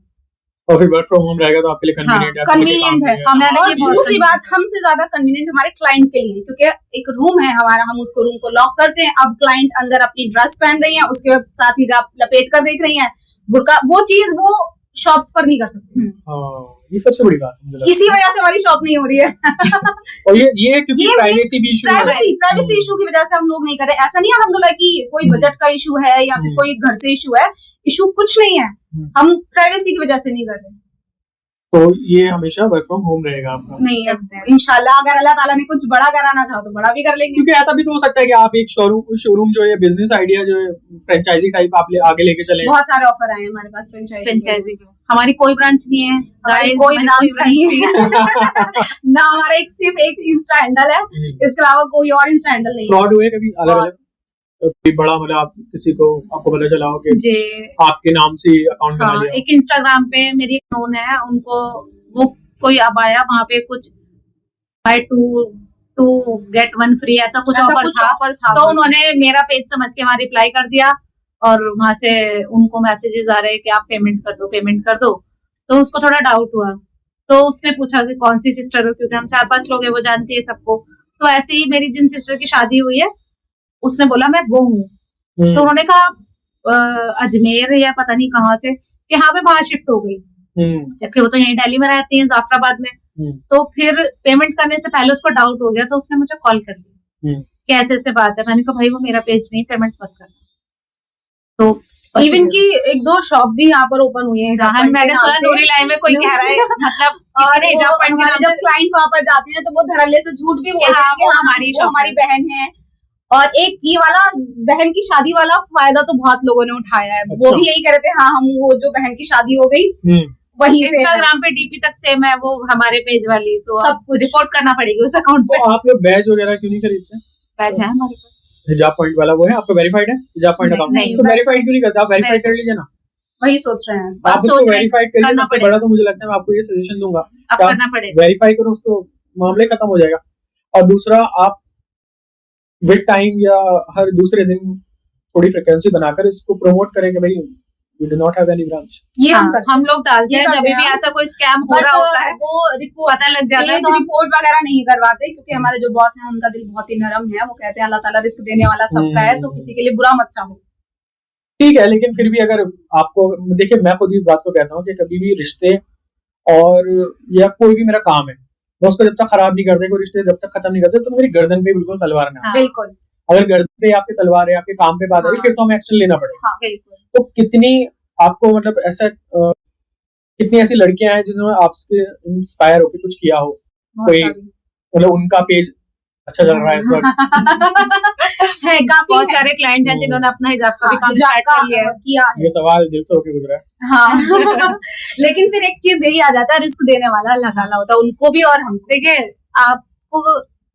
और फिर वर्क फ्रॉम होम रहेगा तो आपके लिए कन्वीनियंट है। हमारे और दूसरी बात, हमसे ज्यादा कन्वीनियंट हमारे क्लाइंट के लिए, क्योंकि एक रूम है हमारा, हम उसको रूम को लॉक करते हैं, अब क्लाइंट अंदर अपनी ड्रेस पहन रही है, उसके साथ हिजाब लपेट कर देख रही है, बुर्का, वो चीज वो शॉप्स पर नहीं कर सकते। ये सबसे बड़ी बात है, इसी वजह से हमारी शॉप नहीं हो रही है। और ये क्योंकि प्राइवेसी भी इशू है, प्राइवेसी इशू की वजह से हम लोग नहीं कर रहे। ऐसा नहीं है अल्हम्दुलिल्लाह कि कोई बजट का इशू है या फिर कोई घर से इशू है, इशू कुछ नहीं है, हम प्राइवेसी की वजह से नहीं कर रहे। तो ये हमेशा वर्क फ्रॉम होम रहेगा आपका? नहीं, इंशाल्लाह अगर अल्लाह ताला ने कुछ बड़ा कराना चाहो तो बड़ा भी कर लेंगे। क्योंकि ऐसा भी तो हो सकता है कि आप एक शोरूम जो है बिजनेस आइडिया जो है फ्रेंचाइजी टाइप आप आगे लेके चले। बहुत सारे ऑफर आए हैं हमारे पास फ्रेंचाइजी के। हमारी कोई ब्रांच नहीं है, कोई ब्रांच नहीं है ना, हमारा सिर्फ एक इंस्टा हैंडल है, इसके अलावा कोई और इंस्टा हैंडल नहीं है। फ्रॉड हुए कभी अलग-अलग बड़ा, मतलब आप किसी को आपको पता चला हो कि जी आपके नाम से अकाउंट बना लिया? एक इंस्टाग्राम पे मेरी एक नोन है, उनको वो कोई अब आया वहाँ पे कुछ बाय 2 get 1 फ्री ऐसा कुछ ऑफर था, तो उन्होंने मेरा पेज समझ के वहाँ रिप्लाई कर दिया और वहां से उनको मैसेजेस आ रहे हैं कि आप पेमेंट कर दो। तो उसको थोड़ा डाउट हुआ, तो उसने पूछा कि कौन सी सिस्टर हो, क्योंकि हम 4-5 लोग हैं, वो जानती है सबको। तो ऐसे ही मेरी जिन सिस्टर की शादी हुई है, उसने बोला मैं वो हूँ, तो उन्होंने कहा अजमेर या पता नहीं कहाँ से, कि हाँ मैं वहां शिफ्ट हो गई, जबकि वो तो यहीं दिल्ली में रहती हैं, जाफराबाद में। तो फिर पेमेंट करने से पहले उसको डाउट हो गया, तो उसने मुझे कॉल कर लिया कि ऐसे बात है। मैंने कहा भाई वो मेरा पेज नहीं, पेमेंट मत करना। तो इवन की 1-2 शॉप भी यहाँ पर ओपन हुई है, मैंने सुना नूरी लाइन में कोई कह रहा है, मतलब हमारे जब क्लाइंट वहाँ पर जाते हैं तो वो धड़ल्ले से झूठ भी बोलते हैं कि हमारी बहन है। और एक ये वाला बहन की शादी वाला फायदा तो बहुत लोगों ने उठाया है। वो भी यही कह रहे थे, हाँ हम वो जो बहन की शादी हो गई वहीं से, इंस्टाग्राम पे डीपी तक सेम है वो हमारे पेज वाली, तो सब कुछ रिपोर्ट करना पड़ेगी उस अकाउंट पे। तो आप लोग बैच वगैरह क्यों नहीं खरीदते? बैच है हमारे पास, हिजाब पॉइंट वाला वो है आपका वेरीफाइड है हिजाब पॉइंट अकाउंट? तो वेरीफाइड क्यों नहीं करते आप? वेरीफाइड कर लीजिए ना। वही सोच रहे हैं आप उसको वेरीफाइड करिए। सबसे बड़ा तो मुझे लगता है मैं आपको ये सजेशन दूंगा, करना पड़ेगा, वेरीफाई करो उसको, मामले खत्म हो जाएगा। और दूसरा, आप विद टाइम या हर दूसरे दिन थोड़ी फ्रीक्वेंसी बनाकर इसको प्रमोट करें कि भाई we do not have any branch। ये हम लोग डालते हैं जब भी ऐसा कोई स्कैम हो रहा होता है, वो रिपोर्ट पता लग जाता है, तो रिपोर्ट वगैरह नहीं करवाते, क्योंकि हमारे जो बॉस हैं उनका दिल बहुत ही नरम है। वो कहते हैं अल्लाह ताला रिस्क देने वाला सबका है, तो किसी के लिए बुरा मत चाहो। ठीक है, लेकिन फिर भी अगर आपको, देखिए मैं खुद इस बात को कहता हूँ कि कभी भी रिश्ते और या कोई भी मेरा काम है, मैं उसको जब तक खराब नहीं करते, कोई रिश्ते जब तक खत्म नहीं करते, तो मेरी गर्दन पे बिल्कुल तलवार ना। बिल्कुल अगर गर्दन पे आपके तलवार है, आपके काम पे बात आ रही, फिर तो हमें एक्शन लेना पड़ेगा। हाँ बिल्कुल। तो कितनी आपको मतलब ऐसा कितनी ऐसी लड़कियां हैं जिन्होंने आपसे इंस्पायर होकर कुछ किया हो, कोई मतलब उनका पेज अच्छा चल रहा है इस वक्त? है काफी बहुत सारे क्लाइंट हैं जिन्होंने अपना हिजाब का भी काम हिजाब स्टार्ट का किया है। ये सवाल दिल से होके गुजरा है। हाँ लेकिन फिर एक चीज यही आ जाता है, रिस्क देने वाला अल्लाह ताला होता है, उनको भी और हमको। देखिए, आपको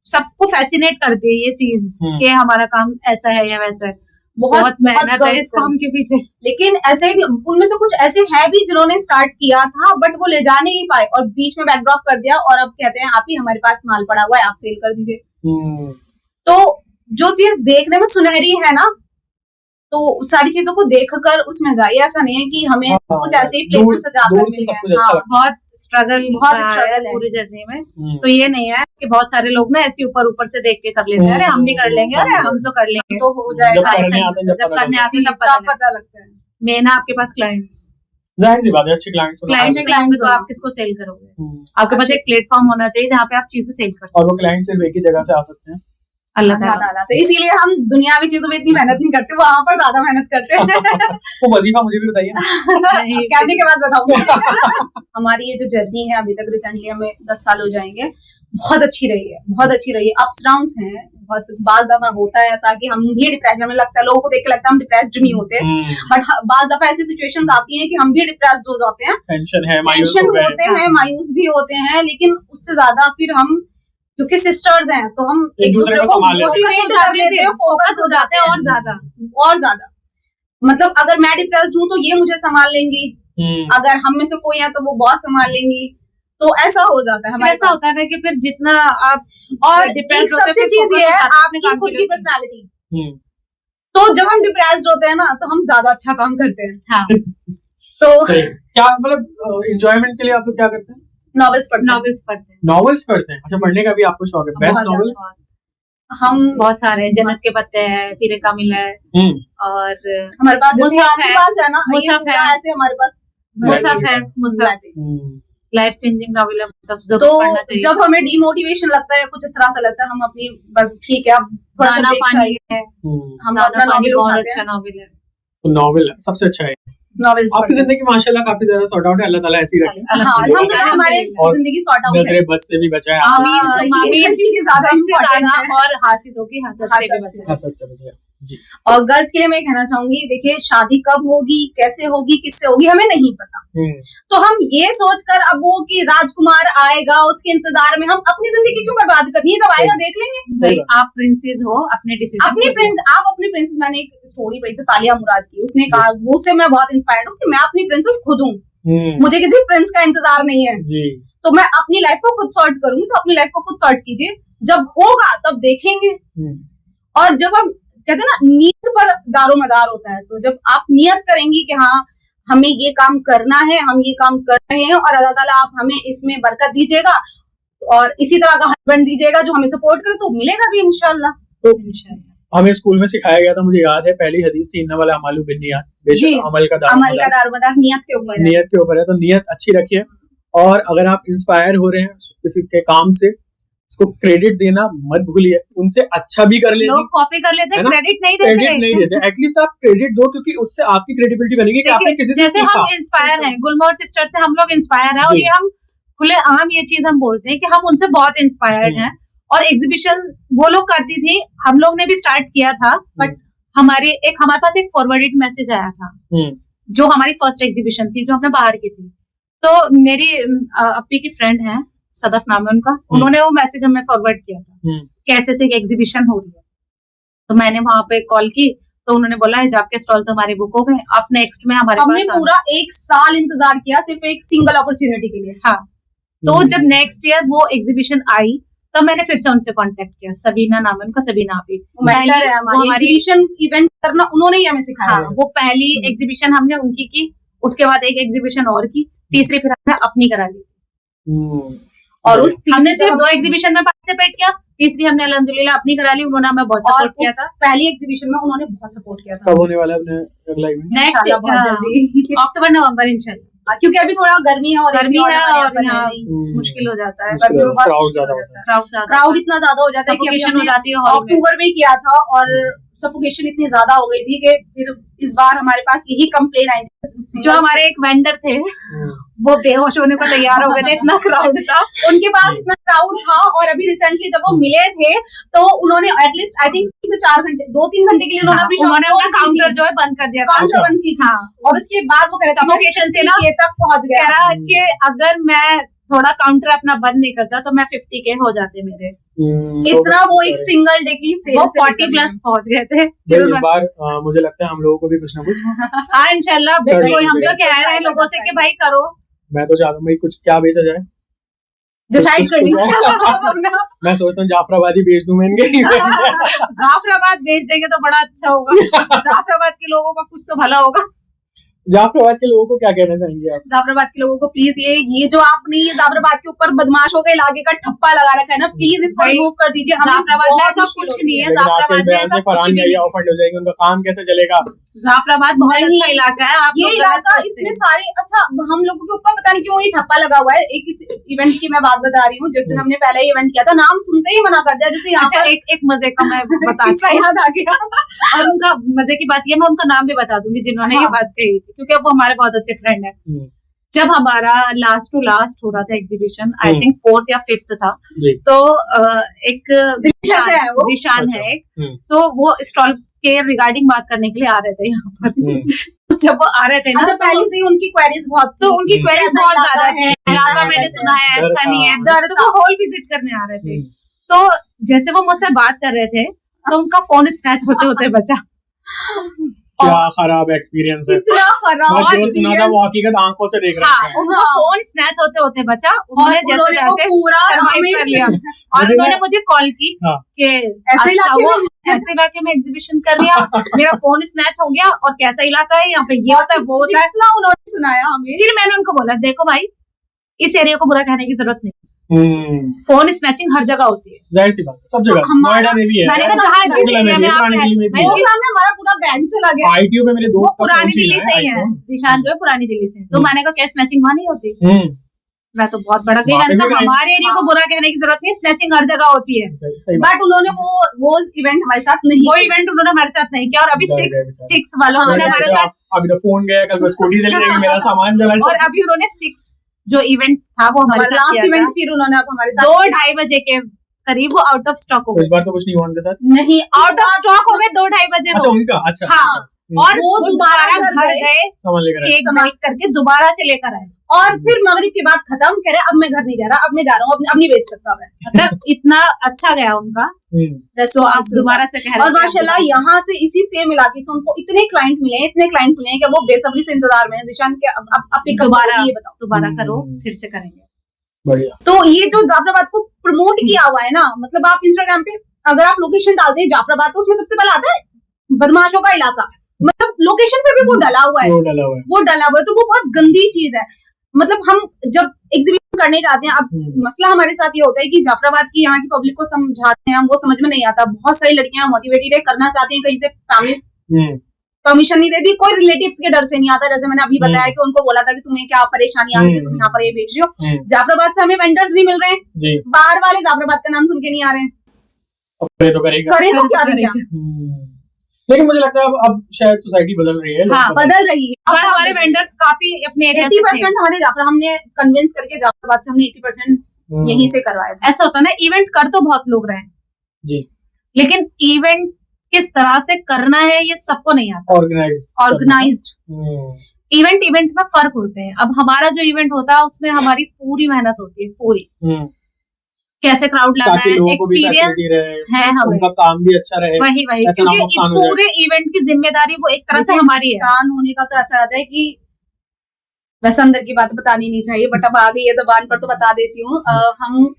सबको फैसिनेट करती है ये चीज कि हमारा काम ऐसा है या वैसा है। बहुत मेहनत है इस काम के पीछे। लेकिन ऐसे उनमें से कुछ ऐसे हैं भी जिन्होंने स्टार्ट किया था बट वो ले जा नहीं पाए और बीच में बैकड्रॉप कर दिया, और अब कहते हैं आप ही हमारे पास माल पड़ा हुआ है, आप सेल कर दीजिए। तो जो चीज देखने में सुनहरी है ना, तो सारी चीजों को देखकर उसमें जाइए। ऐसा नहीं है कि हमें कुछ ऐसे ही प्लेस सजा कर बहुत स्ट्रगल है पूरी जर्नी में। तो ये नहीं है कि बहुत सारे लोग ना ऐसे ऊपर ऊपर से देख के कर लेते हैं, अरे हम भी कर लेंगे, अरे हम तो कर लेंगे, तो हो जाएगा। जब करने आते हैं तब पता लगता है। मेन है आपके पास क्लाइंट्स, जाहिर सी बात है, अच्छे क्लाइंट्स तो आप किसको सेल करोगे? आपके पास एक प्लेटफॉर्म होना चाहिए जहाँ पे आप चीजें सेल कर सकते हैं, और वो क्लाइंट सिर्फ एक ही जगह से आ सकते हैं, अल्लाह ताला से। इसीलिए हम दुनियावी चीजों में इतनी मेहनत नहीं करते, वहां पर ज्यादा मेहनत करते हैं। वो वजीफा मुझे भी बताइए ना। कहने के बाद बताऊंगी। हमारी ये जो जर्नी है अभी तक, रिसेंटली हमें 10 साल हो जाएंगे, बहुत अच्छी रही है, बहुत अच्छी रही है। अप्स डाउन्स हैं बहुत, बाज दफा होता है ऐसा कि हम भी डिप्रेशन में लगता है, लोगों को देख के लगता है हम डिप्रेस्ड नहीं होते, बट बाज दफा ऐसी सिचुएशंस आती हैं कि हम भी डिप्रेस्ड हो जाते हैं, टेंशन होते हैं, मायूस भी होते हैं। लेकिन उससे ज्यादा फिर हम, क्योंकि सिस्टर्स हैं, तो हम एक दूसरे को मोटिवेट कर लेते हैं, फोकस हो जाते हैं और ज्यादा। मतलब अगर मैं डिप्रेस्ड हूँ तो ये मुझे संभाल लेंगी, अगर हम में से कोई है तो वो बॉस संभाल लेंगी, तो ऐसा हो जाता है। ऐसा होता है ना कि फिर जितना आप, और एक सबसे चीज ये है आपकी खुद की पर्सनालिटी। तो जब हम डिप्रेस्ड होते हैं ना तो हम ज्यादा अच्छा काम करते हैं। हाँ। तो क्या मतलब एंजॉयमेंट के लिए आप लोग क्या करते हैं? नॉवेल्स पढ़ते हैं। अच्छा, पढ़ने का भी आपको शौक है? बेस्ट नॉवेल हम बहुत सारे, जन्नत के पत्ते हैं, पीरे कामिल है, और हमारे पास है ना, मुसहफ है, ऐसे हमारे पास मुसहफ है, लाइफ चेंजिंग नॉवेल है, सब जरूर तो पढ़ना चाहिए। जब हमें डिमोटिवेशन लगता है, कुछ इस तरह से लगता है, हम अपनी बस ठीक है अब थोड़ा सा ब्रेक चाहिए, हम अपना नॉवेल बहुत उठाते अच्छा हैं। नॉवेल है, नॉवेल सबसे अच्छा है। नॉवेल्स आपकी जिंदगी माशाल्लाह काफी ज्यादा सॉर्ट आउट है, अल्लाह ताला ऐसी रखे। अल्हम्दुलिल्लाह हमारे जिंदगी सॉर्ट आउट है, नजरे बद से भी बचाए, और हासिदों की हसद से बचाए। और गर्ल्स के लिए मैं कहना चाहूंगी, देखिए शादी कब होगी, कैसे होगी, किससे होगी, हमें नहीं पता। तो हम ये सोचकर अब वो कि राजकुमार आएगा उसके इंतजार में हम अपनी जिंदगी क्यों बर्बाद करनी है, जब आएगा देख लेंगे। भाई आप प्रिंसेस हो, अपने डिसीजन अपनी प्रिंसेस। मैंने एक स्टोरी पढ़ी थी तालिया मुराद की, उसने कहा, वो से मैं बहुत इंस्पायर्ड हूँ कि मैं अपनी प्रिंसेस खुद हूँ, मुझे किसी प्रिंस का इंतजार नहीं है, तो मैं अपनी लाइफ को खुद सॉर्ट करूंगी। तो अपनी लाइफ को खुद सॉर्ट कीजिए, जब होगा तब देखेंगे। और जब हम कहते हैं ना नीयत पर दारोमदार होता है, तो जब आप नियत करेंगी कि हाँ हमें ये काम करना है, हम ये काम कर रहे हैं, और अल्लाह ताला आप हमें इसमें बरकत दीजिएगा और इसी तरह का हस्बैंड दीजिएगा जो हमें सपोर्ट करे, तो मिलेगा भी इंशाल्लाह। तो हमें स्कूल में सिखाया गया था, मुझे याद है, पहली हदीस थी इन्ना वाला अमालु बिन्नियात, बेशक अमल का दारोमदार नियत के ऊपर है। तो नियत अच्छी रखिए, और अगर आप इंस्पायर हो रहे हैं किसी के काम से, उसको क्रेडिट देना मत भूलिए। उनसे अच्छा भी कर लेते, लोग कॉपी कर लेते हैं, क्रेडिट नहीं देते। एटलीस्ट आप क्रेडिट दो, क्योंकि उससे आपकी क्रेडिबिलिटी बनेगी कि आपने किसी से जैसे हम इंस्पायर हैं, गुलमोहर सिस्टर से हम लोग इंस्पायर हैं, और ये हम खुले आम ये चीज हम बोलते हैं कि हम उनसे बहुत इंस्पायर्ड हैं। और एग्जीबिशन वो लोग करती थी, हम लोग ने भी स्टार्ट किया था, बट हमारे पास एक फॉरवर्डेड मैसेज आया था, जो हमारी फर्स्ट एग्जीबिशन थी, जो हमने बाहर की थी। तो मेरी अपी की फ्रेंड है, सदफ नाम है उनका, उन्होंने वो मैसेज हमें फॉरवर्ड किया था कि ऐसे से एक एग्जीबिशन हो रही है। तो मैंने वहां पे कॉल की, तो उन्होंने बोला हिजाब के स्टॉल तो हमारे बुक हो गए, अब नेक्स्ट में हमारे हमने पूरा 1 साल इंतजार किया सिर्फ एक सिंगल अपॉर्चुनिटी के लिए। हाँ, तो जब नेक्स्ट ईयर वो एग्जीबिशन आई, तो मैंने फिर से उनसे कांटेक्ट किया, सबीना नाम है उनका, सबीना आप हमारी एग्जीबिशन इवेंट करना उन्होंने ही हमें सिखाया। वो पहली एग्जीबिशन हमने उनकी की, उसके बाद एक एग्जीबिशन और की, तीसरी फिर हमने अपनी करा ली थी। और उस हमने सिर्फ 2 एग्जीबिशन में पार्टिसिपेट किया, तीसरी हमने अल्हम्दुलिल्लाह अपनी करा ली, उन्होंने हमें बहुत सपोर्ट किया था। पहली एग्जीबिशन में उन्होंने बहुत सपोर्ट किया था। कब होने वाला है अपने अगला इवेंट? नेक्स्ट अक्टूबर नवंबर इंशाल्लाह। क्योंकि अभी थोड़ा गर्मी है और गर्मी है और यहाँ नहीं, मुश्किल हो जाता है, क्राउड ज्यादा होता है। क्राउड इतना ज्यादा हो जाता है कि सफोकेशन हो जाती है हॉल में। अक्टूबर में किया था और सफोकेशन इतनी ज्यादा हो गई थी कि फिर इस बार हमारे पास यही कंप्लेन आई थी। जो हमारे एक वेंडर थे वो बेहोश होने को तैयार हो गए थे, इतना क्राउड था उनके पास, इतना क्राउड था। और अभी रिसेंटली जब वो मिले थे तो उन्होंने एटलीस्ट आई थिंक 3 से 4 घंटे 2-3 घंटे के लिए उन्होंने अपनी उन्होंने अपना काउंटर जो है बंद कर दिया, काउंटर बंद की था। और उसके बाद वो कह रहे थे सफोकेशन से ना ये तक पहुंच कह गया रहा कि अगर मैं थोड़ा काउंटर अपना बंद नहीं करता तो मैं 50 के हो जाते मेरे। इतना वो एक सिंगल डे की सेल वो 40 प्लस पहुंच गए थे। इस बार मुझे लगता है हम लोगों को भी कुछ ना कुछ हाँ इंशाल्लाह, बिल्कुल हम तो कह रहे हैं लोगों से कि भाई करो। मैं तो चाहता हूँ भाई कुछ क्या बेचा जाए, डिसाइड कर लीजिए। मैं सोचता हूँ जाफराबादी बेच दूं मैं इनके जाफराबाद बेच देंगे तो बड़ा अच्छा होगा। जाफराबाद के लोगों का कुछ तो भला होगा। जाफराबाद के लोगों को क्या कहना चाहेंगे आप? जाफराबाद के लोगों को प्लीज ये जो आपने ये जाफराबाद के ऊपर बदमाशों के इलाके का ठप्पा लगा रखा है ना, प्लीज इसको रिमूव कर दीजिए। जाफराबाद में ऐसा कुछ नहीं है, जाफराबाद में ऐसा कुछ भी नहीं। ऑफर हो जाएगी, उनका काम कैसे चलेगा? जाफराबाद बहुत अच्छा इलाका है। आप ये इलाका इसमें सारे अच्छा, हम लोगों के ऊपर पता नहीं क्यों ये ठप्पा लगा हुआ है। एक इवेंट की मैं बात बता रही हूँ, जिस दिन हमने पहले इवेंट किया था, नाम सुनते ही मना कर दिया। जैसे यहाँ पर एक मजे का मैं बताती हूँ याद आ गया। और उनका मजे की बात ये, मैं उनका नाम भी बता दूंगी जिन्होंने ये बात कही थी, क्योंकि वो हमारे बहुत अच्छे फ्रेंड है। जब हमारा लास्ट टू लास्ट हो रहा था एग्जीबिशन, आई थिंक 4th या 5th था, तो एक जिशान है एक, तो वो स्टॉल के रिगार्डिंग बात करने के लिए आ रहे थे यहाँ पर। जब वो आ रहे थे ना, अच्छा पहले से ही उनकी क्वेरीज बहुत, तो उनकी क्वेरीज बहुत ज्यादा थी। इलाका मैंने सुना है अच्छा नहीं है, तो वो हॉल विजिट करने आ रहे थे। तो जैसे वो मुझसे बात कर रहे थे तो उनका फोन स्नैच होते होते बचा। क्या खराब एक्सपीरियंस है, इतना खराब जो सुना था वो हकीकत आंखों से देख रहा था। उनका फोन स्नैच होते होते बचा, उन्होंने जैसे जैसे पूरा सर्वाइव कर लिया। और उन्होंने मुझे कॉल की कि अच्छा वो ऐसे इलाके में एग्जीबिशन कर रही है, मेरा फोन स्नैच हो गया और कैसा इलाका है, यहाँ पे ये होता है वो होता है। इतना उन्होंने सुनाया हमें। फिर मैंने उनको बोला देखो भाई, इस एरिया को बुरा कहने की जरूरत नहीं, फोन स्नैचिंग हर जगह होती है, जाहिर सी बात है, सब जगह। नोएडा में भी है। मैंने कहा जहाँ जिस एरिया में आप हमारा पूरा बैग चला गया। आईटीओ में मेरे दोस्त पुरानी दिल्ली से ही है, जिशान जो है पुरानी दिल्ली से। तो मैंने कहा क्या स्नैचिंग वहाँ नहीं होती? मैं तो बहुत बड़ा गई, मैंने कहा हमारे एरिया को बुरा कहने की जरूरत नहीं, स्नैचिंग हर जगह होती है। बट उन्होंने वो इवेंट हमारे साथ नहीं, वो इवेंट उन्होंने हमारे साथ नहीं किया। और अभी 6 वालों ने हमारे साथ, अभी तो फोन गया, कल स्कूटी चली जाएगी, मेरा सामान चला। और अभी उन्होंने 6 जो इवेंट था वो हमारे साथ लास्ट इवेंट, फिर उन्होंने अब हमारे साथ 2-2:30 बजे के करीब वो आउट ऑफ स्टॉक हो गए। इस बार तो कुछ नहीं हुआ उनके साथ, नहीं आउट ऑफ स्टॉक हो गए 2-2:30 बजे। अच्छा उनका, अच्छा हाँ, और वो दोबारा घर गए, सामान लेकर आए, केक बेक करके दोबारा से लेकर आए। और फिर मगरिब के बाद खत्म, कह रहे अब मैं घर नहीं जा रहा, अब मैं जा रहा हूँ, अब नहीं बेच सकता मैं। मतलब इतना अच्छा गया उनका, तो आप दोबारा से कह रहे हैं। और माशाल्लाह यहाँ से इसी सेम इलाके से उनको इतने क्लाइंट मिले हैं कि वो बेसब्री से इंतजार में है जिशान के अब दोबारा, ये बताओ दोबारा करो, फिर से करेंगे। बढ़िया। तो ये जो जाफराबाद को प्रमोट किया हुआ है ना, मतलब आप इंस्टाग्राम पे अगर आप लोकेशन डालते हैं जाफराबाद, तो उसमें सबसे पहले आता है बदमाशों का इलाका। मतलब लोकेशन पे भी वो डला हुआ है, तो वो बहुत गंदी चीज है। मतलब हम जब एग्जीबिशन करने जाते हैं, अब मसला हमारे साथ ये होता है कि जाफराबाद की यहाँ की पब्लिक को समझाते हैं, वो समझ में नहीं आता। बहुत सारी लड़कियां मोटिवेटेड है, करना चाहती हैं, कहीं से फैमिली परमिशन नहीं देती, कोई रिलेटिव्स के डर से नहीं आता। जैसे मैंने अभी बताया कि उनको बोला था कि तुम्हें क्या परेशानी आ रही है, तुम यहाँ पर ये बेच रही हो। जाफराबाद से हमें वेंडर्स नहीं मिल रहे हैं, बाहर वाले जाफराबाद का नाम सुन के नहीं आ रहे हैं, करे तो क्या करेगा। लेकिन मुझे लगता है अब शायद सोसाइटी बदल रही है। हाँ, बदल रही है। और हमारे वेंडर्स काफी अपने एरिया से 80% हमारे जाफराबाद, हमने कन्विंस करके जाफराबाद से हमने 80% यहीं से करवाया। ऐसा होता है ना, इवेंट कर तो बहुत लोग रहे हैं जी, लेकिन इवेंट किस तरह से करना है ये सबको नहीं आता। ऑर्गेनाइज्ड इवेंट में फर्क होते हैं। अब हमारा जो इवेंट होता है उसमें हमारी पूरी मेहनत होती है, पूरी कैसे क्राउड लाना है, एक्सपीरियंस है हमें, उनका काम भी अच्छा रहे, वही क्योंकि पूरे इवेंट की जिम्मेदारी वो एक तरह से हमारी है। नुकसान होने का तो ऐसा रहता है कि वैसे अंदर की बात बतानी नहीं चाहिए, बट अब आ गई है जबान पर तो बता देती हूँ। हम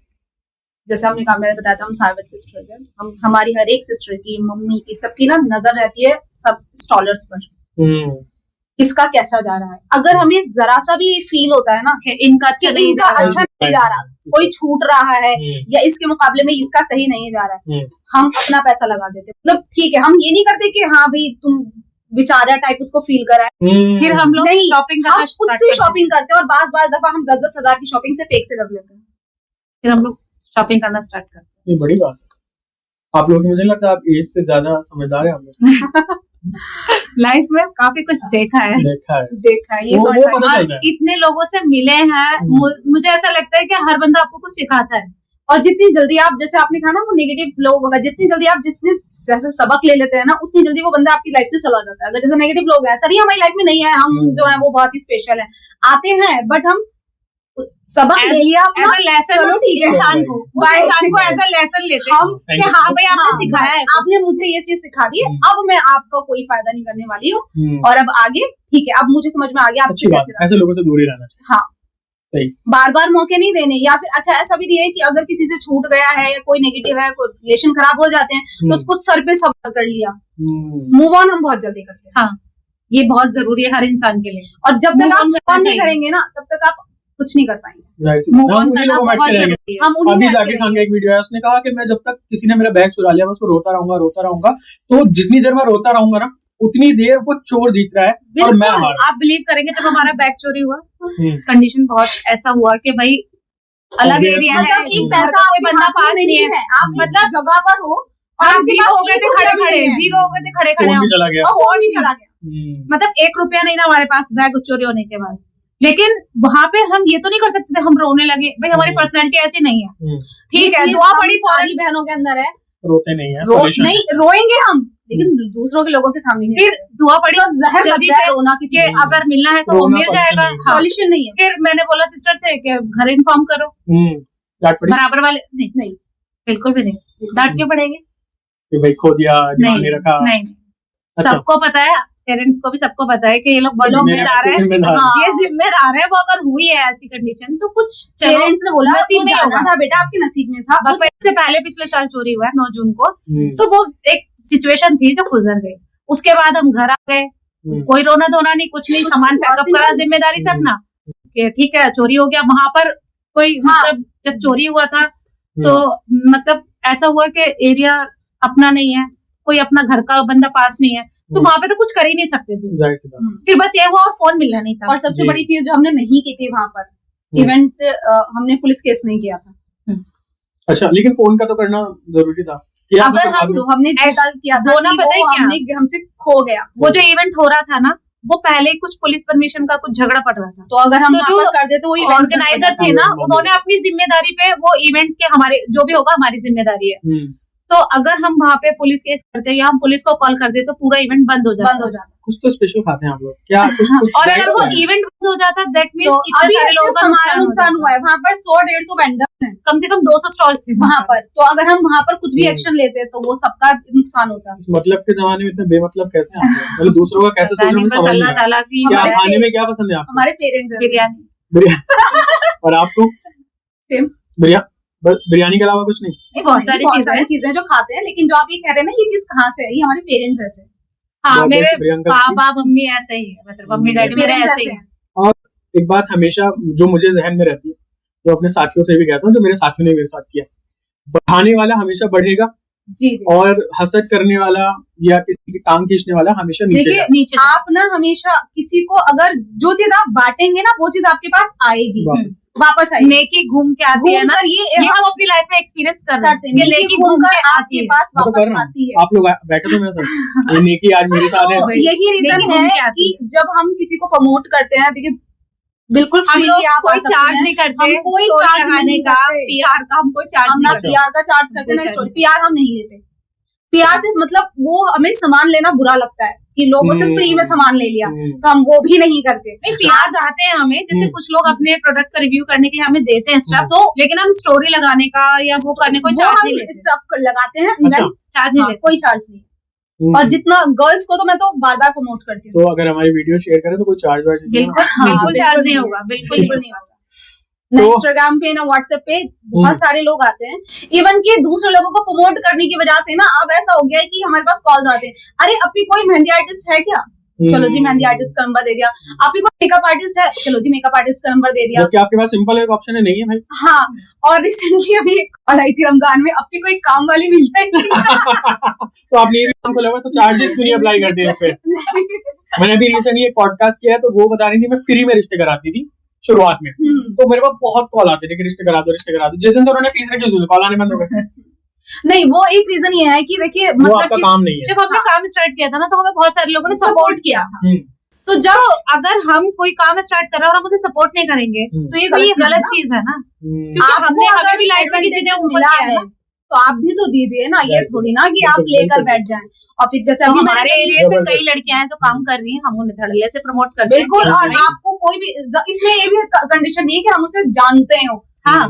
जैसा हमने कहा, मैंने बताया था, हम 7 सिस्टर्स हैं। हम हमारी हर एक सिस्टर की, मम्मी की, सबकी ना नजर रहती है सब स्टॉलर्स पर, किसका कैसा जा रहा है। अगर हमें जरा सा भी फील होता है ना इनका अच्छा नहीं जा रहा, कोई छूट रहा है या इसके मुकाबले में इसका सही नहीं जा रहा है, हम अपना पैसा लगा देते। मतलब ठीक है, हम ये नहीं करते कि हाँ भाई तुम बेचारा टाइप उसको फील कराए, फिर हम लोग नहीं, शॉपिंग हम उससे शॉपिंग करते हैं और बार दफा हम 10-10 हजार की शॉपिंग से फेक से कर लेते हैं। फिर हम लोग शॉपिंग करना स्टार्ट करते हैं। ये बड़ी बात है। आप लोग, मुझे लगता है आप एज से ज्यादा समझदार हैं आप लोग। लाइफ में काफी कुछ देखा है देखा है ये वो समझ पता में चलता है। इतने लोगों से मिले हैं, मुझे ऐसा लगता है कि हर बंदा आपको कुछ सिखाता है। और जितनी जल्दी आप, जैसे आपने कहा ना वो नेगेटिव लोग होगा, जितनी जल्दी आप जितने जैसे सबक ले लेते हैं ना, उतनी जल्दी वो बंदा आपकी लाइफ से चला जाता है। अगर जैसे नेगेटिव लोग हैं, ऐसा नहीं हमारी लाइफ में नहीं है, हम जो है वो बहुत ही स्पेशल है, आते हैं बट हम सबक ले लिया अपना, लेसन, चलो ठीक है, इंसान को एज अ लेसन लेते हैं हम कि हाँ भाई आपने सिखाया है, आपने मुझे ये चीज सिखा दी है, अब मैं आपका कोई फायदा नहीं करने वाली हूँ, और अब आगे ठीक है, अब मुझे समझ में आ गया आपसे कैसे रहना। ऐसे लोगों से दूर ही रहना चाहिए। हाँ, सही। बार बार मौके नहीं देने, या फिर अच्छा ऐसा भी नहीं है कि अगर किसी से छूट गया है या कोई नेगेटिव है, कोई रिलेशन खराब हो जाते हैं तो उसको सर पे सवार कर लिया, मूव ऑन हम बहुत जल्दी करते हैं। हाँ, ये बहुत जरूरी है हर इंसान के लिए। और जब तक आप move on मूव ऑन नहीं चाहिए। करेंगे ना, तब तक आप कुछ नहीं कर पाएंगे। मूव ऑन करना बहुत जरूरी है। हम उन्हीं अभी में जाकिर खान का एक वीडियो है, उसने कहा कि मैं जब तक किसी ने मेरा बैग चुरा लिया, मैं उसको रोता रहूंगा। तो जितनी देर मैं रोता रहूंगा ना, उतनी देर वो चोर जीत रहा है और मैं हार। आप बिलीव करेंगे, जब हमारा बैग चोरी हुआ, कंडीशन बहुत ऐसा हुआ कि भाई अलग एरिया है, मतलब एक पैसा कोई बंदा पास नहीं है, आप मतलब जगह पर हो, आप जीरो हो गए थे खड़े फोन भी चला गया। फोन भी चला गया, मतलब 1 रुपया नहीं था हमारे पास बैग चोरी होने के बाद। लेकिन वहां पे हम ये तो नहीं कर सकते थे हम रोने लगे, भाई हमारी पर्सनैलिटी ऐसी नहीं है, ठीक है, दुआ बड़ी सारी बहनों के अंदर है, रोते नहीं है, नहीं रोएंगे हम, लेकिन दूसरों के लोगों के सामने नहीं। फिर दुआ पड़ी जहर जल्दी लगता है से रोना किसी कि को, अगर मिलना है तो वो मिल जाएगा, सॉल्यूशन नहीं है। फिर मैंने बोला सिस्टर से कि घर इन्फॉर्म करो, डांट पड़ी बराबर वाले नहीं, बिल्कुल भी नहीं, डांट क्यों पड़ेगी, कि भाई खो दिया, ध्यान नहीं रखा। नहीं, अच्छा। सबको पता है, पेरेंट्स को भी सबको पता है कि ये लोग जिम्मेदार है, ये जिम्मेदार है। वो अगर हुई है ऐसी कंडीशन तो कुछ पेरेंट्स ने बोला नसीब में जाना था बेटा, आपके नसीब में था। बट से पहले पिछले साल चोरी हुआ है 9 जून को, तो वो एक सिचुएशन थी जो गुजर गई। उसके बाद हम घर आ गए, कोई रोना धोना नहीं, कुछ नहीं, सामान पैकअप करा, जिम्मेदारी से अपना कि ठीक है चोरी हो गया। वहां पर कोई मतलब जब चोरी हुआ था तो मतलब ऐसा हुआ कि एरिया अपना नहीं है, कोई अपना घर का बंदा पास नहीं है, तो वहां पे तो कुछ कर ही नहीं सकते थे। फिर बस ये हुआ और फोन मिलना नहीं था। और सबसे बड़ी चीज जो हमने नहीं की थी वहां पर, इवेंट हमने पुलिस केस नहीं किया था। अच्छा, लेकिन फोन का तो करना जरूरी था। अगर हमने ऐसा किया था ना, पता है क्या, हमसे खो गया वो जो इवेंट हो रहा था ना, वो पहले कुछ पुलिस परमिशन का कुछ झगड़ा पड़ रहा था, तो अगर हम जो कर दे तो वही ऑर्गेनाइजर थे ना, उन्होंने अपनी जिम्मेदारी पे वो इवेंट के हमारे जो भी होगा हमारी जिम्मेदारी है, तो अगर हम वहाँ पे पुलिस केस करते या हम पुलिस को कॉल कर दे तो पूरा इवेंट बंद हो जाता। कुछ तो स्पेशल खाते हैं आप लोग क्या? कुछ और अगर वो इवेंट बंद हो जाता दैट मींस इतने सारे लोगों का हमारा नुकसान हुआ है। वहाँ पर 100-150 वेंडर्स हैं, कम से कम 200 स्टॉल्स थे वहाँ पर, तो अगर हम वहाँ पर कुछ भी एक्शन लेते तो वो सबका नुकसान होता। मतलब के जमाने में इतने बेमतलब कैसे हैं? मतलब दूसरों का कैसे सोचना समझ नहीं अल्लाह ताला की। क्या खाने में क्या पसंद है आपको? हमारे पेरेंट्स बिरयानी। और आपको? सेम बिरयानी के अलावा कुछ नहीं? बहुत सारी चीजें जो खाते हैं, लेकिन जो आप ये कह रहे हैं ना, ये चीज कहाँ से है? ये हमारे पेरेंट्स ऐसे। हाँ, मेरे पापा मम्मी ऐसे ही है, मतलब मम्मी डैडी मेरे ऐसे ही है। और एक बात हमेशा जो मुझे जहन में रहती है, जो अपने साथियों से भी कहता हूँ, जो मेरे साथियों ने मेरे साथ किया, बढ़ाने वाला हमेशा बढ़ेगा जी, और हसद करने वाला या किसी की टांग खींचने वाला हमेशा नीचे। आप ना हमेशा किसी को अगर जो चीज आप बांटेंगे ना, वो चीज आपके पास आएगी, वापस आएगी। नेकी घूम के आती है ना, ये हम अपनी लाइफ में एक्सपीरियंस करते हैं। नेकी घूम के आपके पास वापस आती है। आप लोग बैठे तो मेरे साथ, ये नेकी आज मेरे साथ है। यही रीजन है कि जब हम किसी को प्रमोट करते हैं, देखिए बिल्कुल फ्रीली आप कोई चार्ज नहीं करते, कोई चार्ज नहीं का, पीआर का हम कोई चार्ज नहीं करते, पीआर का चार्ज करते ना, स्टोरी पीआर हम नहीं लेते। पीआर से मतलब वो हमें सामान लेना बुरा लगता है कि लोगों से फ्री में सामान ले लिया, तो हम वो भी नहीं करते। नहीं, पीआर आते हैं हमें, जैसे कुछ लोग अपने प्रोडक्ट का रिव्यू करने के लिए हमें देते हैं स्टफ, तो लेकिन हम स्टोरी लगाने का या वो करने कोई चार्ज नहीं लेते। स्टफ लगाते हैं, चार्ज नहीं लेते, कोई चार्ज नहीं। और जितना गर्ल्स को तो मैं तो बार बार प्रमोट करती हूँ। तो अगर हमारी वीडियो शेयर करें तो कोई चार्ज वार्ज बिल्कुल चार्ज नहीं होगा, बिल्कुल नहीं होगा। ना इंस्टाग्राम पे ना व्हाट्सएप पे बहुत सारे लोग आते हैं, इवन कि दूसरे लोगों को प्रमोट करने की वजह से ना अब ऐसा हो गया है कि हमारे पास कॉल्स आते हैं, अरे अपनी कोई मेहंदी आर्टिस्ट है क्या? चलो जी मेहंदी आर्टिस्ट का नंबर दे दिया, आपके पास मेकअप आर्टिस्ट है, चलो जी मेकअप आर्टिस्ट का नंबर दे दिया। जबकि आपके पास सिंपल एक ऑप्शन है, नहीं है भाई। हाँ, और रिसेंटली अभी कॉल आई थी रमजान में, आपकी कोई काम वाली मिल जाएगी। तो आपने ये भी काम खोला हुआ, तो चार्जेस क्यों नहीं अप्लाई करते हैं इस पे? मैंने अभी रिसेंटली एक पॉडकास्ट किया है, तो वो बता रही थी मैं फ्री में रिश्ते कराती थी शुरुआत में, तो मेरे पास बहुत कॉल आते थे कि रिश्ते करा दो, रिश्ते करा दो। जिस दिन से उन्होंने फीस रखी उस दिन कॉल आने बंद हो गए। नहीं, वो एक रीजन ये है कि देखिए वो मतलब आपका कि काम नहीं है। जब हमने काम स्टार्ट किया था ना, तो हमें बहुत सारे लोगों ने सपोर्ट किया था। तो जब अगर हम कोई काम स्टार्ट कर रहे हैं और हम उसे सपोर्ट नहीं करेंगे, तो ये गलत चीज है ना, क्योंकि आपको हमने अगर हमें भी लाइफ में किसी ने advantages ऊपर मिला किया है है तो आप भी तो दीजिए ना, ये थोड़ी ना कि आप लेकर बैठ जाएं। और फिर जैसे तो अभी हमारे मैंने एरिया से जबरदस्त। कई लड़कियां हैं जो काम कर रही हैं, हम उन्हें धड़ल्ले से प्रमोट करते हैं। बिल्कुल, और भाई, आपको कोई भी इसमें ये भी कंडीशन नहीं है कि हम उसे जानते हो। हाँ,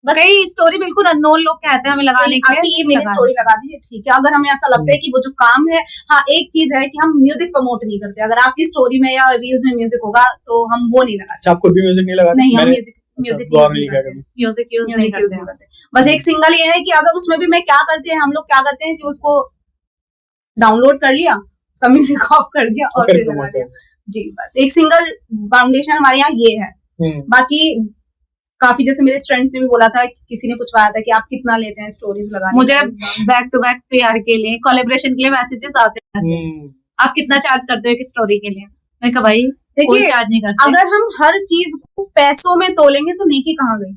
बस कई स्टोरी बिल्कुल अननोन लोग कहते हैं हमें लगाने के आपकी ये मेरी लगा स्टोरी लगा दीजिए, ठीक है। अगर हमें ऐसा लगता है कि वो जो काम है, हाँ एक चीज है कि हम म्यूजिक प्रमोट नहीं करते। अगर आपकी स्टोरी में या रील्स में म्यूजिक होगा तो हम वो नहीं लगाते। अच्छा, आप खुद भी म्यूजिक नहीं लगाते? नहीं, हम मैंने- म्यूजिक गौर यूज नहीं नहीं किया करते। कभी। म्यूजिक यूज नहीं म्यूजिक यूज करते नहीं करते। बस एक सिंगल ये है कि अगर उसमें भी मैं क्या करते हैं, हम लोग क्या करते हैं कि उसको डाउनलोड कर लिया, उसका म्यूजिक ऑफ कर दिया और फिर फिर लगा promote दिया जी। बस एक सिंगल फाउंडेशन हमारे यहाँ ये है। बाकी काफी जैसे मेरे फ्रेंड्स ने भी बोला था, किसी ने पूछवाया था कि आप कितना लेते हैं स्टोरीज लगाने मुझे के? बैक टू बैक पीआर के लिए, कोलैबोरेशन के लिए मैसेजेस आते हैं, आप कितना चार्ज करते हो एक स्टोरी के लिए? मैंने कहा भाई कोई देखिए, चार्ज नहीं करते। अगर हम हर चीज को पैसों में तोलेंगे तो नेकी कहाँ गई?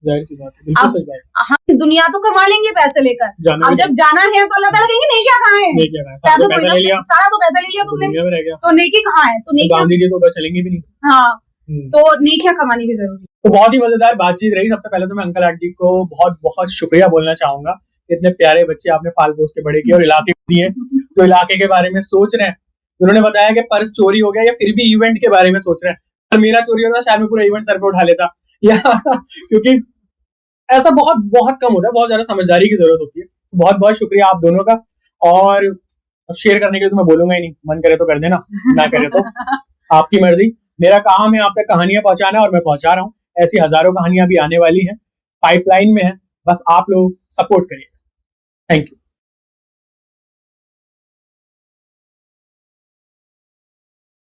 जाहिर सी बात है, बिल्कुल अब- सही बात है। हम दुनिया तो कमा लेंगे पैसे लेकर, जाना अब भी जब जाना है तो अल्लाह ताला कहेंगे नहीं क्या कहाँ है, नहीं, क्या कहा, पैसा सबको पैसा ले लिया, सारा तो पैसा ले लिया तो तुमने, दुनिया में रह गया। तो नेकी कहाँ है? तो तो नेकी, गांधी जी तो उधर चलेंगे भी नहीं। हाँ, तो नेकियां कमानी भी जरूरी है। तो बहुत ही मजेदार बातचीत रही। सबसे पहले तो मैं अंकल आंटी को बहुत बहुत शुक्रिया बोलना चाहूंगा, इतने प्यारे बच्चे आपने पाल पोस के बड़े किए और इलाके दिए, जो इलाके के बारे में सोच रहे हैं। उन्होंने बताया कि पर्स चोरी हो गया या फिर भी इवेंट के बारे में सोच रहे हैं, और मेरा चोरी होता शायद मैं पूरा इवेंट सर पे उठा लेता या क्योंकि ऐसा बहुत बहुत कम होता है, बहुत ज्यादा समझदारी की जरूरत होती है। बहुत बहुत शुक्रिया आप दोनों का, और अब शेयर करने के लिए तो मैं बोलूंगा ही नहीं, मन करे तो कर देना, ना करे तो आपकी मर्जी। मेरा काम है आप तक कहानियां पहुंचाना और मैं पहुंचा रहा हूँ। ऐसी हजारों कहानियां भी आने वाली हैं, पाइपलाइन में है, बस आप लोग सपोर्ट करिए। Thank you.